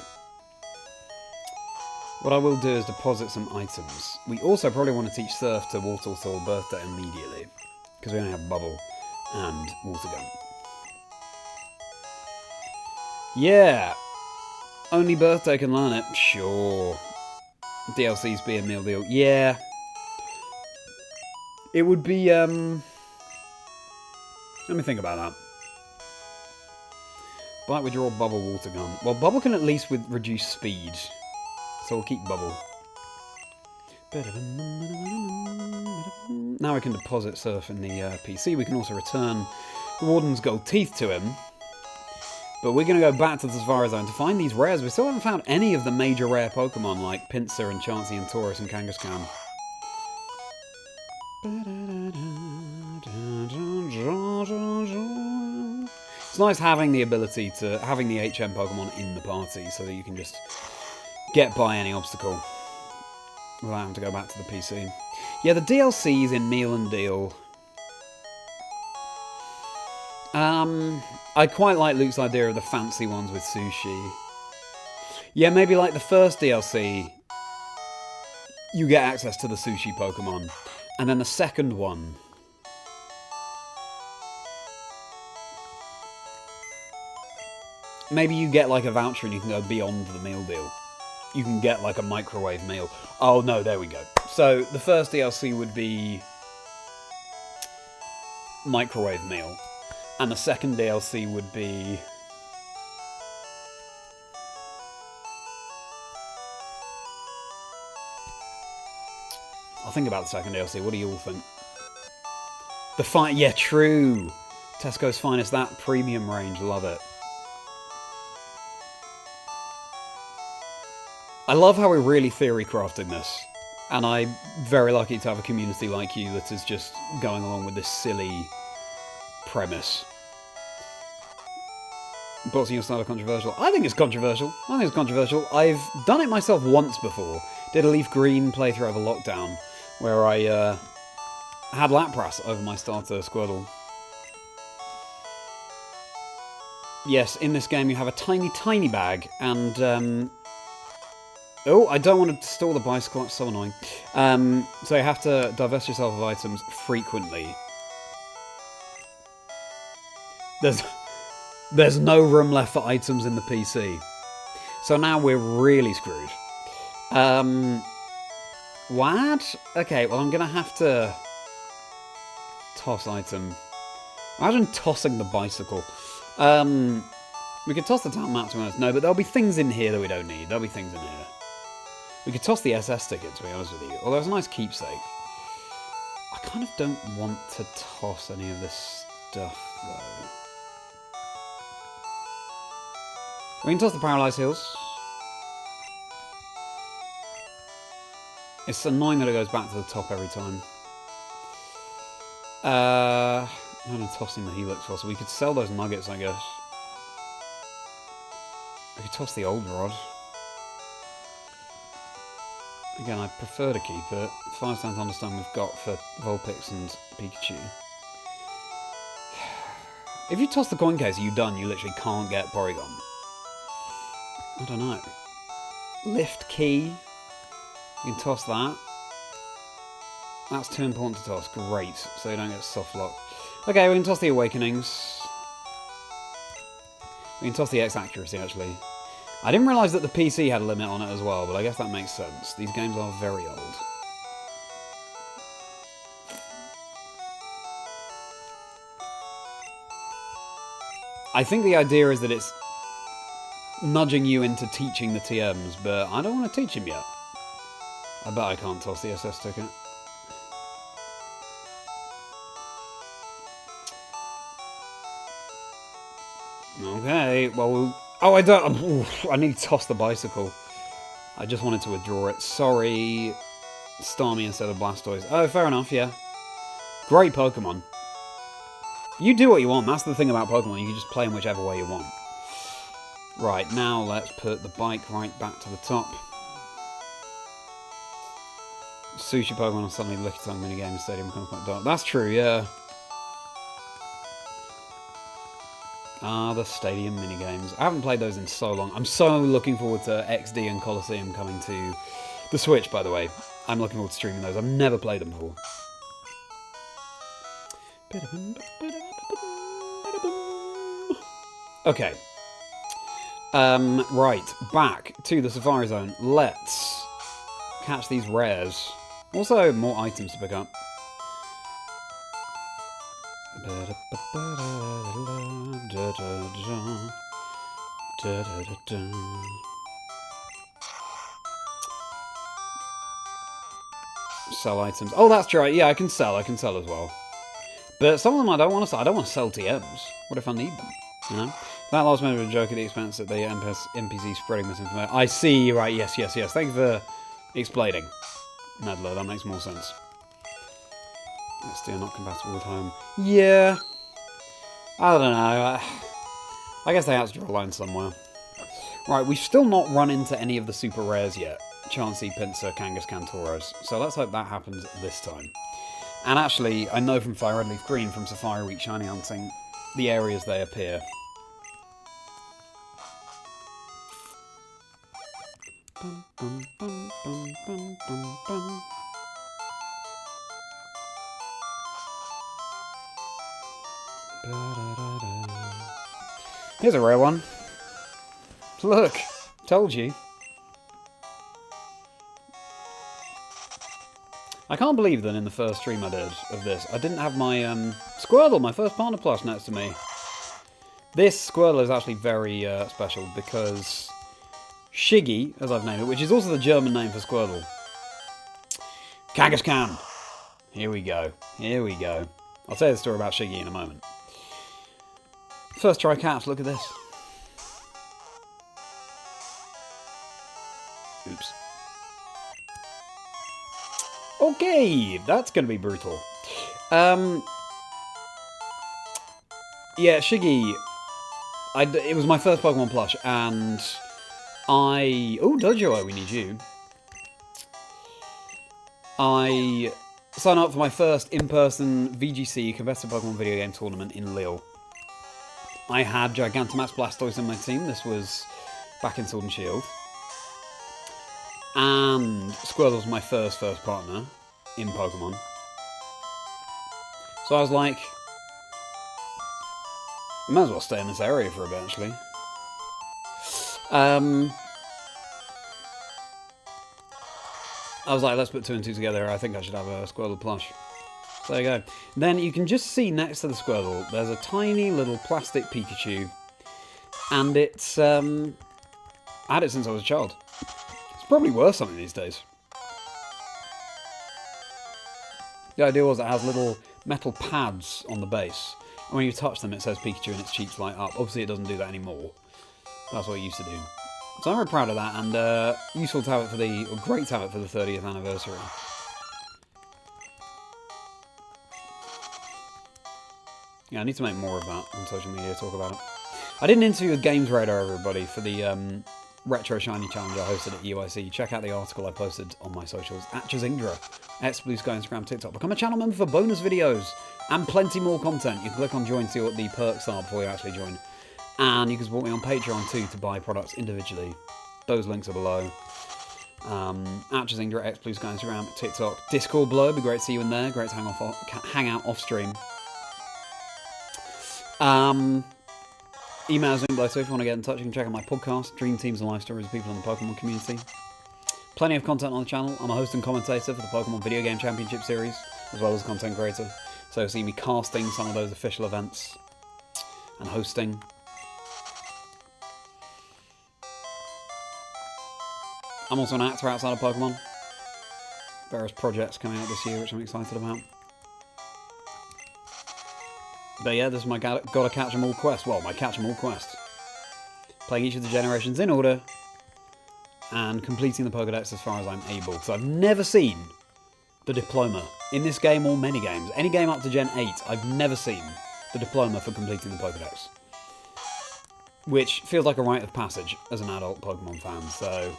What I will do is deposit some items. We also probably want to teach Surf to Water Soul Birthday immediately, because we only have Bubble and Water Gun. Yeah! Only Birthday can learn it. Sure. DLCs be a meal deal. Yeah. It would be, let me think about that. Bite, Withdraw, Bubble, Water Gun. Well, Bubble can at least reduce speed. So we'll keep Bubble. Now we can deposit Surf in the PC. We can also return the Warden's gold teeth to him. But we're going to go back to the Safari Zone to find these rares. We still haven't found any of the major rare Pokemon like Pinsir and Chansey and Taurus and Kangaskhan. It's nice having the ability to... having the HM Pokemon in the party so that you can just get by any obstacle without having to go back to the PC. Yeah, the DLCs in Meal and Deal... I quite like Luke's idea of the fancy ones with sushi. Yeah, maybe like the first DLC, you get access to the sushi Pokemon. And then the second one... maybe you get like a voucher and you can go beyond the meal deal. You can get like a microwave meal. Oh no, there we go. So the first DLC would be microwave meal. And the second DLC would be... I'll think about the second DLC. What do you all think? Yeah, true. Tesco's Finest, that premium range. Love it. I love how we're really theory crafting this. And I'm very lucky to have a community like you that is just going along with this silly premise. Boxing your style controversial. I think it's controversial. I've done it myself once before. Did a LeafGreen playthrough over lockdown, where I had Lapras over my starter Squirtle. Yes, in this game you have a tiny, tiny bag, and... oh, I don't want to stall the bicycle, it's so annoying. So you have to divest yourself of items frequently. There's no room left for items in the PC. So now we're really screwed. What? Okay, well I'm gonna have to toss item. Imagine tossing the bicycle. We could toss the town map to be honest. No, but there'll be things in here that we don't need. There'll be things in here. We could toss the SS ticket, to be honest with you. Although it's a nice keepsake. I kind of don't want to toss any of this stuff, though. We can toss the Paralyzed Heals. It's annoying that it goes back to the top every time. I'm tossing the Helix for, so we could sell those nuggets, I guess. We could toss the old rod. Again, I prefer to keep it. 5-star Thunderstone we've got for Vulpix and Pikachu. If you toss the coin case, are you done? You literally can't get Porygon. I don't know. Lift key. You can toss that. That's too important to toss. Great. So you don't get soft lock. Okay, we can toss the Awakenings. We can toss the X Accuracy, actually. I didn't realise that the PC had a limit on it as well, but I guess that makes sense. These games are very old. I think the idea is that it's nudging you into teaching the TMs, but I don't want to teach him yet. I bet I can't toss the SS ticket. Okay, well... Oh, I don't... Oof, I need to toss the bicycle. I just wanted to withdraw it. Sorry. Starmie instead of Blastoise. Oh, fair enough, yeah. Great Pokemon. You do what you want. That's the thing about Pokemon. You can just play them whichever way you want. Right, now let's put the bike right back to the top. Sushi Pokemon are suddenly Licky Tongue minigame in Stadium becomes quite dark. That's true, yeah. Ah, the stadium minigames. I haven't played those in so long. I'm so looking forward to XD and Coliseum coming to the Switch, by the way. I'm looking forward to streaming those. I've never played them before. Okay. Right. Back to the Safari Zone. Let's catch these rares. Also, more items to pick up. Sell items. Oh, that's right. Yeah, I can sell. I can sell as well. But some of them I don't want to sell. I don't want to sell TMs. What if I need them? You know? That last minute was a joke at the expense that the NPC spreading misinformation. I see. Right. Yes. Yes. Yes. Thank you for explaining, Meddler. That makes more sense. SD not compatible with home. Yeah. I don't know. I guess they have to draw a line somewhere. Right, we've still not run into any of the super rares yet. Chansey, Pinsir, Kangaskhan, Tauros. So let's hope that happens this time. And actually, I know from FireRed LeafGreen from Safari Week Shiny Hunting, the areas they appear. Bum, bum, bum, bum, bum, bum, bum. Here's a rare one. Look, told you. I can't believe that in the first stream I did of this, I didn't have my Squirtle, my first partner plush, next to me. This Squirtle is actually very special because Shiggy, as I've named it, which is also the German name for Squirtle. Kangaskhan. Here we go. Here we go. I'll tell you the story about Shiggy in a moment. First try catch, look at this. Oops. Okay, that's going to be brutal. Yeah, Shiggy. It was my first Pokemon plush, and oh, Dojo, we need you. I signed up for my first in-person VGC competitive Pokemon video game tournament in Lille. I had Gigantamax Blastoise in my team. This was back in Sword and Shield. And Squirtle was my first partner in Pokemon. So I was like, I might as well stay in this area for a bit, actually. I was like, let's put 2 and 2 together. I think I should have a Squirtle plush. So there you go. Then you can just see next to the Squirtle, there's a tiny little plastic Pikachu. And it's, I had it since I was a child. It's probably worth something these days. The idea was it has little metal pads on the base. And when you touch them, it says Pikachu and its cheeks light up. Obviously, it doesn't do that anymore. That's what it used to do. So I'm very proud of that, and useful to have it for or great to have it for the 30th anniversary. Yeah, I need to make more of that on social media, talk about it. I did an interview with Games Radar, everybody, for the Retro Shiny Challenge I hosted at UIC. Check out the article I posted on my socials at Chazingdra, X, Blue Sky, Instagram, TikTok. Become a channel member for bonus videos and plenty more content. You can click on join to see what the perks are before you actually join. And you can support me on Patreon too to buy products individually. Those links are below. At Chazingdra, X, Blue Sky, Instagram, TikTok, Discord below. It'd be great to see you in there. Great to hang out off stream. Email us in below, so if you want to get in touch, you can check out my podcast, Dream Teams and Life Stories of people in the Pokemon community. Plenty of content on the channel. I'm a host and commentator for the Pokemon Video Game Championship Series, as well as a content creator. So you'll see me casting some of those official events and hosting. I'm also an actor outside of Pokemon. Various projects coming out this year, which I'm excited about. But yeah, this is my Gotta Catch 'em All quest. Well, my Catch 'em All quest. Playing each of the generations in order and completing the Pokedex as far as I'm able. Because I've never seen the diploma in this game or many games. Any game up to Gen 8, I've never seen the diploma for completing the Pokedex. Which feels like a rite of passage as an adult Pokemon fan, so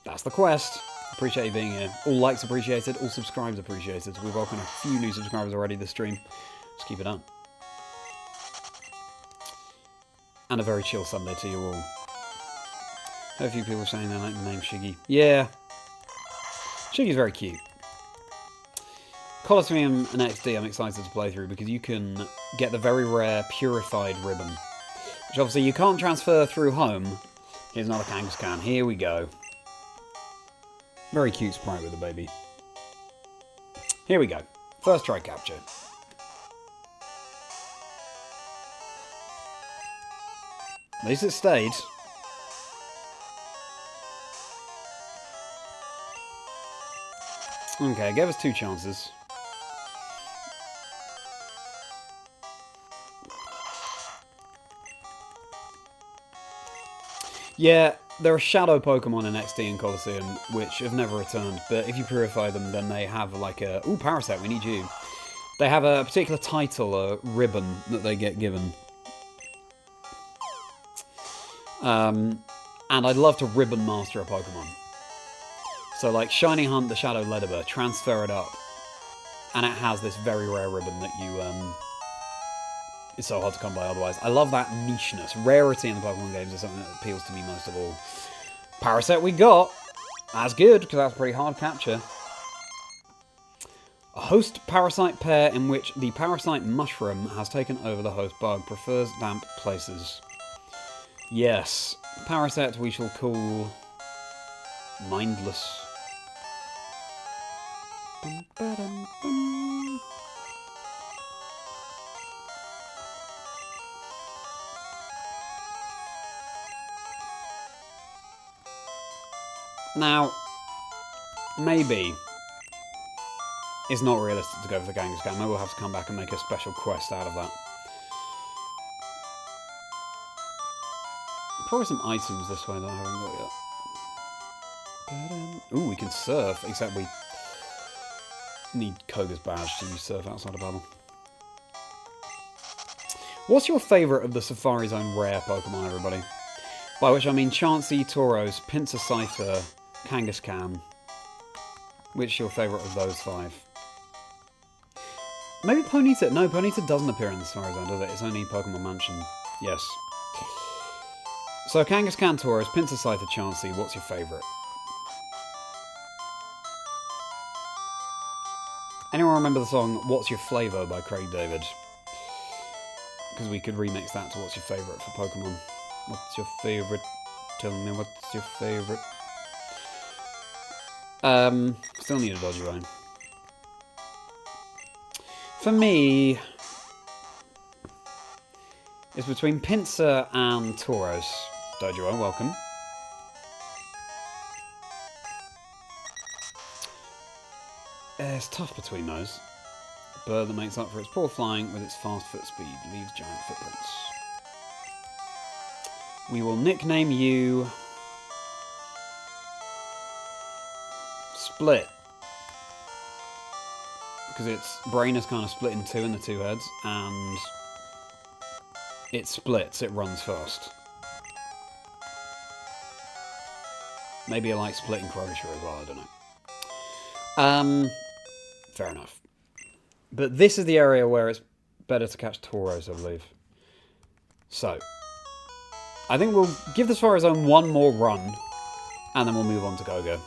that's the quest. Appreciate you being here. All likes appreciated, all subscribes appreciated. We've welcomed a few new subscribers already this stream. Let's keep it up. And a very chill Sunday to you all. A few people saying they like the name Shiggy. Yeah. Shiggy's very cute. Colosseum and XD I'm excited to play through because you can get the very rare Purified Ribbon. Which obviously you can't transfer through home. Here's another Kangaskhan. Here we go. Very cute sprite with a baby. Here we go. First try capture. At least it stayed. Okay, it gave us 2 chances. Yeah, there are shadow Pokemon in XD and Colosseum which have never returned, but if you purify them, then they have like a... Ooh, Parasect, we need you. They have a particular title, a ribbon, that they get given. And I'd love to ribbon master a Pokemon. So like Shiny Hunt the Shadow Ledibur, transfer it up, and it has this very rare ribbon that you, it's so hard to come by otherwise. I love that nicheness. Rarity in the Pokemon games is something that appeals to me most of all. Parasect we got. That's good, because that's a pretty hard capture. A host-parasite pair in which the parasite mushroom has taken over the host bug. Prefers damp places. Yes. Parasect we shall call... Mindless. Now, maybe it's not realistic to go for the Kangaskhan. Maybe we'll have to come back and make a special quest out of that. Probably some items this way that I haven't got yet. Ooh, we can surf, except we need Koga's badge to use surf outside of battle. What's your favourite of the Safari Zone rare Pokemon, everybody? By which I mean Chansey, Tauros, Pinsir Scyther, Kangaskhan. Which is your favourite of those 5? Maybe Ponyta. No, Ponyta doesn't appear in the Safari Zone, does it? It's only Pokemon Mansion. Yes. So Kangaskhan, Tauros, Pinsir Scyther, Chansey. What's your favourite? Anyone remember the song What's Your Flavour by Craig David? Because we could remix that to What's Your Favourite for Pokemon. What's your favourite? Tell me what's your favourite? Still need a dodgy line. For me, it's between Pinsir and Tauros. Dojo, welcome. It's tough between those. Bird that makes up for its poor flying with its fast foot speed leaves giant footprints. We will nickname you Split. Because its brain is kind of split in 2 in the 2 heads, and it splits, it runs fast. Maybe I like splitting Croatia as well, I don't know. Fair enough. But this is the area where it's better to catch Tauros, I believe. So, I think we'll give the Safari Zone one more run, and then we'll move on to Go-Go.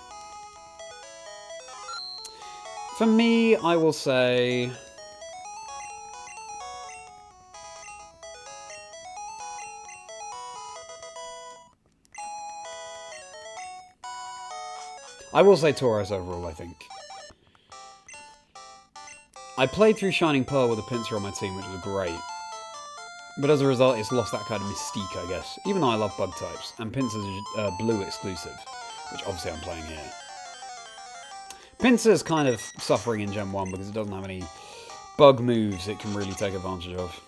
For me, I will say... Tauros overall, I think. I played through Shining Pearl with a Pinsir on my team, which was great. But as a result, it's lost that kind of mystique, I guess. Even though I love bug types. And Pinsir's Blue exclusive, which obviously I'm playing here. Pinsir's kind of suffering in Gen 1 because it doesn't have any bug moves it can really take advantage of.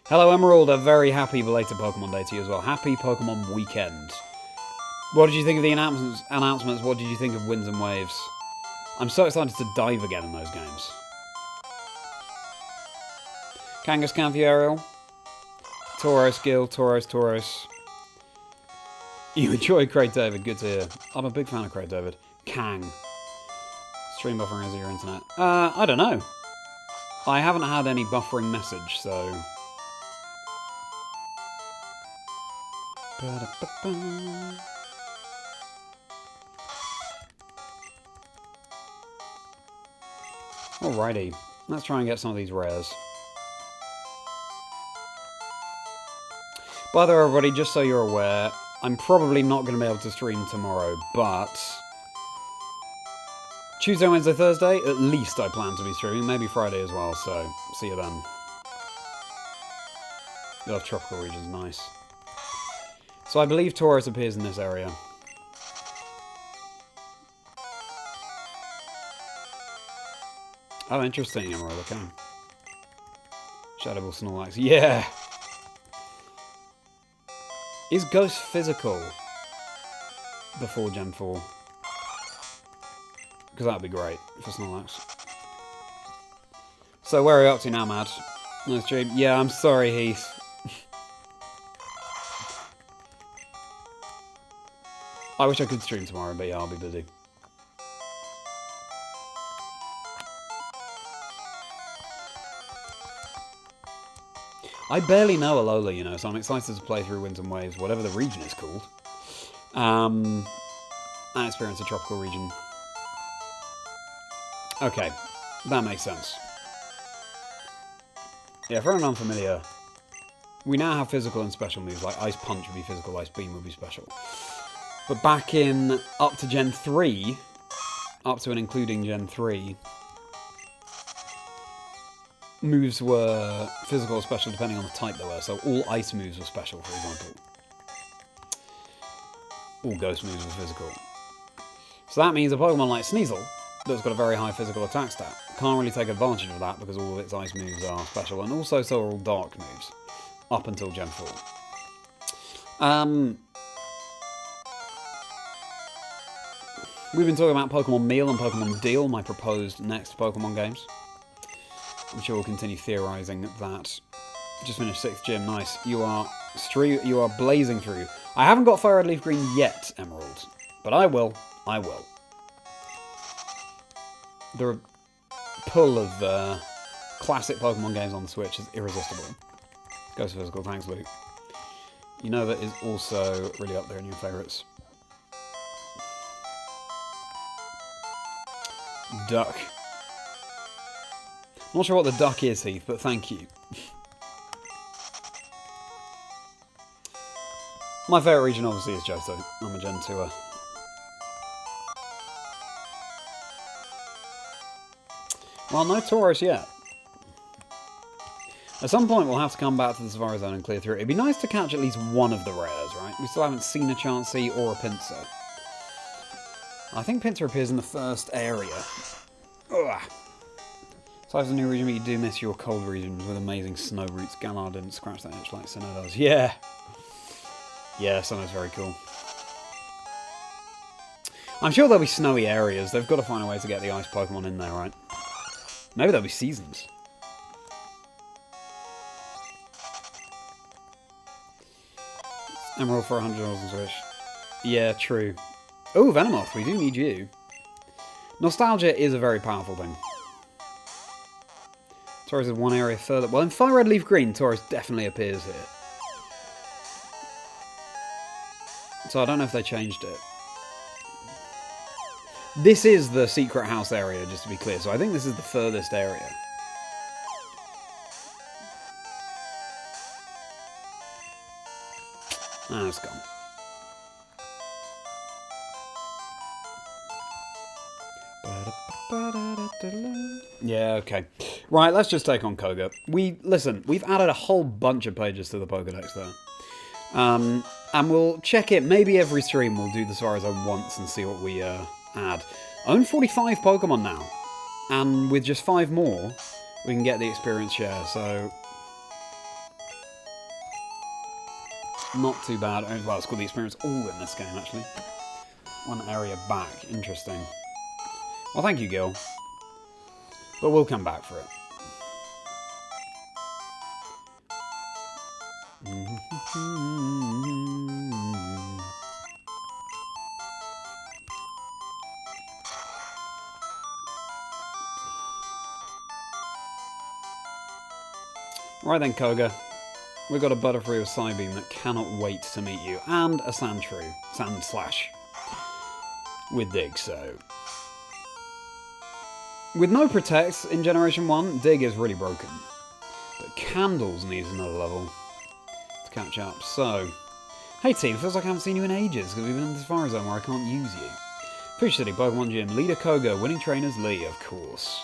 Hello Emerald, a very happy belated Pokemon Day to you as well. Happy Pokemon Weekend. What did you think of the announcements? What did you think of Winds and Waves? I'm so excited to dive again in those games. Kangaskhan for you, Ariel. Tauros, Gil, Tauros. You enjoy Craig David, good to hear. I'm a big fan of Craig David. Kang. Stream buffering is your internet. I don't know. I haven't had any buffering message, so... Ba-da-ba-ba. Alrighty, let's try and get some of these rares. By the way, everybody, just so you're aware, I'm probably not going to be able to stream tomorrow, but Tuesday, Wednesday, Thursday, at least I plan to be streaming, maybe Friday as well, so see you then. Oh, tropical region's nice. So I believe Taurus appears in this area. Oh, interesting, Emerald, okay. Shadowball Snorlax, yeah! Is Ghost physical before Gen 4? Because that would be great for Snorlax. So where are we up to now, Mad? Nice stream. Yeah, I'm sorry, Heath. I wish I could stream tomorrow, but yeah, I'll be busy. I barely know Alola, you know, so I'm excited to play through Winds and Waves, whatever the region is called. And experience a tropical region. Okay, that makes sense. Yeah, for an unfamiliar, we now have physical and special moves, like Ice Punch would be physical, Ice Beam would be special. But back in, up to Gen 3, up to and including Gen 3, moves were physical or special depending on the type they were. So all ice moves were special, for example. All ghost moves were physical. So that means a Pokemon like Sneasel, that's got a very high physical attack stat, can't really take advantage of that because all of its ice moves are special. And also so are all dark moves, up until Gen 4. We've been talking about Pokemon Meal and Pokemon Deal, my proposed next Pokemon games. I'm sure we'll continue theorising that. Just finished 6th gym, nice. You are blazing through. I haven't got FireRed LeafGreen yet, Emerald. But I will. I will. The pull of classic Pokemon games on the Switch is irresistible. Goes physical, thanks Luke. You know that is also really up there in your favourites. Duck. Not sure what the duck is, Heath, but thank you. My favourite region obviously is Johto. I'm a Gen 2er. Well, no Tauros yet. At some point we'll have to come back to the Safari Zone and clear through it. It'd be nice to catch at least one of the rares, right? We still haven't seen a Chansey or a Pinsir. I think Pinsir appears in the first area. Ugh. Besides the new region, but you do miss your cold regions with amazing snow routes. Galar didn't scratch that itch like Sinnoh does. Yeah! Yeah, Sinnoh's very cool. I'm sure there'll be snowy areas. They've got to find a way to get the ice Pokemon in there, right? Maybe there'll be seasons. Emerald for $100 on Switch. Yeah, true. Oh, Venomoth, we do need you. Nostalgia is a very powerful thing. Tauros is one area further. Well, in FireRed LeafGreen, Tauros definitely appears here. So I don't know if they changed it. This is the secret house area, just to be clear. So I think this is the furthest area. Ah, it's gone. Yeah, okay. Right, let's just take on Koga. Listen, we've added a whole bunch of pages to the Pokedex there. And we'll check it. Maybe every stream we'll do the Safari Zone once and see what we add. Own 45 Pokemon now. And with just 5 more, we can get the experience share, so... Not too bad. Well, it's got the experience all in this game, actually. One area back. Interesting. Well, thank you, Gil. But we'll come back for it. Right then, Koga. We've got a Butterfree with Psybeam that cannot wait to meet you, and a Sandshrew, Sandslash, with Dig, so... With no Protect in Generation 1, Dig is really broken. But Candles needs another level to catch up, so... Hey team, feels like I haven't seen you in ages, because we've been in this fire zone where I can't use you. Fuchsia City, Pokémon Gym, Leader Koga, winning trainers Lee, of course.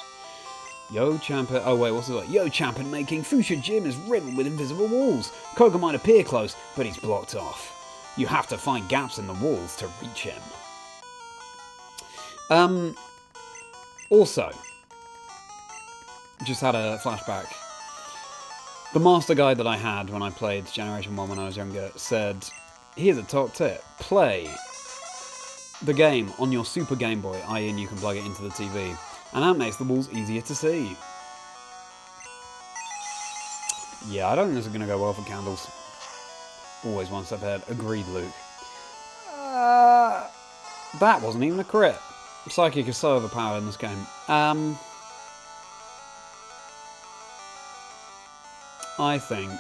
Yo Champion, oh wait, what's it like? Yo Champion making Fuchsia Gym is riddled with invisible walls. Koga might appear close, but he's blocked off. You have to find gaps in the walls to reach him. Also, just had a flashback. The master guide that I had when I played Generation 1 when I was younger said, here's a top tip, play the game on your Super Game Boy, i.e. you can plug it into the TV, and that makes the walls easier to see. Yeah, I don't think this is going to go well for Candles. Always one step ahead. Agreed, Luke. That wasn't even a crit. Psychic is so overpowered in this game. I think...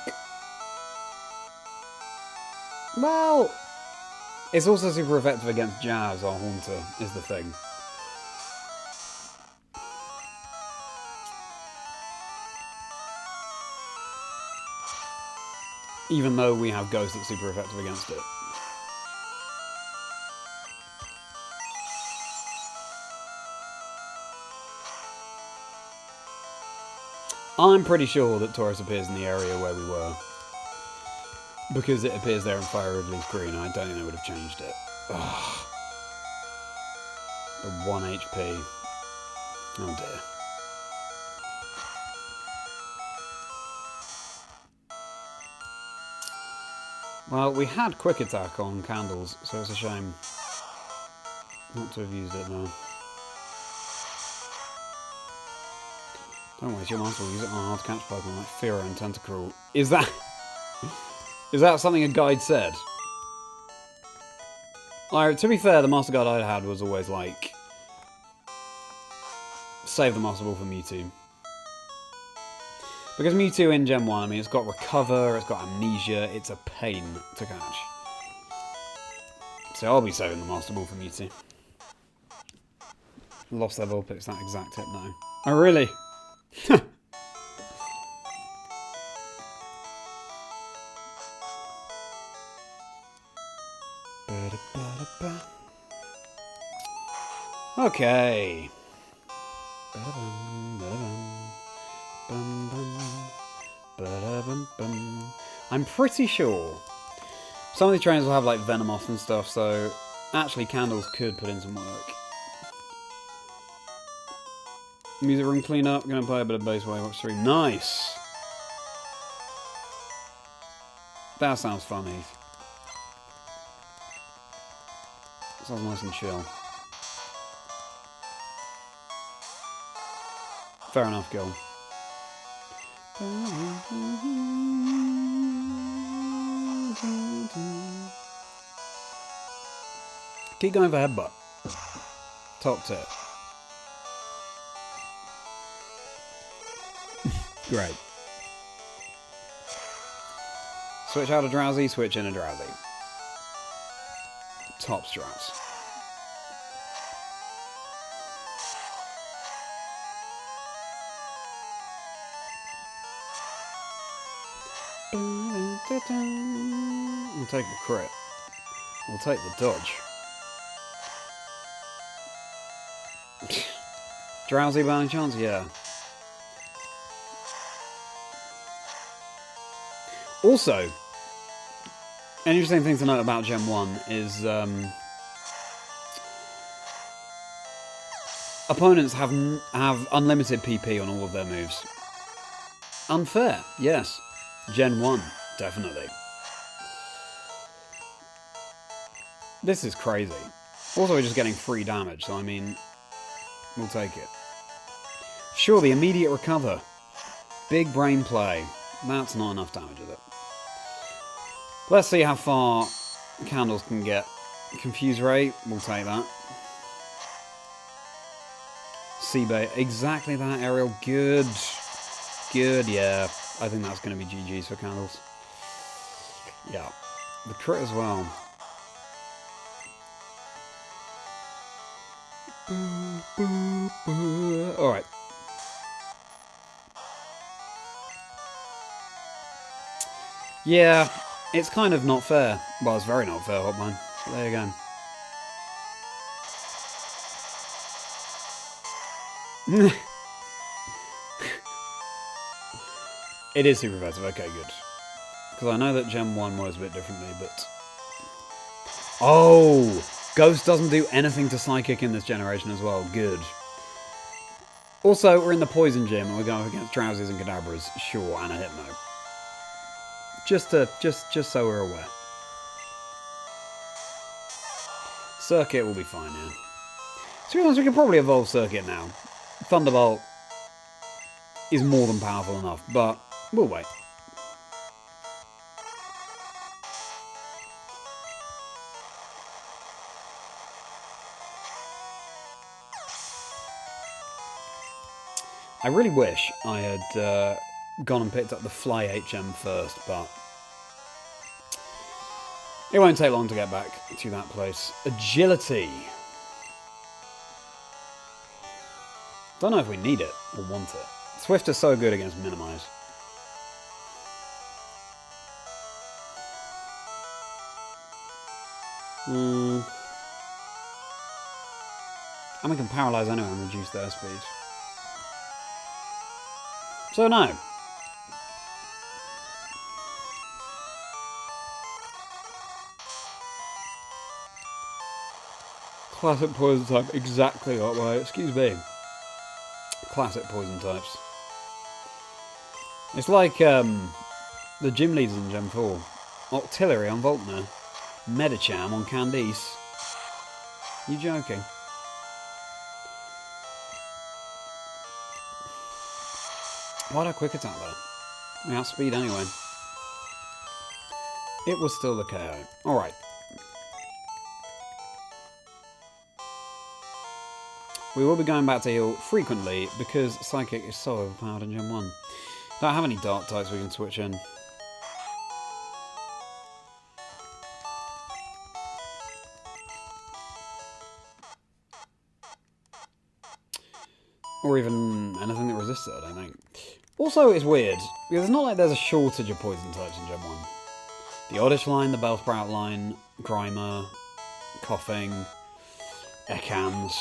Well... It's also super effective against Jazz or Haunter, is the thing. Even though we have Ghost that's super effective against it. I'm pretty sure that Taurus appears in the area where we were. Because it appears there in FireRed LeafGreen, I don't think they would have changed it. Ugh. The 1 HP. Oh dear. Well, we had Quick Attack on Candles, so it's a shame not to have used it now. Don't waste your master, use it on hard to catch Pokemon like Fearow and Tentacruel. Is that something a guide said? To be fair, the master guide I had was always like, save the Master Ball for Mewtwo. Because Mewtwo in Gen 1, I mean, it's got Recover, it's got Amnesia, it's a pain to catch. So I'll be saving the Master Ball for Mewtwo. Lost their Vulpix, that exact tip now. Oh, really? Okay. I'm pretty sure some of the trainers will have like Venomoth and stuff, so actually Candles could put in some work. Music room cleanup, gonna play a bit of Bass Wave Watch 3. Nice! That sounds fun, Heath. Sounds nice and chill. Fair enough, Gil. Keep going for Headbutt. Top tip. Great. Switch out a Drowsy, switch in a Drowsy. Top strats. We'll take the crit. We'll take the dodge. Drowsy by any chance? Yeah. Also, an interesting thing to note about Gen 1 is opponents have unlimited PP on all of their moves. Unfair, yes. Gen 1, definitely. This is crazy. Also, we're just getting free damage, so I mean, we'll take it. Sure, the immediate recover. Big brain play. That's not enough damage, is it? Let's see how far Candles can get. Confuse rate, we'll take that. Seabait, exactly that, Ariel. Good. Good, yeah. I think that's going to be GG's for Candles. Yeah. The crit as well. Alright. Yeah, it's kind of not fair. Well, it's very not fair, Hotline. There you go. It is super effective. Okay, good. Because I know that Gen 1 was a bit differently, but... Oh! Ghost doesn't do anything to Psychic in this generation as well. Good. Also, we're in the Poison Gym and we're going up against Drowsies and Kadabras. Sure, and a Hypno. Just so we're aware. Circuit will be fine, yeah. To be honest, we can probably evolve Circuit now. Thunderbolt is more than powerful enough, but we'll wait. I really wish I had gone and picked up the Fly HM first, but it won't take long to get back to that place. Agility. Don't know if we need it or want it. Swift is so good against Minimize. And we can paralyze anyway and reduce their speed. So no. Classic poison type, exactly what way. Excuse me. Classic poison types. It's like the gym leaders in Gen 4. Octillery on Voltner. Medicham on Candice. You joking? Why'd I quick attack though? We outspeed anyway. It was still the KO. Alright. We will be going back to heal frequently because Psychic is so overpowered in Gen 1. Don't have any Dark types we can switch in. Or even anything that resists it, I don't think. Also, it's weird, because it's not like there's a shortage of poison types in Gen 1. The Oddish line, the Bellsprout line, Grimer, Coughing, Ekans,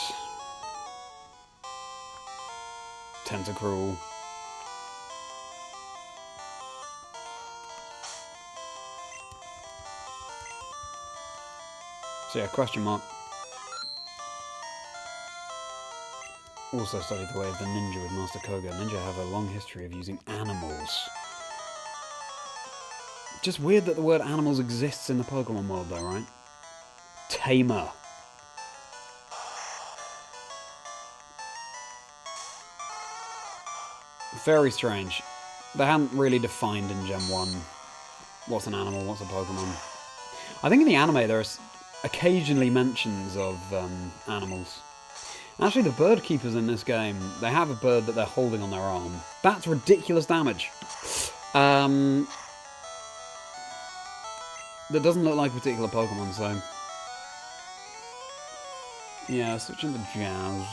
Tentacruel. So yeah, question mark. Also studied the way of the ninja with Master Koga. Ninja have a long history of using animals. Just weird that the word animals exists in the Pokemon world though, right? Tamer. Very strange. They hadn't really defined in Gen 1 what's an animal, what's a Pokemon. I think in the anime there are occasionally mentions of animals. Actually, the bird keepers in this game, they have a bird that they're holding on their arm. That's ridiculous damage. That doesn't look like a particular Pokemon, so... yeah, switching to Jazz.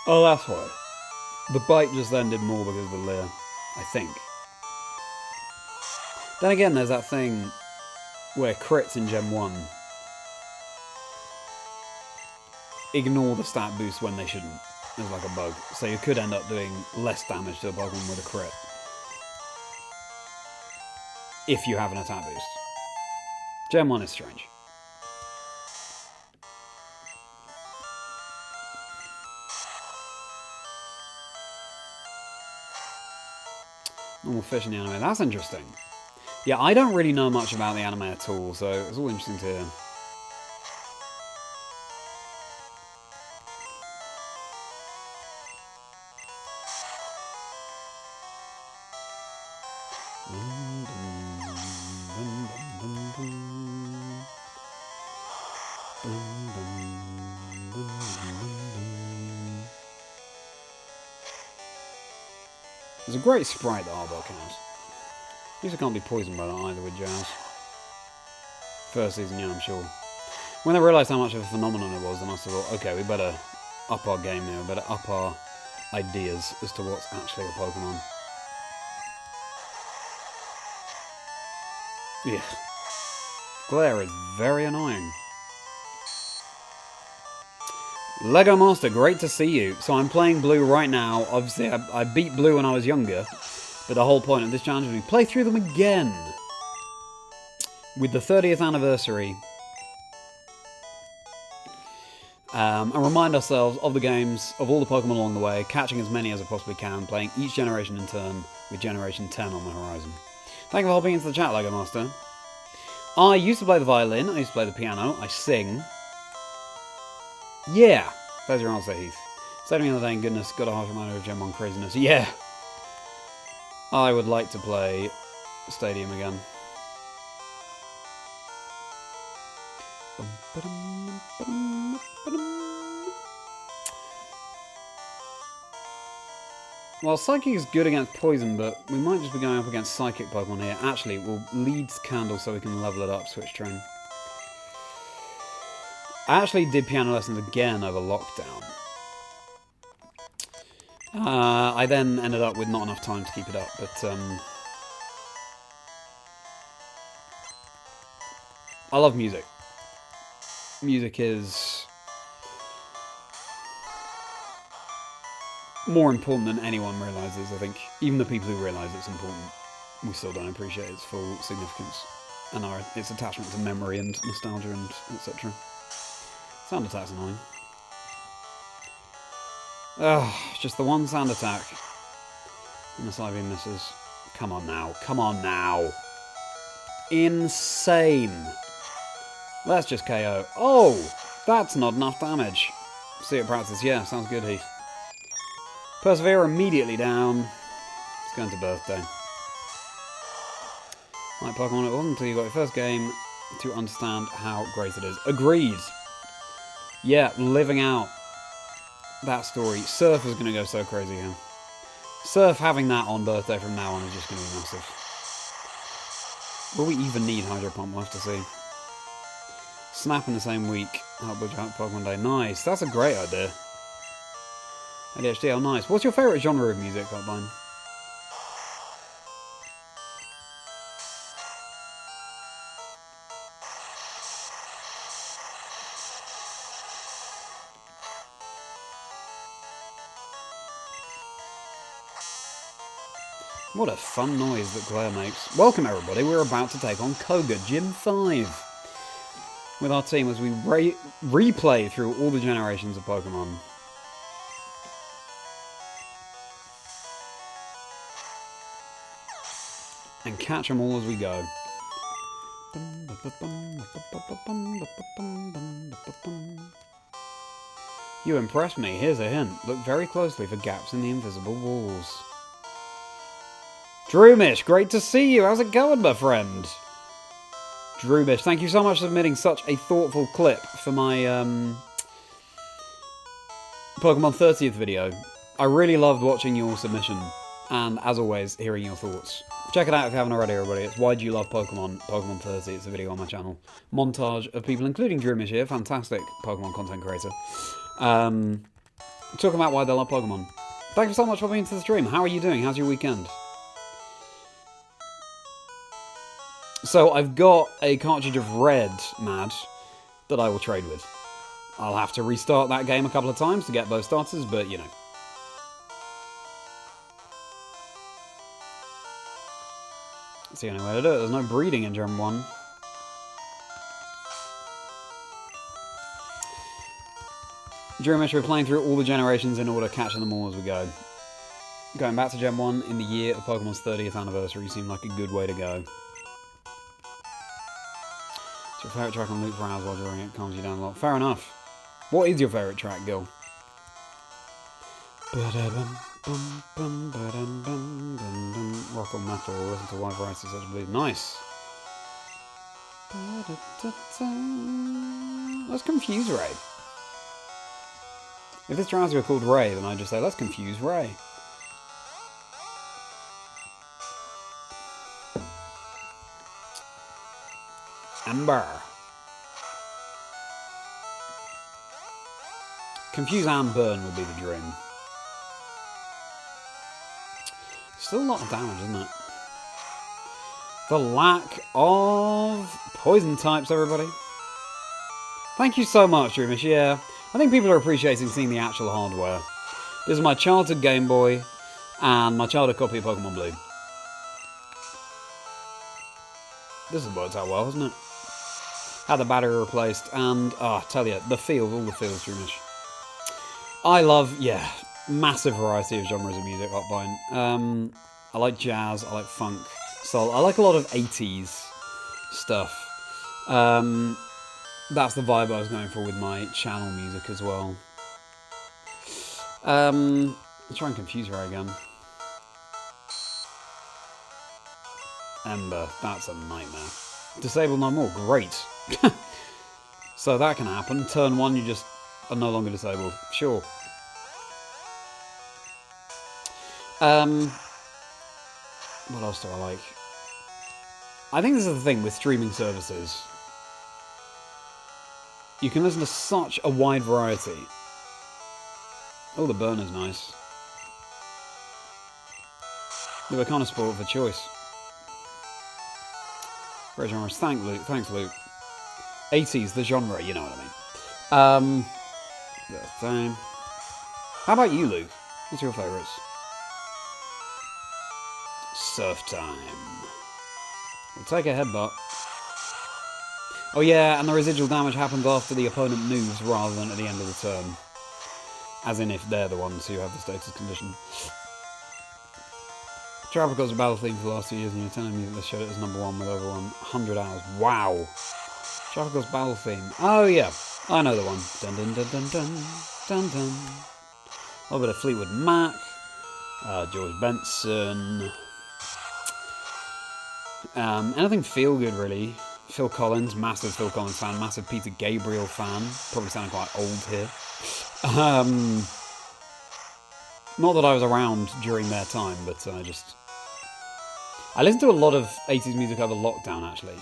Oh, that's why. The bite just then did more because of the Leer, I think. Then again, there's that thing where crits in Gen 1 ignore the stat boost when they shouldn't. There's like a bug. So you could end up doing less damage to a Pokemon with a crit. If you have an attack boost. Gen 1 is strange. Normal fish in the anime. That's interesting. Yeah, I don't really know much about the anime at all, so it's all interesting to hear. a great sprite, the Arbok has. At least I can't be poisoned by that either with Jazz. First season, yeah, I'm sure. When I realised how much of a phenomenon it was, then I thought, okay, we better up our game now. We better up our ideas as to what's actually a Pokemon. Yeah. Glare is very annoying. Lego Master, great to see you. So I'm playing Blue right now. Obviously, I beat Blue when I was younger. But the whole point of this challenge is we play through them again. With the 30th anniversary. And remind ourselves of the games, of all the Pokemon along the way, catching as many as I possibly can, playing each generation in turn, with Generation 10 on the horizon. Thank you for hopping into the chat, Lego Master. I used to play the violin, I used to play the piano, I sing. Yeah, there's your answer, Heath. Said to me the other day, goodness, got a harsh reminder of Gen 1 craziness. Yeah! I would like to play Stadium again. Well, Psychic is good against Poison, but we might just be going up against Psychic Pokemon here. Actually, we'll lead Candle so we can level it up, Switch Train. I actually did piano lessons again over lockdown. I then ended up with not enough time to keep it up, but I love music. Music is more important than anyone realises, I think. Even the people who realise it's important, we still don't appreciate its full significance and its attachment to memory and nostalgia and etc. Sound attack's annoying. Ugh, just the one sound attack. And the Psybeam misses. Come on now. Come on now. Insane. Let's just KO. Oh! That's not enough damage. See it practice. Yeah, sounds good, Heath. Persevere immediately down. It's going to birthday. Like Pokemon, it wasn't until you got your first game to understand how great it is. Agreed. Yeah, living out that story. Surf is going to go so crazy here. Surf having that on birthday from now on is just going to be massive. Will we even need Hydro Pump? We'll have to see. Snap in the same week. Help budget out Pokemon Day. Nice. That's a great idea. ADHD, oh nice. What's your favourite genre of music, Hotline? What a fun noise that Claire makes. Welcome everybody, we're about to take on Koga Gym 5 with our team as we replay through all the generations of Pokemon. And catch them all as we go. You impressed me. Here's a hint. Look very closely for gaps in the invisible walls. Droomish, great to see you. How's it going, my friend? Droomish, thank you so much for submitting such a thoughtful clip for my Pokemon 30th video. I really loved watching your submission, and as always, hearing your thoughts. Check it out if you haven't already, everybody. It's Why Do You Love Pokemon? Pokemon 30. It's a video on my channel. Montage of people, including Droomish here, fantastic Pokemon content creator, talking about why they love Pokemon. Thank you so much for being to the stream. How are you doing? How's your weekend? So I've got a cartridge of Red Mad that I will trade with. I'll have to restart that game a couple of times to get both starters, but you know. That's the only way to do it. There's no breeding in Gen 1. Droomish, we're playing through all the generations in order, catching them all as we go. Going back to Gen 1 in the year of Pokemon's 30th anniversary seemed like a good way to go. It's your favourite track on loop for hours while drawing it calms you down a lot. Fair enough. What is your favourite track, Gil? Rock or metal, listen to wide variety such as blues. Nice. Let's confuse Ray. If this Drowsy were called Ray, then I'd just say, let's confuse Ray. Ember. Confuse and burn would be the dream. Still a lot of damage, isn't it? The lack of poison types, everybody. Thank you so much, Dreamish. Yeah, I think people are appreciating seeing the actual hardware. This is my childhood Game Boy and my childhood copy of Pokémon Blue. This has worked out well, hasn't it? Had the battery replaced and, I tell you, the feels, all the feels, Dreamish. I love, yeah, massive variety of genres of music, Hotbine. I like jazz, I like funk, soul. I like a lot of 80s stuff. That's the vibe I was going for with my channel music as well. Let's try and confuse her again. Ember, that's a nightmare. Disable no more, great. So that can happen. Turn 1, you just are no longer disabled. Sure. What else do I like? I think this is the thing with streaming services. You can listen to such a wide variety. Oh, the burner's nice. They were kind of spoiled for choice. Great genres. Thanks, Luke. 80s, the genre, you know what I mean. The thing. How about you, Luke? What's your favourites? Surf time. We'll take a headbutt. Oh yeah, and the residual damage happens after the opponent moves rather than at the end of the turn. As in if they're the ones who have the status condition. Tropical's a battle theme for the last 2 years, and your Nintendo music list showed it as #1 with over 100 hours. Wow. Tropical's battle theme. Oh yeah, I know the one. Dun dun dun dun dun dun dun. A little bit of Fleetwood Mac, George Benson. Anything feel good really. Phil Collins, massive Phil Collins fan, massive Peter Gabriel fan. Probably sounding quite old here. Not that I was around during their time, but I listened to a lot of 80s music over lockdown, actually.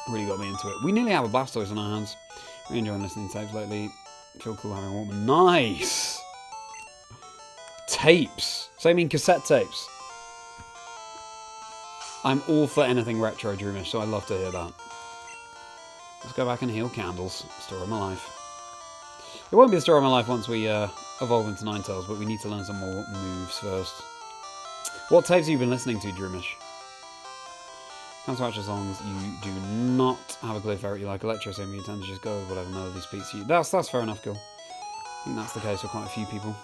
Really got me into it. We nearly have a Blastoise on our hands. Really enjoying listening to tapes lately. Feel cool having a Walkman. Nice! Tapes. So I mean cassette tapes. I'm all for anything retro, Dreamish, so I'd love to hear that. Let's go back and heal candles. Story of my life. It won't be the story of my life once we evolve into Ninetales, but we need to learn some more moves first. What tapes have you been listening to, Dreamish? Comes to actual songs, you do not have a clear favourite you like. Electro, so you tend to just go with whatever melody speaks to you. That's fair enough, Gil. I think that's the case for quite a few people.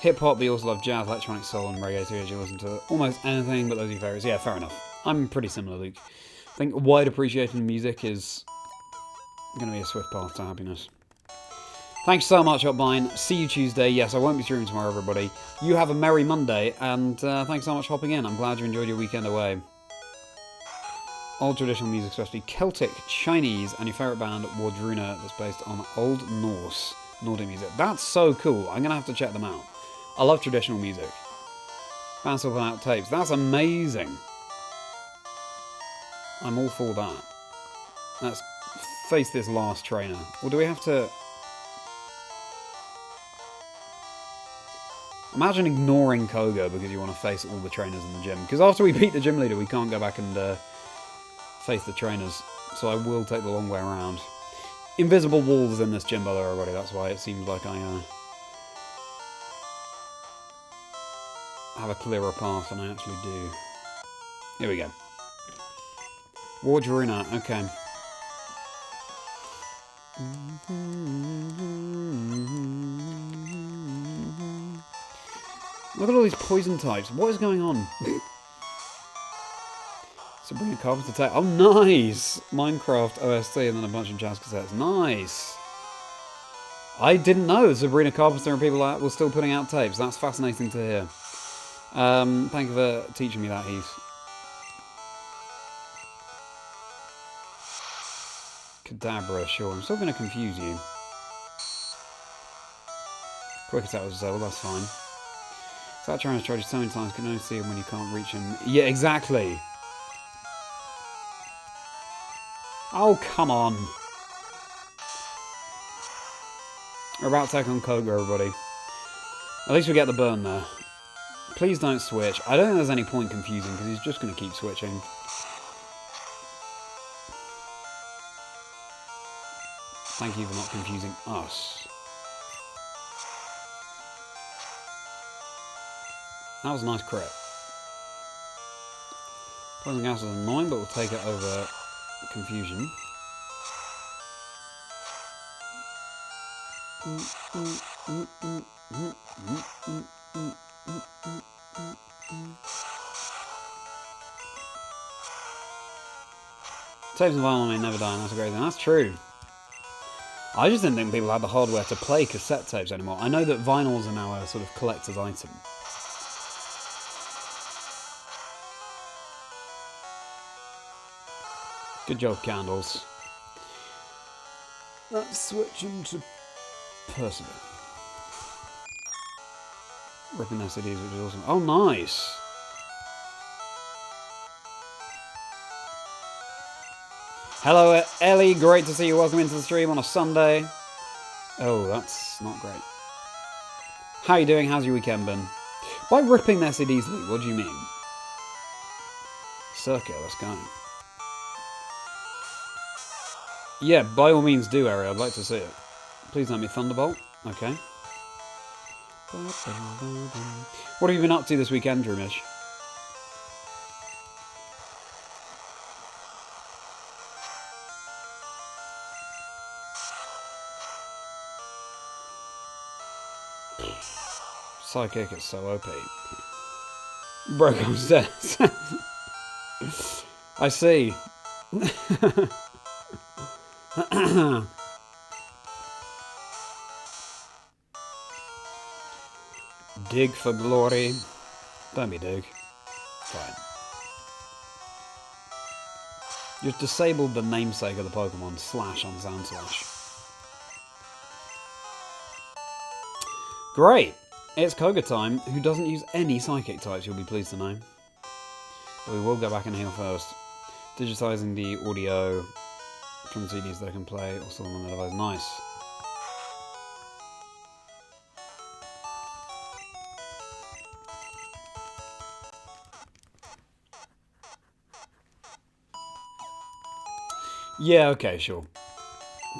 Hip-hop, but you also love jazz, electronic soul, and reggae, so you listen to almost anything but those are your favourites. Yeah, fair enough. I'm pretty similar, Luke. I think wide appreciation of music is going to be a swift path to happiness. Thanks so much, Hotbine. See you Tuesday. Yes, I won't be streaming tomorrow, everybody. You have a merry Monday, and thanks so much for hopping in. I'm glad you enjoyed your weekend away. Old traditional music, especially Celtic, Chinese, and your favourite band, Wardruna, that's based on Old Norse, Nordic music. That's so cool. I'm going to have to check them out. I love traditional music. Bands will put out tapes. That's amazing. I'm all for that. Let's face this last trainer. Or do we have to... Imagine ignoring Koga because you want to face all the trainers in the gym. Because after we beat the gym leader, we can't go back and face the trainers. So I will take the long way around. Invisible walls in this gym, by the way, everybody. That's why it seems like I have a clearer path than I actually do. Here we go. Wardruna, okay. Look at all these poison types. What is going on? Sabrina Carpenter tape. Oh, nice! Minecraft OST and then a bunch of jazz cassettes. Nice! I didn't know Sabrina Carpenter and people like that were still putting out tapes. That's fascinating to hear. Thank you for teaching me that, Heath. Kadabra, sure. I'm still going to confuse you. Quick attack was disabled, that's fine. That trying to charge you so many times, you can only see him when you can't reach him. Yeah, exactly. Oh, come on. We're about to take on Koga, everybody. At least we get the burn there. Please don't switch. I don't think there's any point confusing, because he's just going to keep switching. Thank you for not confusing us. That was a nice crit. Poison gas is annoying, but we'll take it over confusion. Tapes and vinyl may never die, and that's a great thing. That's true. I just didn't think people had the hardware to play cassette tapes anymore. I know that vinyls are now a sort of collector's item. Good job, Candles. Let's switch into Percival. Ripping their CDs, which is awesome. Oh, nice! Hello, Ellie. Great to see you. Welcome into the stream on a Sunday. Oh, that's not great. How are you doing? How's your weekend been? By ripping their CDs, what do you mean? Circuit, let's go. Yeah, by all means do, Ari. I'd like to see it. Please let me Thunderbolt. Okay. What have you been up to this weekend, Droomish? Psychic is so OP. Broke upstairs. I see. Dig for glory. Don't be Dig. Fine. You've disabled the namesake of the Pokemon, Slash on Sound Slash. Great! It's Koga time, who doesn't use any psychic types, you'll be pleased to know. But we will go back and heal first. Digitizing the audio from the CDs that I can play, or still on the device. Nice. Yeah, okay, sure.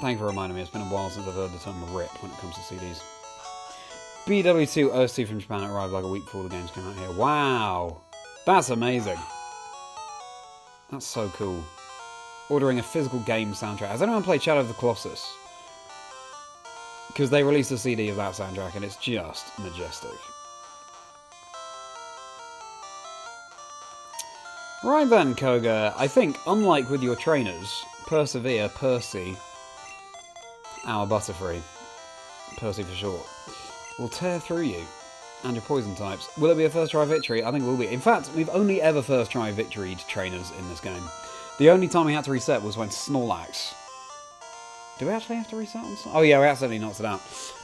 Thank you for reminding me. It's been a while since I've heard the term RIP when it comes to CDs. BW2 OST from Japan arrived like a week before the games came out here. Wow! That's amazing. That's so cool. Ordering a physical game soundtrack. Has anyone played Shadow of the Colossus? Because they released a CD of that soundtrack and it's just majestic. Right then, Koga. I think, unlike with your trainers, Persevere, Percy, our Butterfree, Percy for short, will tear through you and your poison types. Will it be a first try victory? I think it will be. In fact, we've only ever first try victoried trainers in this game. The only time we had to reset was when Snorlax. Do we actually have to reset on Snorlax? Oh yeah, we accidentally knocked it out.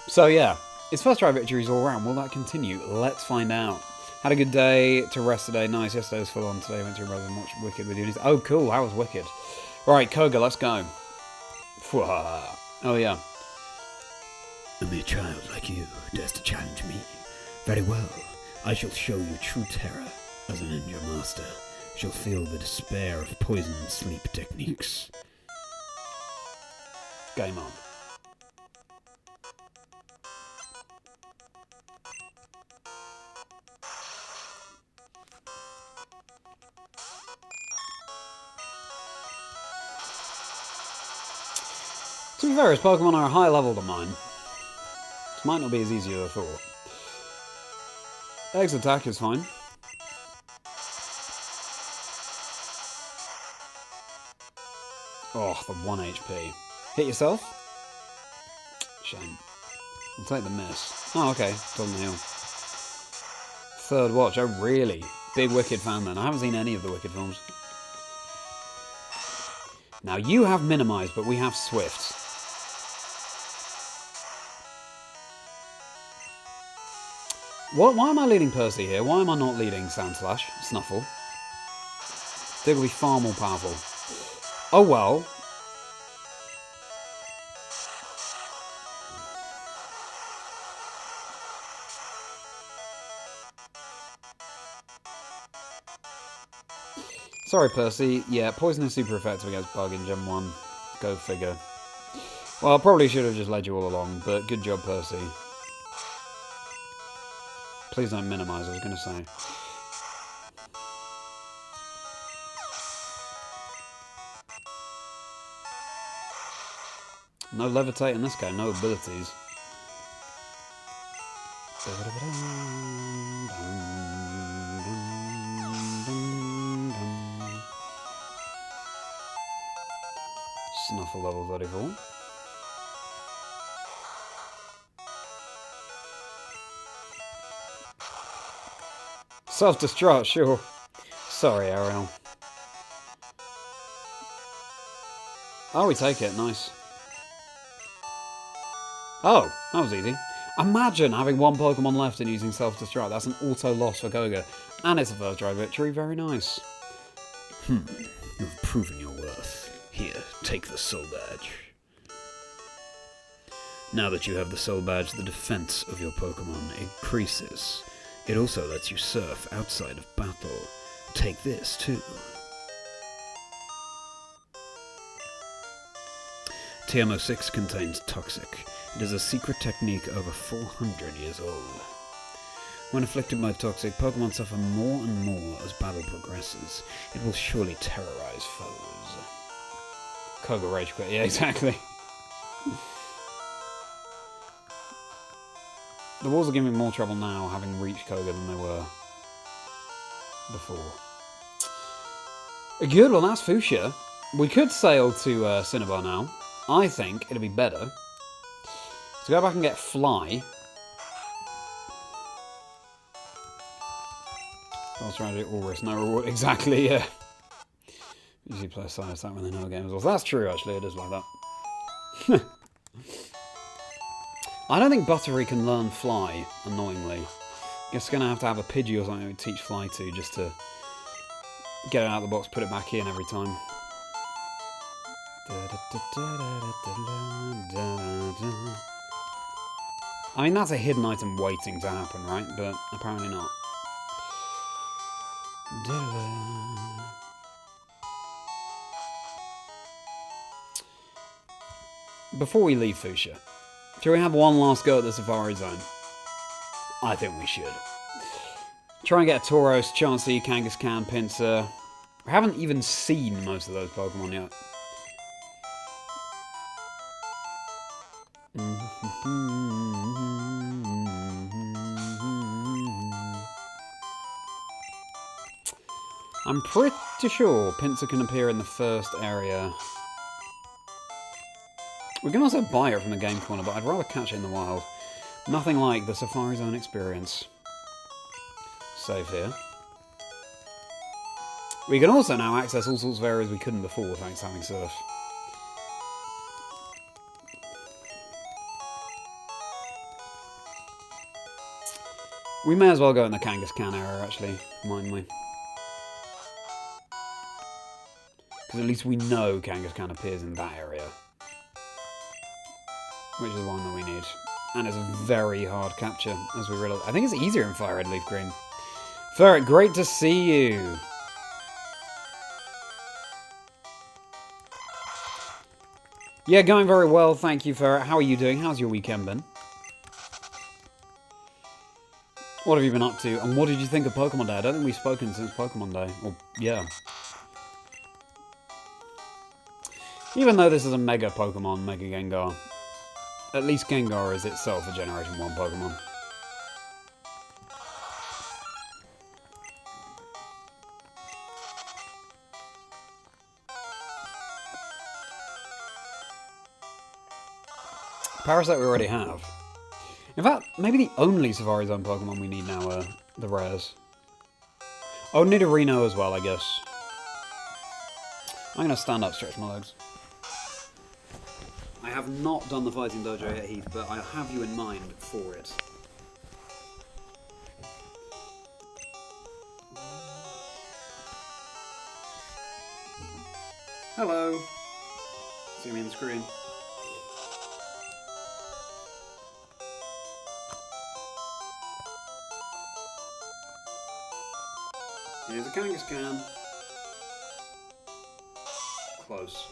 So yeah, it's first try victories all around. Will that continue? Let's find out. Had a good day to rest today. Nice. Yesterday was full on. Today went to your brother and watched Wicked with you. Oh cool, that was Wicked. Right, Koga, let's go. Oh yeah. A mere child like you dares to challenge me. Very well. I shall show you true terror. As a ninja master, you shall feel the despair of poison and sleep techniques. Game on. To be fair, his Pokemon are a higher level than mine. This might not be as easy as I thought. X attack is fine. Oh, the 1 HP. Hit yourself? Shame. I'll take the miss. Oh, okay. Doesn't heal. Third watch. Oh, really? Big Wicked fan then. I haven't seen any of the Wicked films. Now, you have Minimized, but we have Swift. Why am I leading Percy here? Why am I not leading Sandslash? Snuffle. Dig will be far more powerful. Oh well. Sorry, Percy. Yeah, poison is super effective against bug in Gen 1. Go figure. Well, I probably should have just led you all along, but good job, Percy. Please don't minimise, I was going to say. No levitate in this guy, no abilities. Snuffle level 34. Self-destruct, sure. Sorry, Ariel. Oh, we take it, nice. Oh, that was easy. Imagine having one Pokemon left and using self-destruct. That's an auto loss for Koga. And it's a first try victory, very nice. You've proven your worth. Here, take the Soul Badge. Now that you have the Soul Badge, the defense of your Pokemon increases. It also lets you surf outside of battle. Take this, too. TM06 contains Toxic. It is a secret technique over 400 years old. When afflicted by Toxic, Pokemon suffer more and more as battle progresses. It will surely terrorize foes. Koga Rage Quit, yeah, exactly. The walls are giving me more trouble now, having reached Koga than they were before. Good, well that's Fuchsia. We could sail to Cinnabar now. I think it'd be better to go back and get Fly. I was trying to do all risk, no reward. Exactly, yeah. Usually play side attack when they know games. Well, that's true, actually. It is like that. I don't think Buttery can learn Fly, annoyingly. Guess going to have a Pidgey or something to teach Fly to, just to get it out of the box, put it back in every time. I mean, that's a hidden item waiting to happen, right? But apparently not. Before we leave Fuchsia, shall we have one last go at the Safari Zone? I think we should. Try and get a Tauros, Chansey, Kangaskhan, Pinsir. We haven't even seen most of those Pokemon yet. I'm pretty sure Pinsir can appear in the first area. We can also buy it from the game corner, but I'd rather catch it in the wild. Nothing like the Safari Zone experience. Save here. We can also now access all sorts of areas we couldn't before thanks to having Surf. We may as well go in the Kangaskhan area, actually, mind me. Because at least we know Kangaskhan appears in that area. Which is the one that we need. And it's a very hard capture, as we realise. I think it's easier in FireRed LeafGreen. Ferret, great to see you! Yeah, going very well, thank you, Ferret. How are you doing? How's your weekend been? What have you been up to? And what did you think of Pokemon Day? I don't think we've spoken since Pokemon Day. Or, yeah. Even though this is a Mega Pokemon, Mega Gengar, at least Gengar is itself a Generation 1 Pokemon. Parasite we already have. In fact, maybe the only Safari Zone Pokemon we need now are the rares. Oh, need a Reno as well, I guess. I'm going to stand up, stretch my legs. I have not done the Fighting Dojo yet, Heath, but I have you in mind for it. Hello. See me on the screen. Here's a Kangaskhan. Close.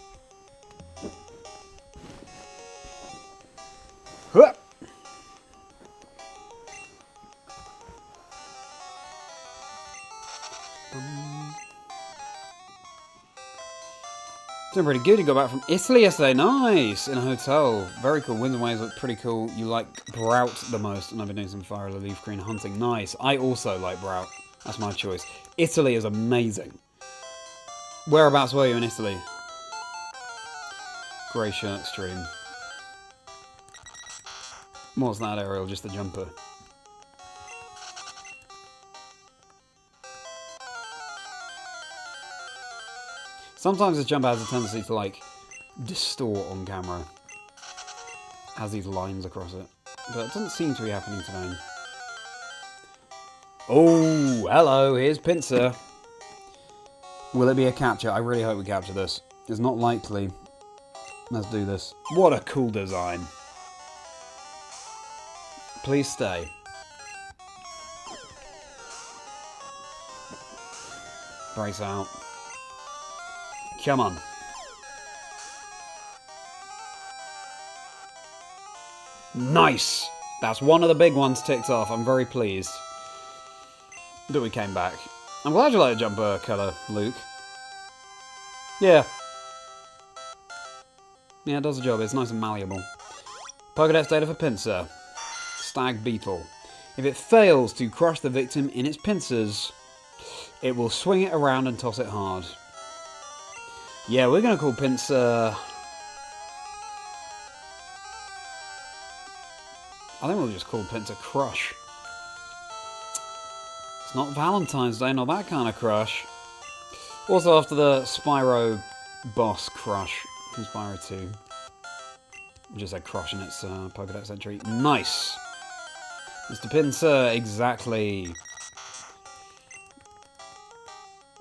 Huh. Doing pretty good. You got back from Italy yesterday. Nice. In a hotel. Very cool. Winds and waves look pretty cool. You like Brout the most. And I've been doing some FireRed LeafGreen hunting. Nice. I also like Brout. That's my choice. Italy is amazing. Whereabouts were you in Italy? Grey shirt stream. What's that, Ariel? Just a jumper. Sometimes this jumper has a tendency to, like, distort on camera. Has these lines across it. But it doesn't seem to be happening today. Oh, hello, here's Pincer. Will it be a capture? I really hope we capture this. It's not likely. Let's do this. What a cool design. Please stay. Brace out. Come on. Nice! That's one of the big ones ticked off. I'm very pleased that we came back. I'm glad you like the jumper colour, Luke. Yeah. Yeah, it does the job. It's nice and malleable. Pokédex data for Pincer. Stag Beetle. If it fails to crush the victim in its pincers, it will swing it around and toss it hard. Yeah, we're going to call Pincer... I think we'll just call Pincer Crush. It's not Valentine's Day, not that kind of crush. Also after the Spyro boss crush from Spyro 2. Just said crush in its Pokédex entry. Nice! Mr. Pincer, exactly.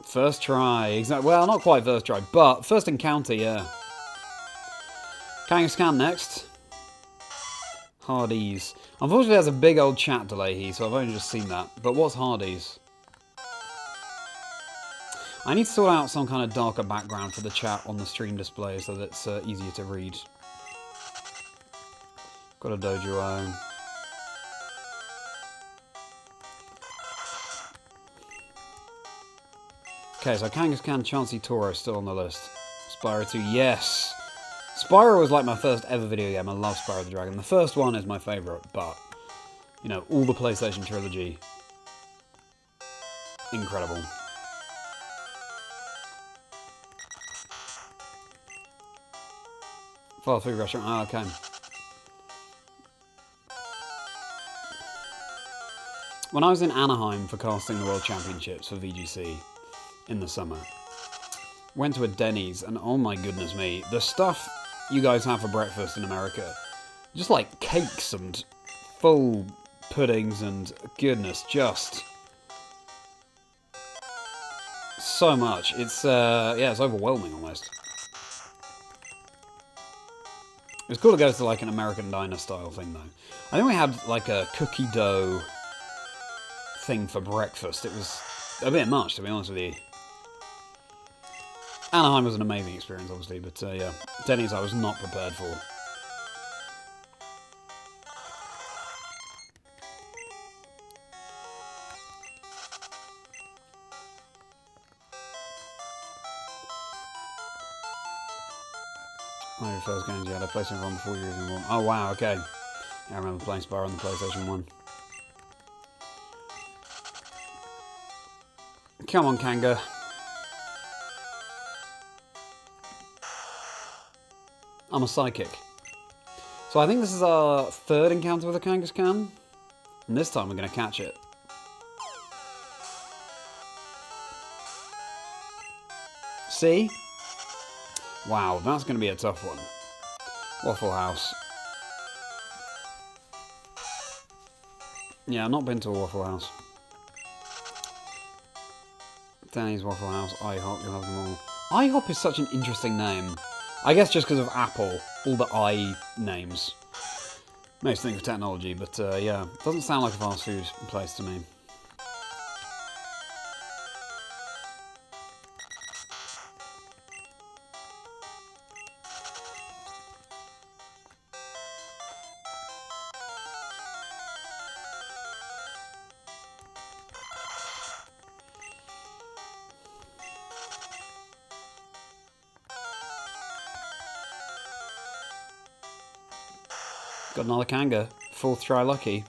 First try. Well, not quite first try, but first encounter, yeah. Kangaskhan next. Hardee's. Unfortunately, there's a big old chat delay here, so I've only just seen that. But what's Hardee's? I need to sort out some kind of darker background for the chat on the stream display so that it's easier to read. Got a Dojo. Okay, so Kangaskhan, Chansey, Toro still on the list. Spyro 2, yes! Spyro was like my first ever video game. I love Spyro the Dragon. The first one is my favourite, but, you know, all the PlayStation trilogy, incredible. Fast food restaurant, ah, okay. When I was in Anaheim for casting the World Championships for VGC in the summer, went to a Denny's, and oh my goodness me, the stuff you guys have for breakfast in America, just like cakes and full puddings and goodness, just so much. It's yeah, it's overwhelming almost. It was cool to go to like an American diner style thing though. I think we had like a cookie dough thing for breakfast. It was a bit much, to be honest with you. Anaheim was an amazing experience, obviously, but yeah, Denny's I was not prepared for. One of your first games you had a PlayStation 1 before you were even born. Oh wow, okay. Yeah, I remember playing Spyro on the PlayStation 1. Come on, Kanga. I'm a psychic. So I think this is our third encounter with a Kangaskhan. And this time we're going to catch it. See? Wow, that's going to be a tough one. Waffle House. Yeah, I've not been to a Waffle House. Denny's, Waffle House, IHOP, you'll have them all. IHOP is such an interesting name. I guess just because of Apple, all the I names. Makes me think of technology, but yeah, doesn't sound like a fast food place to me. Got another Kanga. 4th try lucky.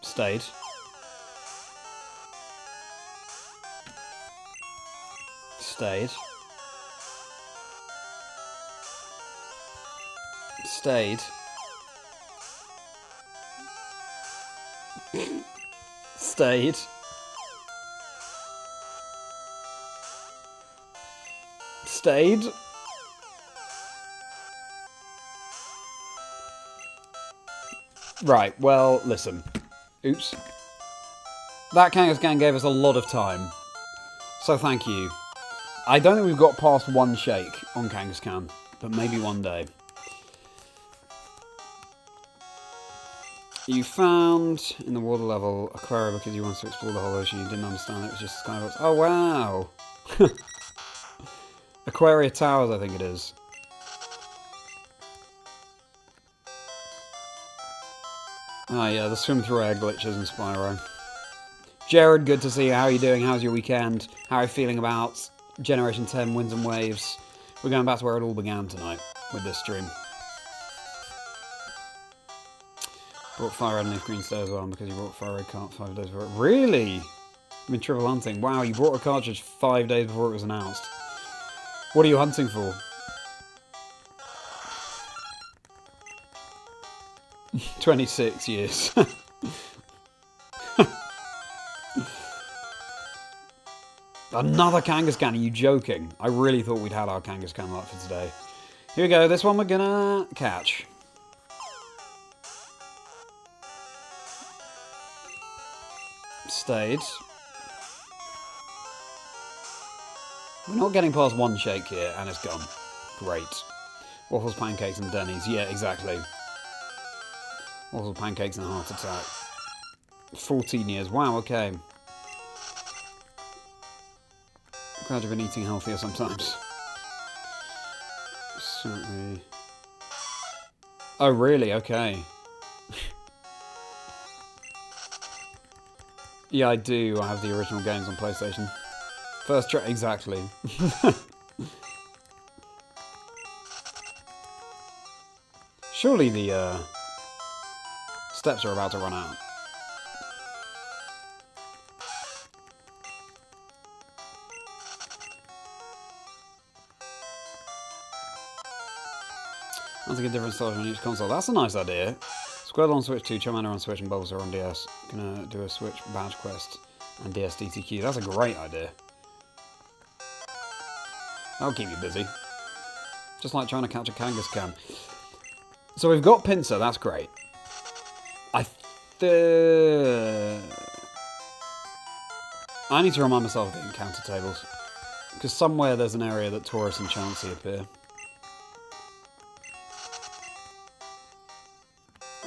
Stayed. Stayed. Stayed. Stayed. Stayed. Right, well, listen. Oops. That Kangaskhan gave us a lot of time. So thank you. I don't think we've got past one shake on Kangaskhan, but maybe one day. You found in the water level Aquaria because you wanted to explore the whole ocean. You didn't understand it was just a skybox. Oh wow! Aquaria Towers, I think it is. Oh yeah, the swim through air glitches in Spyro. Jared, good to see you. How are you doing? How's your weekend? How are you feeling about Generation 10 Winds and Waves? We're going back to where it all began tonight with this stream. Brought FireRed LeafGreen today as well because you brought FireRed cart 5 days before it. Really? You've been triple hunting. Wow, you brought a cartridge 5 days before it was announced. What are you hunting for? 26 years. Another Kangaskhan, are you joking? I really thought we'd had our Kangaskhan luck for today. Here we go, this one we're gonna catch. Stayed. We're not getting past one shake here, and it's gone. Great. Waffles, pancakes, and Denny's. Yeah, exactly. Waffles, pancakes, and a heart attack. 14 years. Wow, okay. Glad you've been eating healthier sometimes. Certainly. Oh, really? Okay. Yeah, I do. I have the original games on PlayStation. First try, exactly. Surely the steps are about to run out. That's a good different style on each console. That's a nice idea. Squirtle on Switch 2, Charmander on Switch, and Bulbasaur on DS. Gonna do a Switch badge quest and DS DTQ. That's a great idea. That'll keep you busy. Just like trying to catch a Kangaskhan. So we've got Pinsir, that's great. I need to remind myself of the encounter tables. Because somewhere there's an area that Taurus and Chansey appear.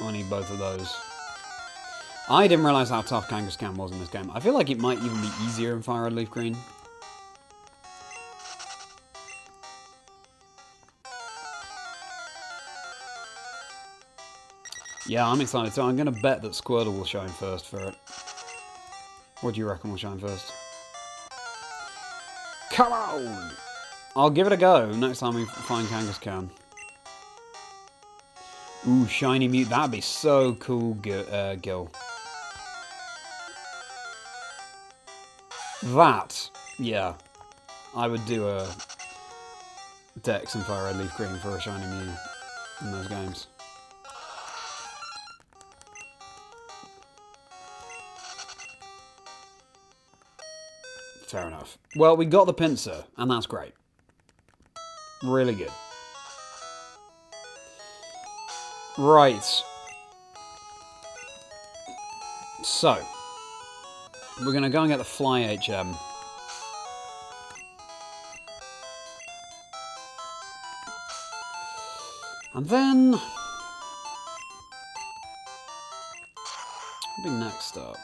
I need both of those. I didn't realise how tough Kangaskhan was in this game. I feel like it might even be easier in FireRed LeafGreen. Yeah, I'm excited too. I'm going to bet that Squirtle will shine first for it. What do you reckon will shine first? Come on! I'll give it a go next time we find Kangaskhan. Ooh, shiny mute. That'd be so cool, Gil. That, yeah. I would do a Dex and FireRed LeafGreen for a shiny Mew in those games. Fair enough. Well, we got the Pinsir, and that's great. Really good. Right. So, we're going to go and get the Fly HM. And then... what'll be next up?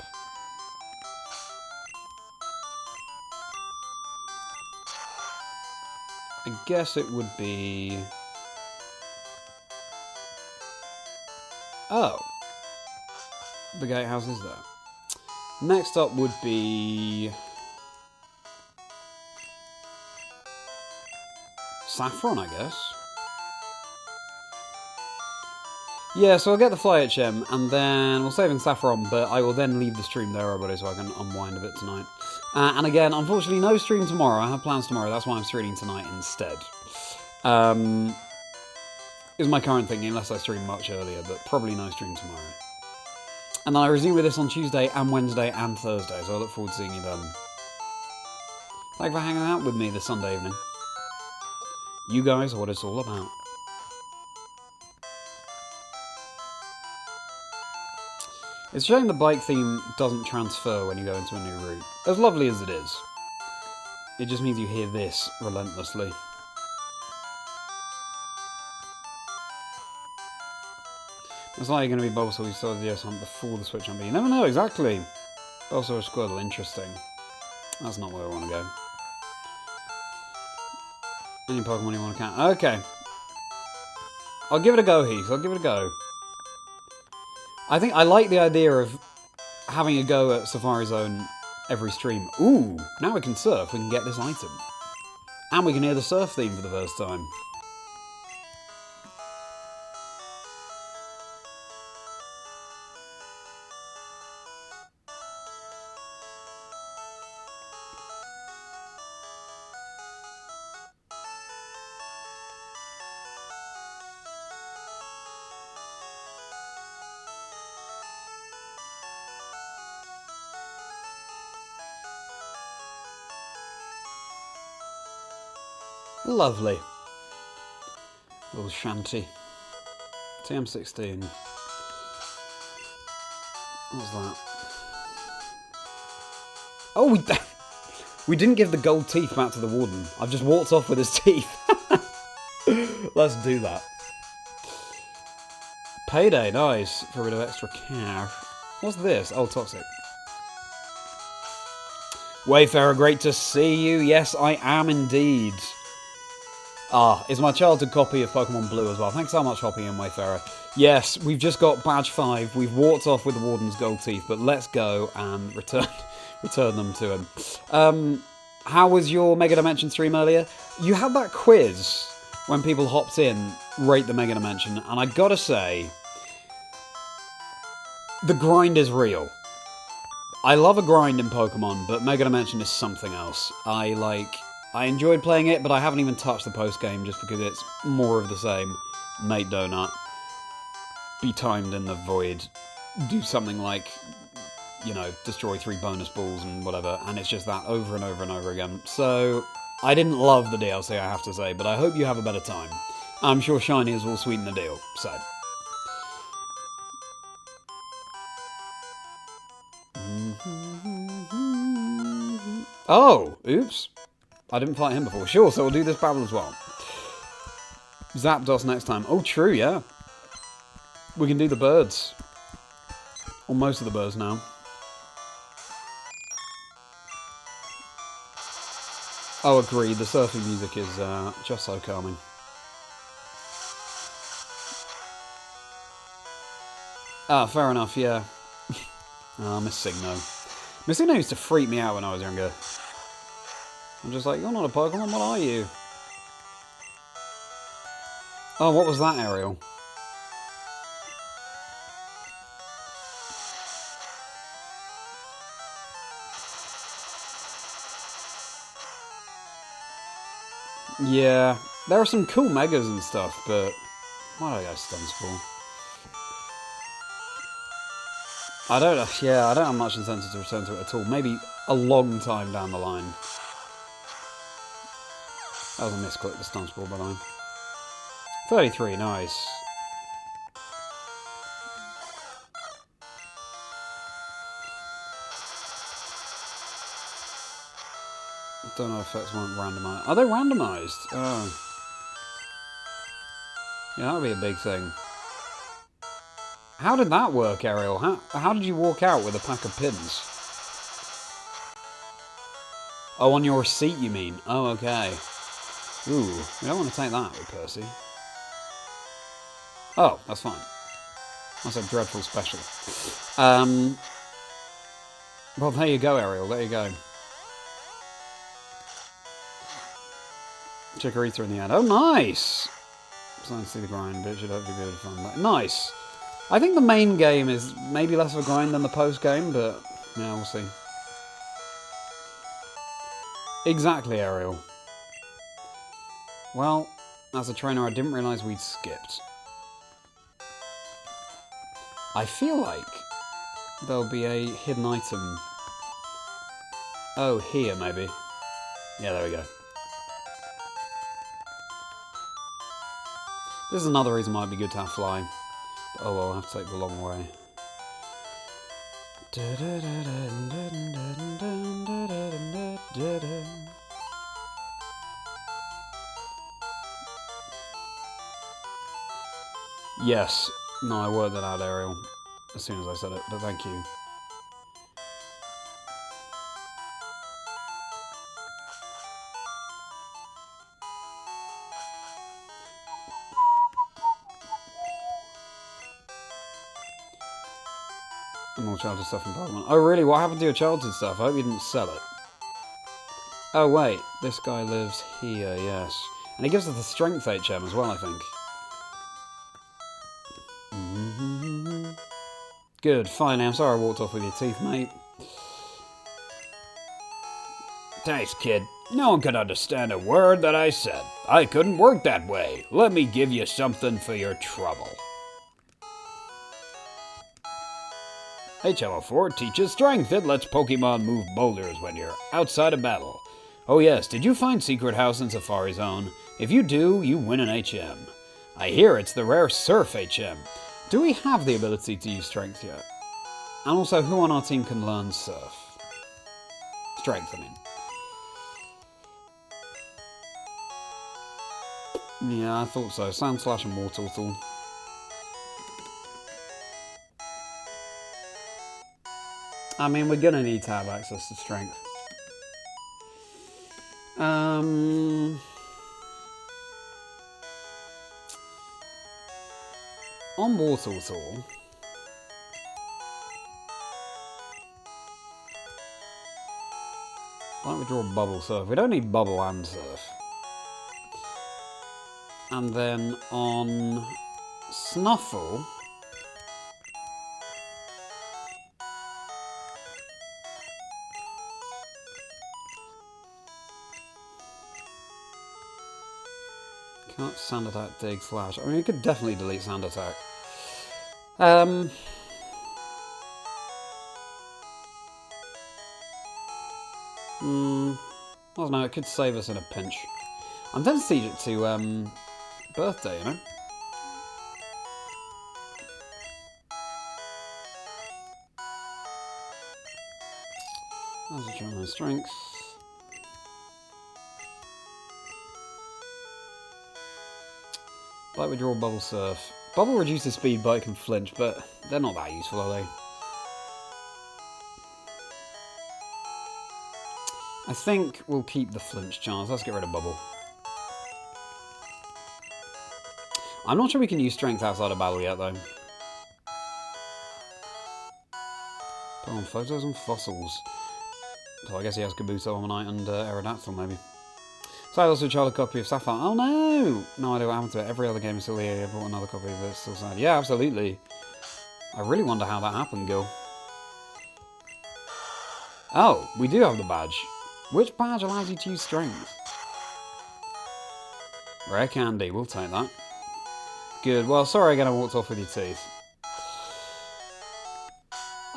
I guess it would be... oh. The gatehouse is there. Next up would be... Saffron, I guess. Yeah, so I'll get the Fly HM, and then we'll save in Saffron, but I will then leave the stream there, everybody, so I can unwind a bit tonight. And again, unfortunately, no stream tomorrow. I have plans tomorrow, that's why I'm streaming tonight instead. Is my current thinking, unless I stream much earlier, but probably no stream tomorrow. And then I resume with this on Tuesday and Wednesday and Thursday, so I look forward to seeing you then. Thanks for hanging out with me this Sunday evening. You guys are what it's all about. It's a shame the bike theme doesn't transfer when you go into a new route. As lovely as it is. It just means you hear this relentlessly. It's like you're going to be Bulbasaur, you started the hunt before the switch on, but you never know exactly. Bulbasaur or Squirtle, interesting. That's not where I want to go. Any Pokemon you want to count? Okay. I'll give it a go, Heath. I'll give it a go. I think I like the idea of having a go at Safari Zone every stream. Ooh, now we can surf. We can get this item. And we can hear the surf theme for the first time. Lovely. Little shanty. TM16. What's that? Oh, we didn't give the gold teeth back to the warden. I've just walked off with his teeth. Let's do that. Payday, nice. For a bit of extra cash. What's this? Oh, toxic. Wayfarer, great to see you. Yes, I am indeed. Ah, it's my childhood copy of Pokémon Blue as well. Thanks so much, Hoppy and Wayfarer. Yes, we've just got badge 5. We've walked off with the Warden's gold teeth, but let's go and return them to him. How was your Mega Dimension stream earlier? You had that quiz when people hopped in, rate the Mega Dimension, and I gotta say, the grind is real. I love a grind in Pokemon, but Mega Dimension is something else. I enjoyed playing it, but I haven't even touched the post-game just because it's more of the same. Mate Donut. Be timed in the void. Do something like, you know, destroy 3 bonus balls and whatever, and it's just that over and over and over again. So, I didn't love the DLC, I have to say, but I hope you have a better time. I'm sure Shinies will sweeten the deal, so... Oh, oops. I didn't fight him before. Sure, so we'll do this battle as well. Zapdos next time. Oh, true, yeah. We can do the birds. Or most of the birds now. Oh, agreed. The surfing music is just so calming. Ah, fair enough, yeah. Ah, Miss Signo. Miss Signo used to freak me out when I was younger. I'm just like, you're not a Pokemon, what are you? Oh, what was that, Ariel? Yeah, there are some cool Megas and stuff, but... Why do I go Stunspore? I don't have much incentive to return to it at all. Maybe a long time down the line. That was a misclick, the Stunspore, by the way. 33, nice. Don't know if effects weren't randomised. Are they randomised? Oh. Yeah, that would be a big thing. How did that work, Ariel? How did you walk out with a pack of pins? Oh, on your receipt, you mean? Oh, okay. Ooh, we don't want to take that with Percy. Oh, that's fine. That's a dreadful special. Well, there you go, Ariel. There you go. Chikorita in the end. Oh, nice! I'm starting to see the grind, but it should hopefully be able to find that. Nice! I think the main game is maybe less of a grind than the post game, but yeah, we'll see. Exactly, Ariel. Well, as a trainer, I didn't realise we'd skipped. I feel like there'll be a hidden item. Oh, here, maybe. Yeah, there we go. This is another reason why it'd be good to have fly. But, oh well, I'll have to take the long way. Yes. No, I worded that out, Ariel, as soon as I said it, but thank you. More childhood stuff in Pokemon. Oh really? What happened to your childhood stuff? I hope you didn't sell it. Oh wait, this guy lives here, yes. And he gives us the strength HM as well, I think. Good, finally. I'm sorry I walked off with your teeth, mate. Thanks, kid. No one could understand a word that I said. I couldn't work that way. Let me give you something for your trouble. HM04 teaches strength. It lets Pokemon move boulders when you're outside of battle. Oh yes, did you find Secret House in Safari Zone? If you do, you win an HM. I hear it's the rare Surf HM. Do we have the ability to use strength yet? And also, who on our team can learn Surf? Strength, I mean. Yeah, I thought so. Sand Slash and Mortal Tool. I mean, we're gonna need to have access to strength. On Mortal Tool, why don't we draw Bubble Surf? We don't need Bubble and Surf. And then on Snuffle, can't Sand Attack, Dig, Slash. I mean, you could definitely delete Sand Attack. I don't know, it could save us in a pinch. I'm tempted to teach it to, Birthday, you know? That's a try on strength. Bite Withdraw, Bubble Surf. Bubble reduces speed, Bite can flinch, but they're not that useful, are they? I think we'll keep the flinch chance. Let's get rid of Bubble. I'm not sure we can use strength outside of battle yet, though. Put on photos and fossils. So I guess he has Kabuto, Ammonite, and Aerodactyl, maybe. So I also tried a copy of Sapphire. Oh no! No idea what happened to it. Every other game is still here. I bought another copy, but it's still sad. Yeah, absolutely. I really wonder how that happened, Gil. Oh, we do have the badge. Which badge allows you to use strength? Rare candy. We'll take that. Good. Well, sorry again I walked off with your teeth.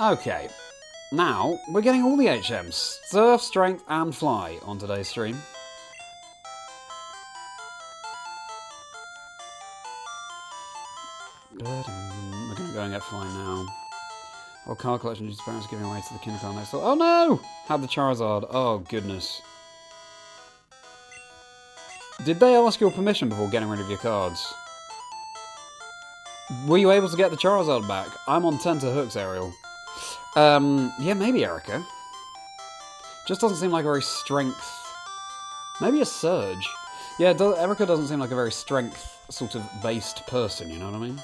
Okay. Now, we're getting all the HMs. Surf, Strength, and Fly on today's stream. We're going to go and get Fly now. Oh, card collection due to parents giving away to the kindergarten next door. Oh no! Had the Charizard. Oh, goodness. Did they ask your permission before getting rid of your cards? Were you able to get the Charizard back? I'm on tenterhooks, Ariel. Yeah, maybe Erica. Just doesn't seem like a very strength. Maybe a Surge. Yeah, Erica doesn't seem like a very strength sort of based person, you know what I mean?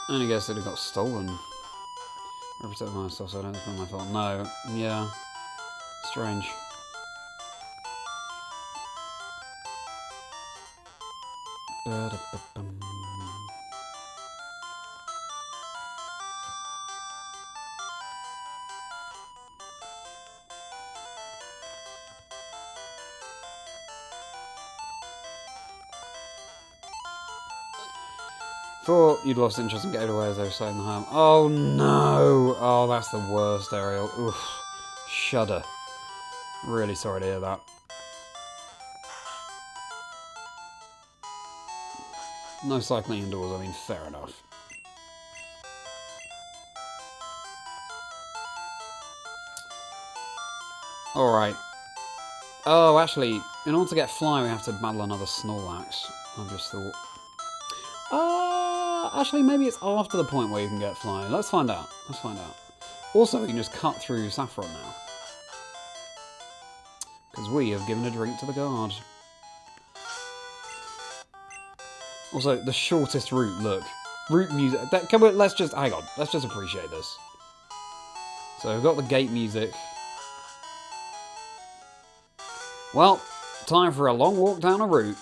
I only guess that it got stolen. I protect my stuff, so I don't think it's my fault. No. Yeah. Strange. Thought you'd lost interest in getaway as I was saying the harm. Oh no! Oh, that's the worst, Ariel. Oof. Shudder. Really sorry to hear that. No cycling indoors, I mean, fair enough. Alright. Oh, actually, in order to get fly, we have to battle another Snorlax. I've just thought. Actually, maybe it's after the point where you can get fly. Let's find out. Let's find out. Also, we can just cut through Saffron now. Because we have given a drink to the guard. Also, the shortest route, look. Route music. Let's just, hang on. Let's just appreciate this. So, we've got the gate music. Well, time for a long walk down a route.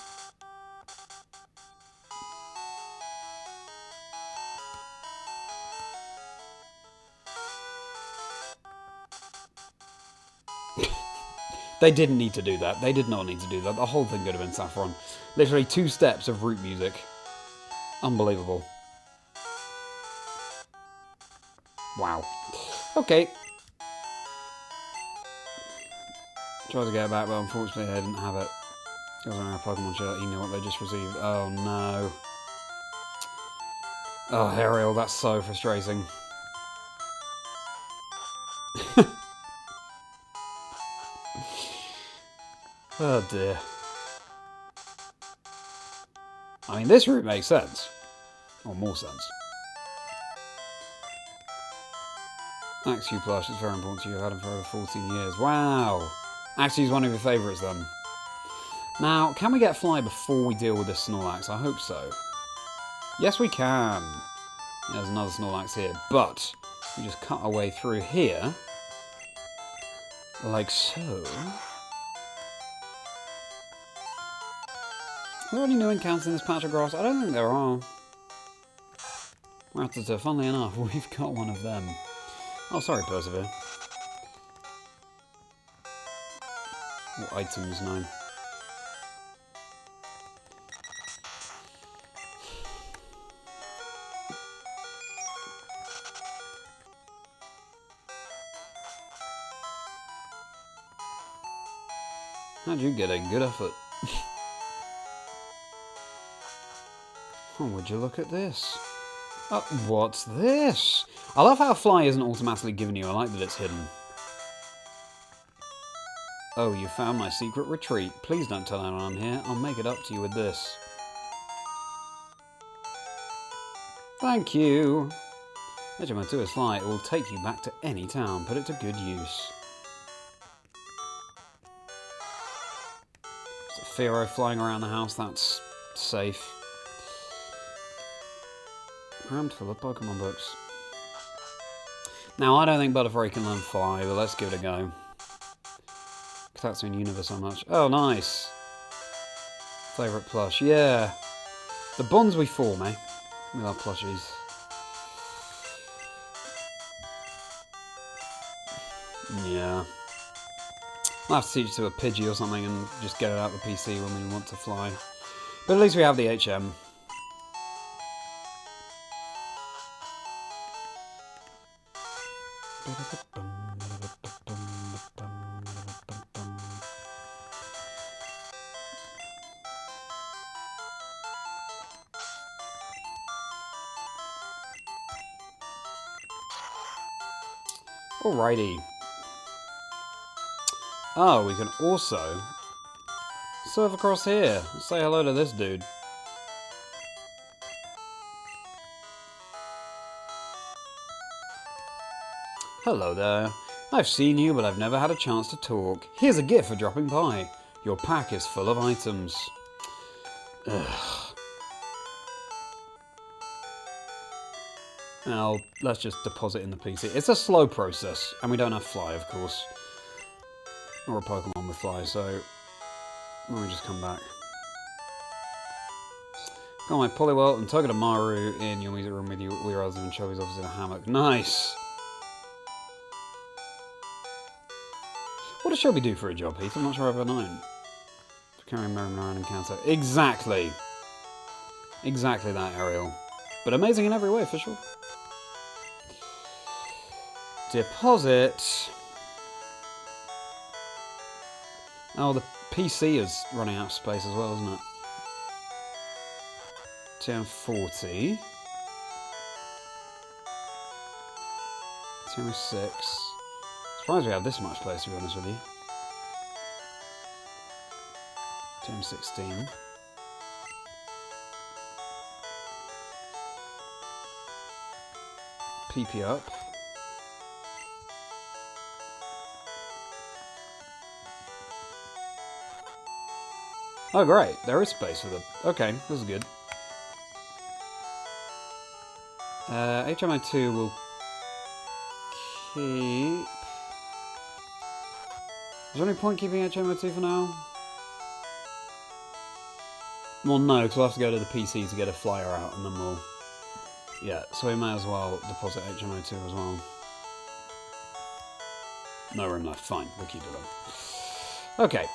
They didn't need to do that. They did not need to do that. The whole thing could have been Saffron. Literally 2 steps of route music. Unbelievable. Wow. Okay. Tried to get it back, but unfortunately I didn't have it. I was wearing a Pokemon shirt. You know what they just received. Oh no. Oh, Ariel, that's so frustrating. Oh dear. I mean, this route makes sense. Or more sense. Axew plush is very important to you. I've had him for over 14 years. Wow! Axew's one of your favourites then. Now, can we get fly before we deal with this Snorlax? I hope so. Yes, we can. There's another Snorlax here, but we just cut our way through here. Like so. Are there any new encounters in this patch of grass? I don't think there are. Ratata, funnily enough, we've got one of them. Oh, sorry, Persevere. What items now? How'd you get a good effort? Oh, would you look at this? What's this? I love how fly isn't automatically given you. I like that it's hidden. Oh, you found my secret retreat. Please don't tell anyone I'm here. I'll make it up to you with this. Thank you. Regiment 2 is fly. It will take you back to any town. Put it to good use. There's a Fearow flying around the house. That's safe. Crammed full of Pokemon books. Now, I don't think Butterfree can learn fly, but let's give it a go. Because that's in Universe so much. Oh, nice. Favourite plush. Yeah. The bonds we form, eh? With our plushies. Yeah. I'll have to teach it to a Pidgey or something and just get it out the PC when we want to fly. But at least we have the HM. Alrighty. Oh, we can also surf across here. Let's say hello to this dude. Hello there. I've seen you, but I've never had a chance to talk. Here's a gift for dropping by. Your pack is full of items. Ugh. Now, let's just deposit in the PC. It's a slow process, and we don't have Fly, of course. Or a Pokemon with Fly, so... Let me just come back. Got my Poliwhirl and Togedemaru in your music room with you. We are also in Shelby's office in a hammock. Nice! What does Shelby do for a job, Heath? I'm not sure I've ever known. Carrying Merriman around in cancer. Exactly! Exactly that, Ariel. But amazing in every way, for sure. Deposit. Oh, the PC is running out of space as well, isn't it? 240. 206. Surprised we have this much space, to be honest with you. 216. PP up. Oh great, there is space for them. Okay, this is good. HMO2 will keep... Is there any point keeping HMO2 for now? Well no, because we'll have to go to the PC to get a flyer out and then we'll... Yeah, so we may as well deposit HMO2 as well. No room left, fine, we'll keep it on. Okay.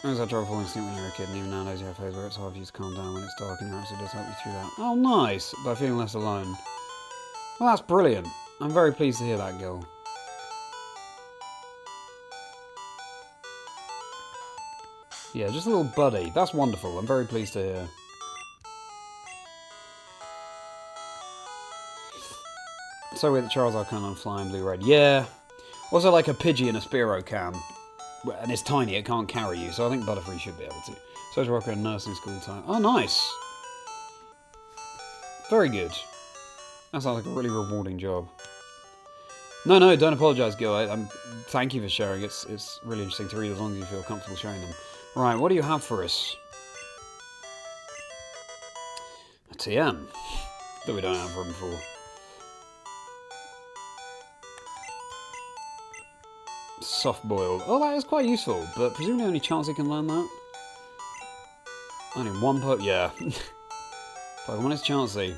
I was had trouble falling asleep when you were a kid, and even nowadays you have phase where it's hard for you to calm down when it's dark, and your acid does help you through that. Oh, nice! By feeling less alone. Well, that's brilliant. I'm very pleased to hear that, Gil. Yeah, just a little buddy. That's wonderful. I'm very pleased to hear. So weird that Charles Arcana on Flying Blue Red. Yeah. Also like a Pidgey and a Spearow can. And it's tiny, it can't carry you, so I think Butterfree should be able to. Social worker and nursing school time. Oh, nice! Very good. That sounds like a really rewarding job. No, don't apologise, Gil. Thank you for sharing. It's really interesting to read as long as you feel comfortable sharing them. Right, what do you have for us? A TM. That we don't have room for. Soft-boiled. Oh, that is quite useful, but presumably only Chansey can learn that. Only one yeah. Pokemon is Chansey.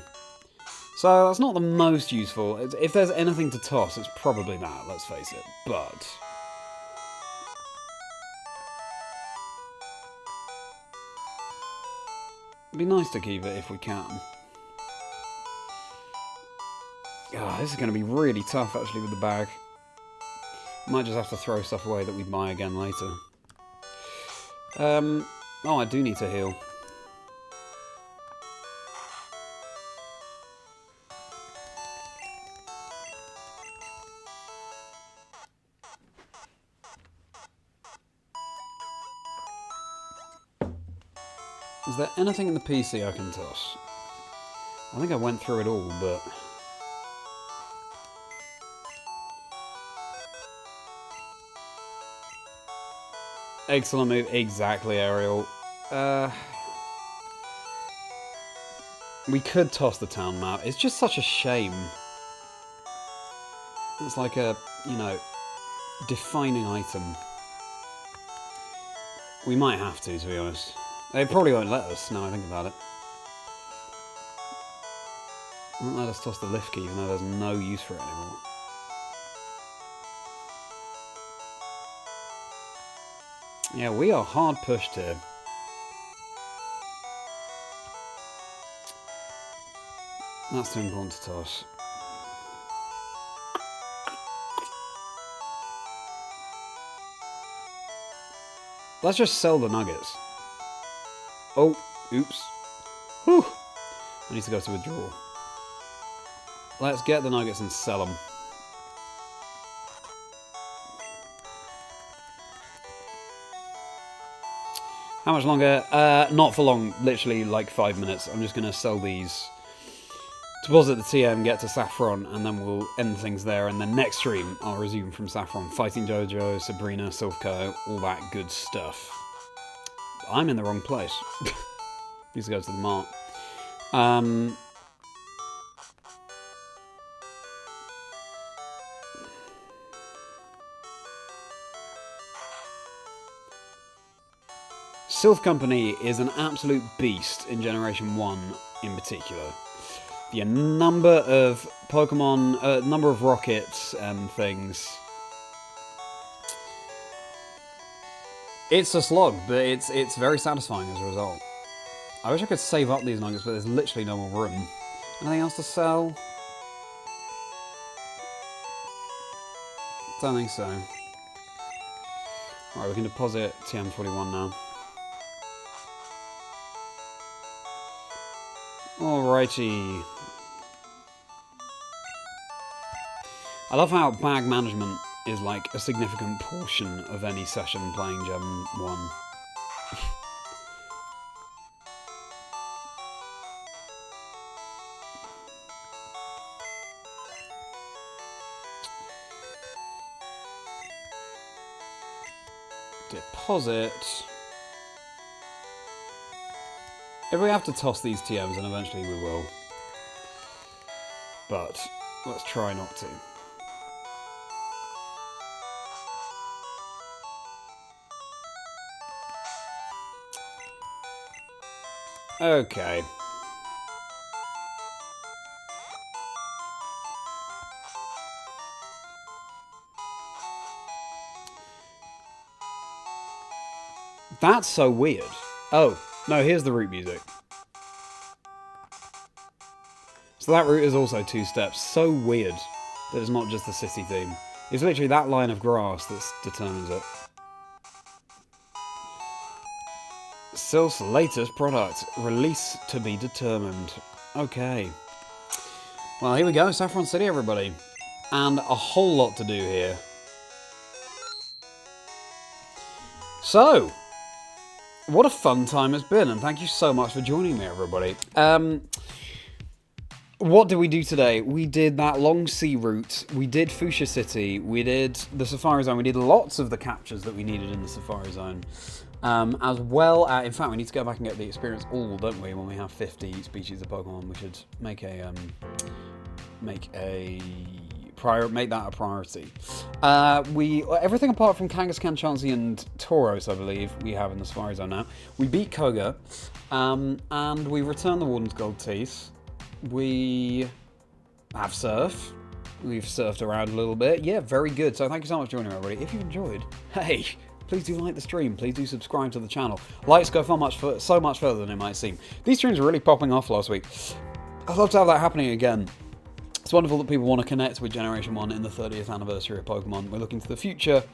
So, that's not the most useful. If there's anything to toss, it's probably that, let's face it. But... it'd be nice to keep it if we can. Ah, this is going to be really tough, actually, with the bag. Might just have to throw stuff away that we buy again later. Oh, I do need to heal. Is there anything in the PC I can toss? I think I went through it all, but... excellent move. Exactly, Ariel. We could toss the town map. It's just such a shame. It's like a, you know, defining item. We might have to be honest. They probably won't let us, now I think about it. They won't let us toss the lift key, even though there's no use for it anymore. Yeah, we are hard pushed here. That's too important to toss. Let's just sell the nuggets. Oh, oops. Whew. I need to go to withdraw. Let's get the nuggets and sell them. How much longer? Not for long. Literally like 5 minutes. I'm just going to sell these. Deposit the TM, get to Saffron, and then we'll end things there. And then next stream, I'll resume from Saffron. Fighting Jojo, Sabrina, Silpco, all that good stuff. I'm in the wrong place. Need to go to the mart. Sylph Company is an absolute beast in Generation 1 in particular. The number of Pokemon, number of rockets and things. It's a slog, but it's very satisfying as a result. I wish I could save up these nuggets, but there's literally no more room. Anything else to sell? Don't think so. Alright, we can deposit TM41 now. Alrighty. I love how bag management is like a significant portion of any session playing Gen 1. Deposit. If we have to toss these TMs, and eventually we will. But let's try not to. Okay. That's so weird. Oh, no, here's the route music. So that route is also 2 steps. So weird that it's not just the city theme. It's literally that line of grass that determines it. Sylph's latest product. Release to be determined. Okay. Well, here we go. Saffron City, everybody. And a whole lot to do here. So, what a fun time it's been, and thank you so much for joining me, everybody. What did we do today? We did that long sea route, we did Fuchsia City, we did the Safari Zone, we did lots of the captures that we needed in the Safari Zone. As well as, in fact, we need to go back and get the experience all, don't we, when we have 50 species of Pokemon. We should make that a priority. Everything apart from Kangaskhan, Chansey, and Tauros, I believe, we have in the Safari Zone now. We beat Koga, and we returned the Warden's Gold Teeth. We have Surf. We've surfed around a little bit. Yeah, very good. So thank you so much for joining me, everybody. If you enjoyed, hey, please do like the stream. Please do subscribe to the channel. Likes go so much further than it might seem. These streams were really popping off last week. I'd love to have that happening again. It's wonderful that people want to connect with Generation 1 in the 30th anniversary of Pokemon. We're looking to the future,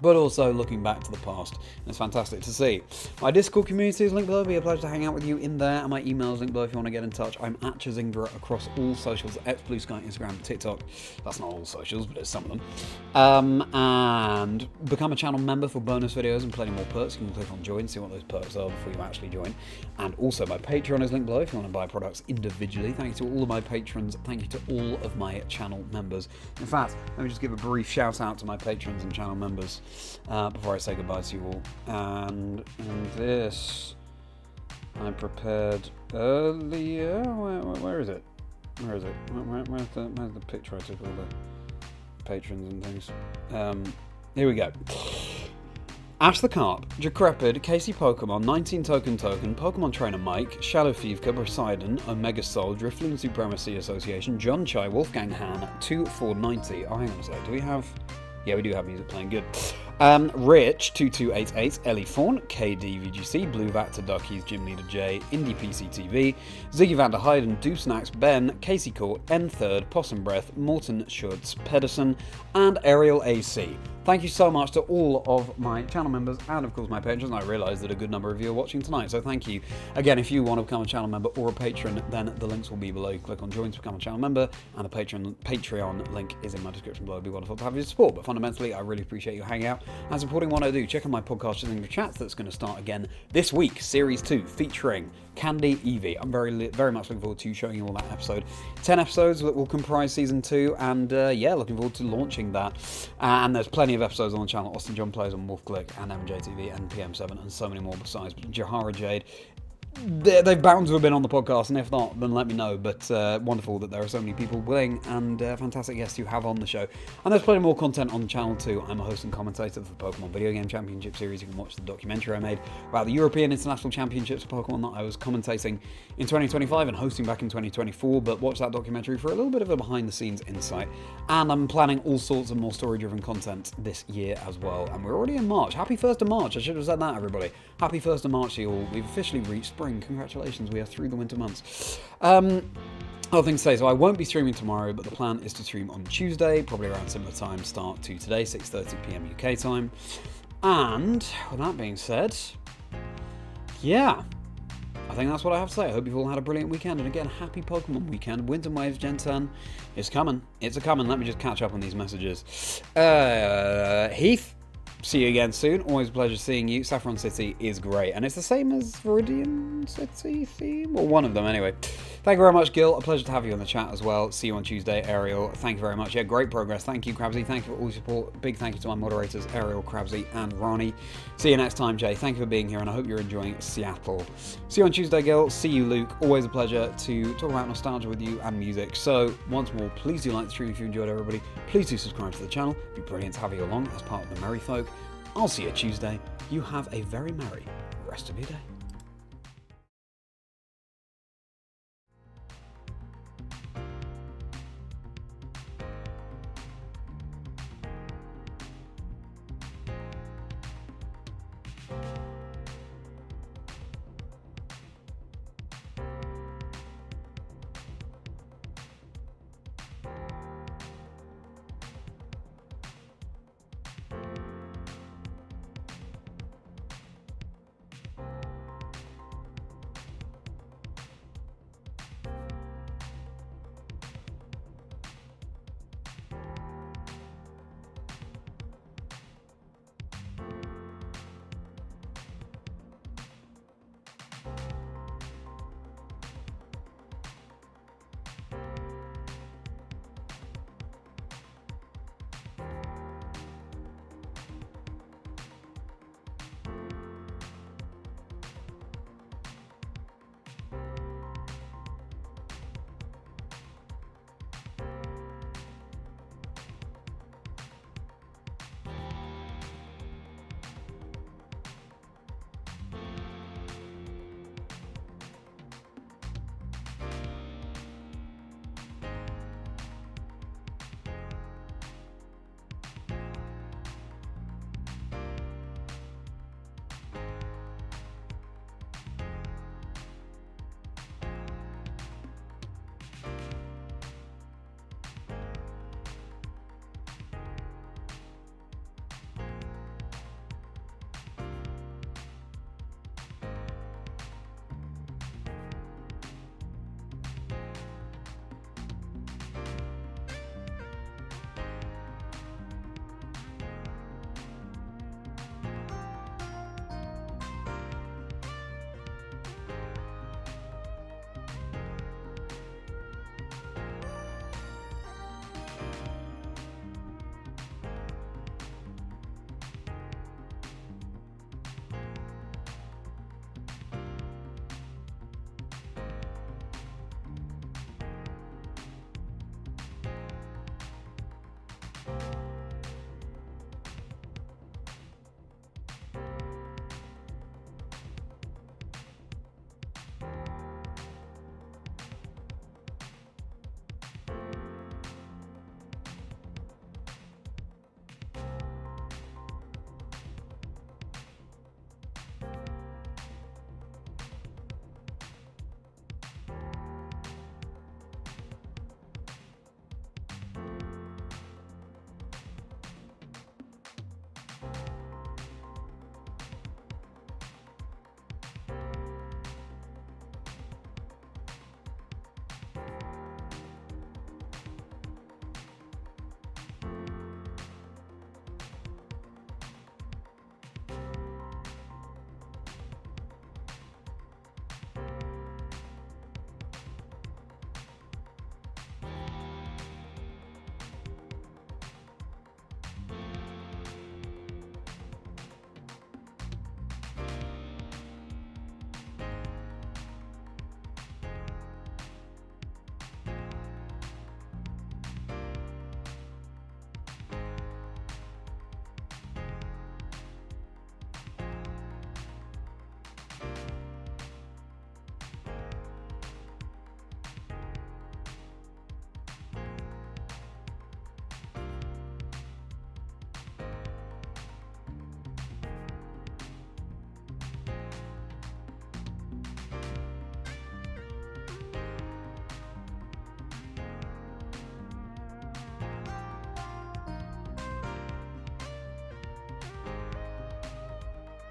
but also looking back to the past. And it's fantastic to see. My Discord community is linked below. It'll be a pleasure to hang out with you in there. And my email is linked below if you want to get in touch. I'm at Chazingdra across all socials. X, Blue Sky, Instagram, TikTok. That's not all socials, but it's some of them. And become a channel member for bonus videos and plenty more perks. You can click on join, see what those perks are before you actually join. And also my Patreon is linked below if you want to buy products individually. Thank you to all of my patrons. Thank you to all of my channel members. In fact, let me just give a brief shout out to my patrons and channel members. Before I say goodbye to you all. And this I prepared earlier. Where is it? Where is it? Where's the picture I took all the patrons and things? Here we go. Ash the Carp, Decrepid, Casey Pokemon, 19 Token, Pokemon Trainer Mike, Shadow Thievka, Poseidon, Omega Soul, Drifloon Supremacy Association, John Chai, Wolfgang Han, 2490. Oh, hang on a sec. Do we have... Yeah, we do have music playing, good. Rich, 2288, Ellie Fawn, KD VGC, Blue Vactor Duckies, Gym Leader J, Indie PC TV, Ziggy Van der Heiden, Doosnax, Ben, Casey Court, N3rd, Possum Breath, Morton Schutz, Pedersen, and Ariel AC. Thank you so much to all of my channel members and, of course, my patrons. I realise that a good number of you are watching tonight, so thank you. Again, if you want to become a channel member or a patron, then the links will be below. You click on Join to become a channel member, and the Patreon link is in my description below. It'd be wonderful to have your support, but fundamentally, I really appreciate you hanging out and supporting what I do. Check out my podcast, Chazingdra Chats, that's going to start again this week, Series 2, featuring Candy Eevee. I'm very much looking forward to showing you all that episode. 10 episodes that will comprise Season 2, and yeah, looking forward to launching that. And there's plenty of episodes on the channel. Austin John Plays on Wolf Glick and MJTV and PM7 and so many more besides. Jahara Jade, they've bound to have been on the podcast, and if not, then let me know. But wonderful that there are so many people willing and fantastic guests you have on the show. And there's plenty more content on the channel too. I'm a host and commentator for the Pokemon Video Game Championship Series. You can watch the documentary I made about the European International Championships of Pokemon that I was commentating in 2025 and hosting back in 2024. But watch that documentary for a little bit of a behind-the-scenes insight. And I'm planning all sorts of more story-driven content this year as well. And we're already in March. Happy 1st of March. I should have said that, everybody. Happy 1st of March to you all. We've officially reached spring. Congratulations, we are through the winter months. Other things to say, so I won't be streaming tomorrow, but the plan is to stream on Tuesday, probably around similar time start to today, 6:30 PM UK time. And with that being said, yeah, I think that's what I have to say. I hope you've all had a brilliant weekend, and again, happy Pokemon weekend. Winter Waves Gen 10 is coming. It's a-coming. Let me just catch up on these messages. Heath, see you again soon. Always a pleasure seeing you. Saffron City is great. And it's the same as Viridian City theme? Well, one of them anyway. Thank you very much, Gil. A pleasure to have you on the chat as well. See you on Tuesday, Ariel. Thank you very much. Yeah, great progress. Thank you, Crabsy. Thank you for all your support. Big thank you to my moderators, Ariel, Crabsy, and Ronnie. See you next time, Jay. Thank you for being here, and I hope you're enjoying Seattle. See you on Tuesday, Gil. See you, Luke. Always a pleasure to talk about nostalgia with you and music. So, once more, please do like the stream if you enjoyed, everybody. Please do subscribe to the channel. It'd be brilliant to have you along as part of the merry folk. I'll see you Tuesday. You have a very merry rest of your day.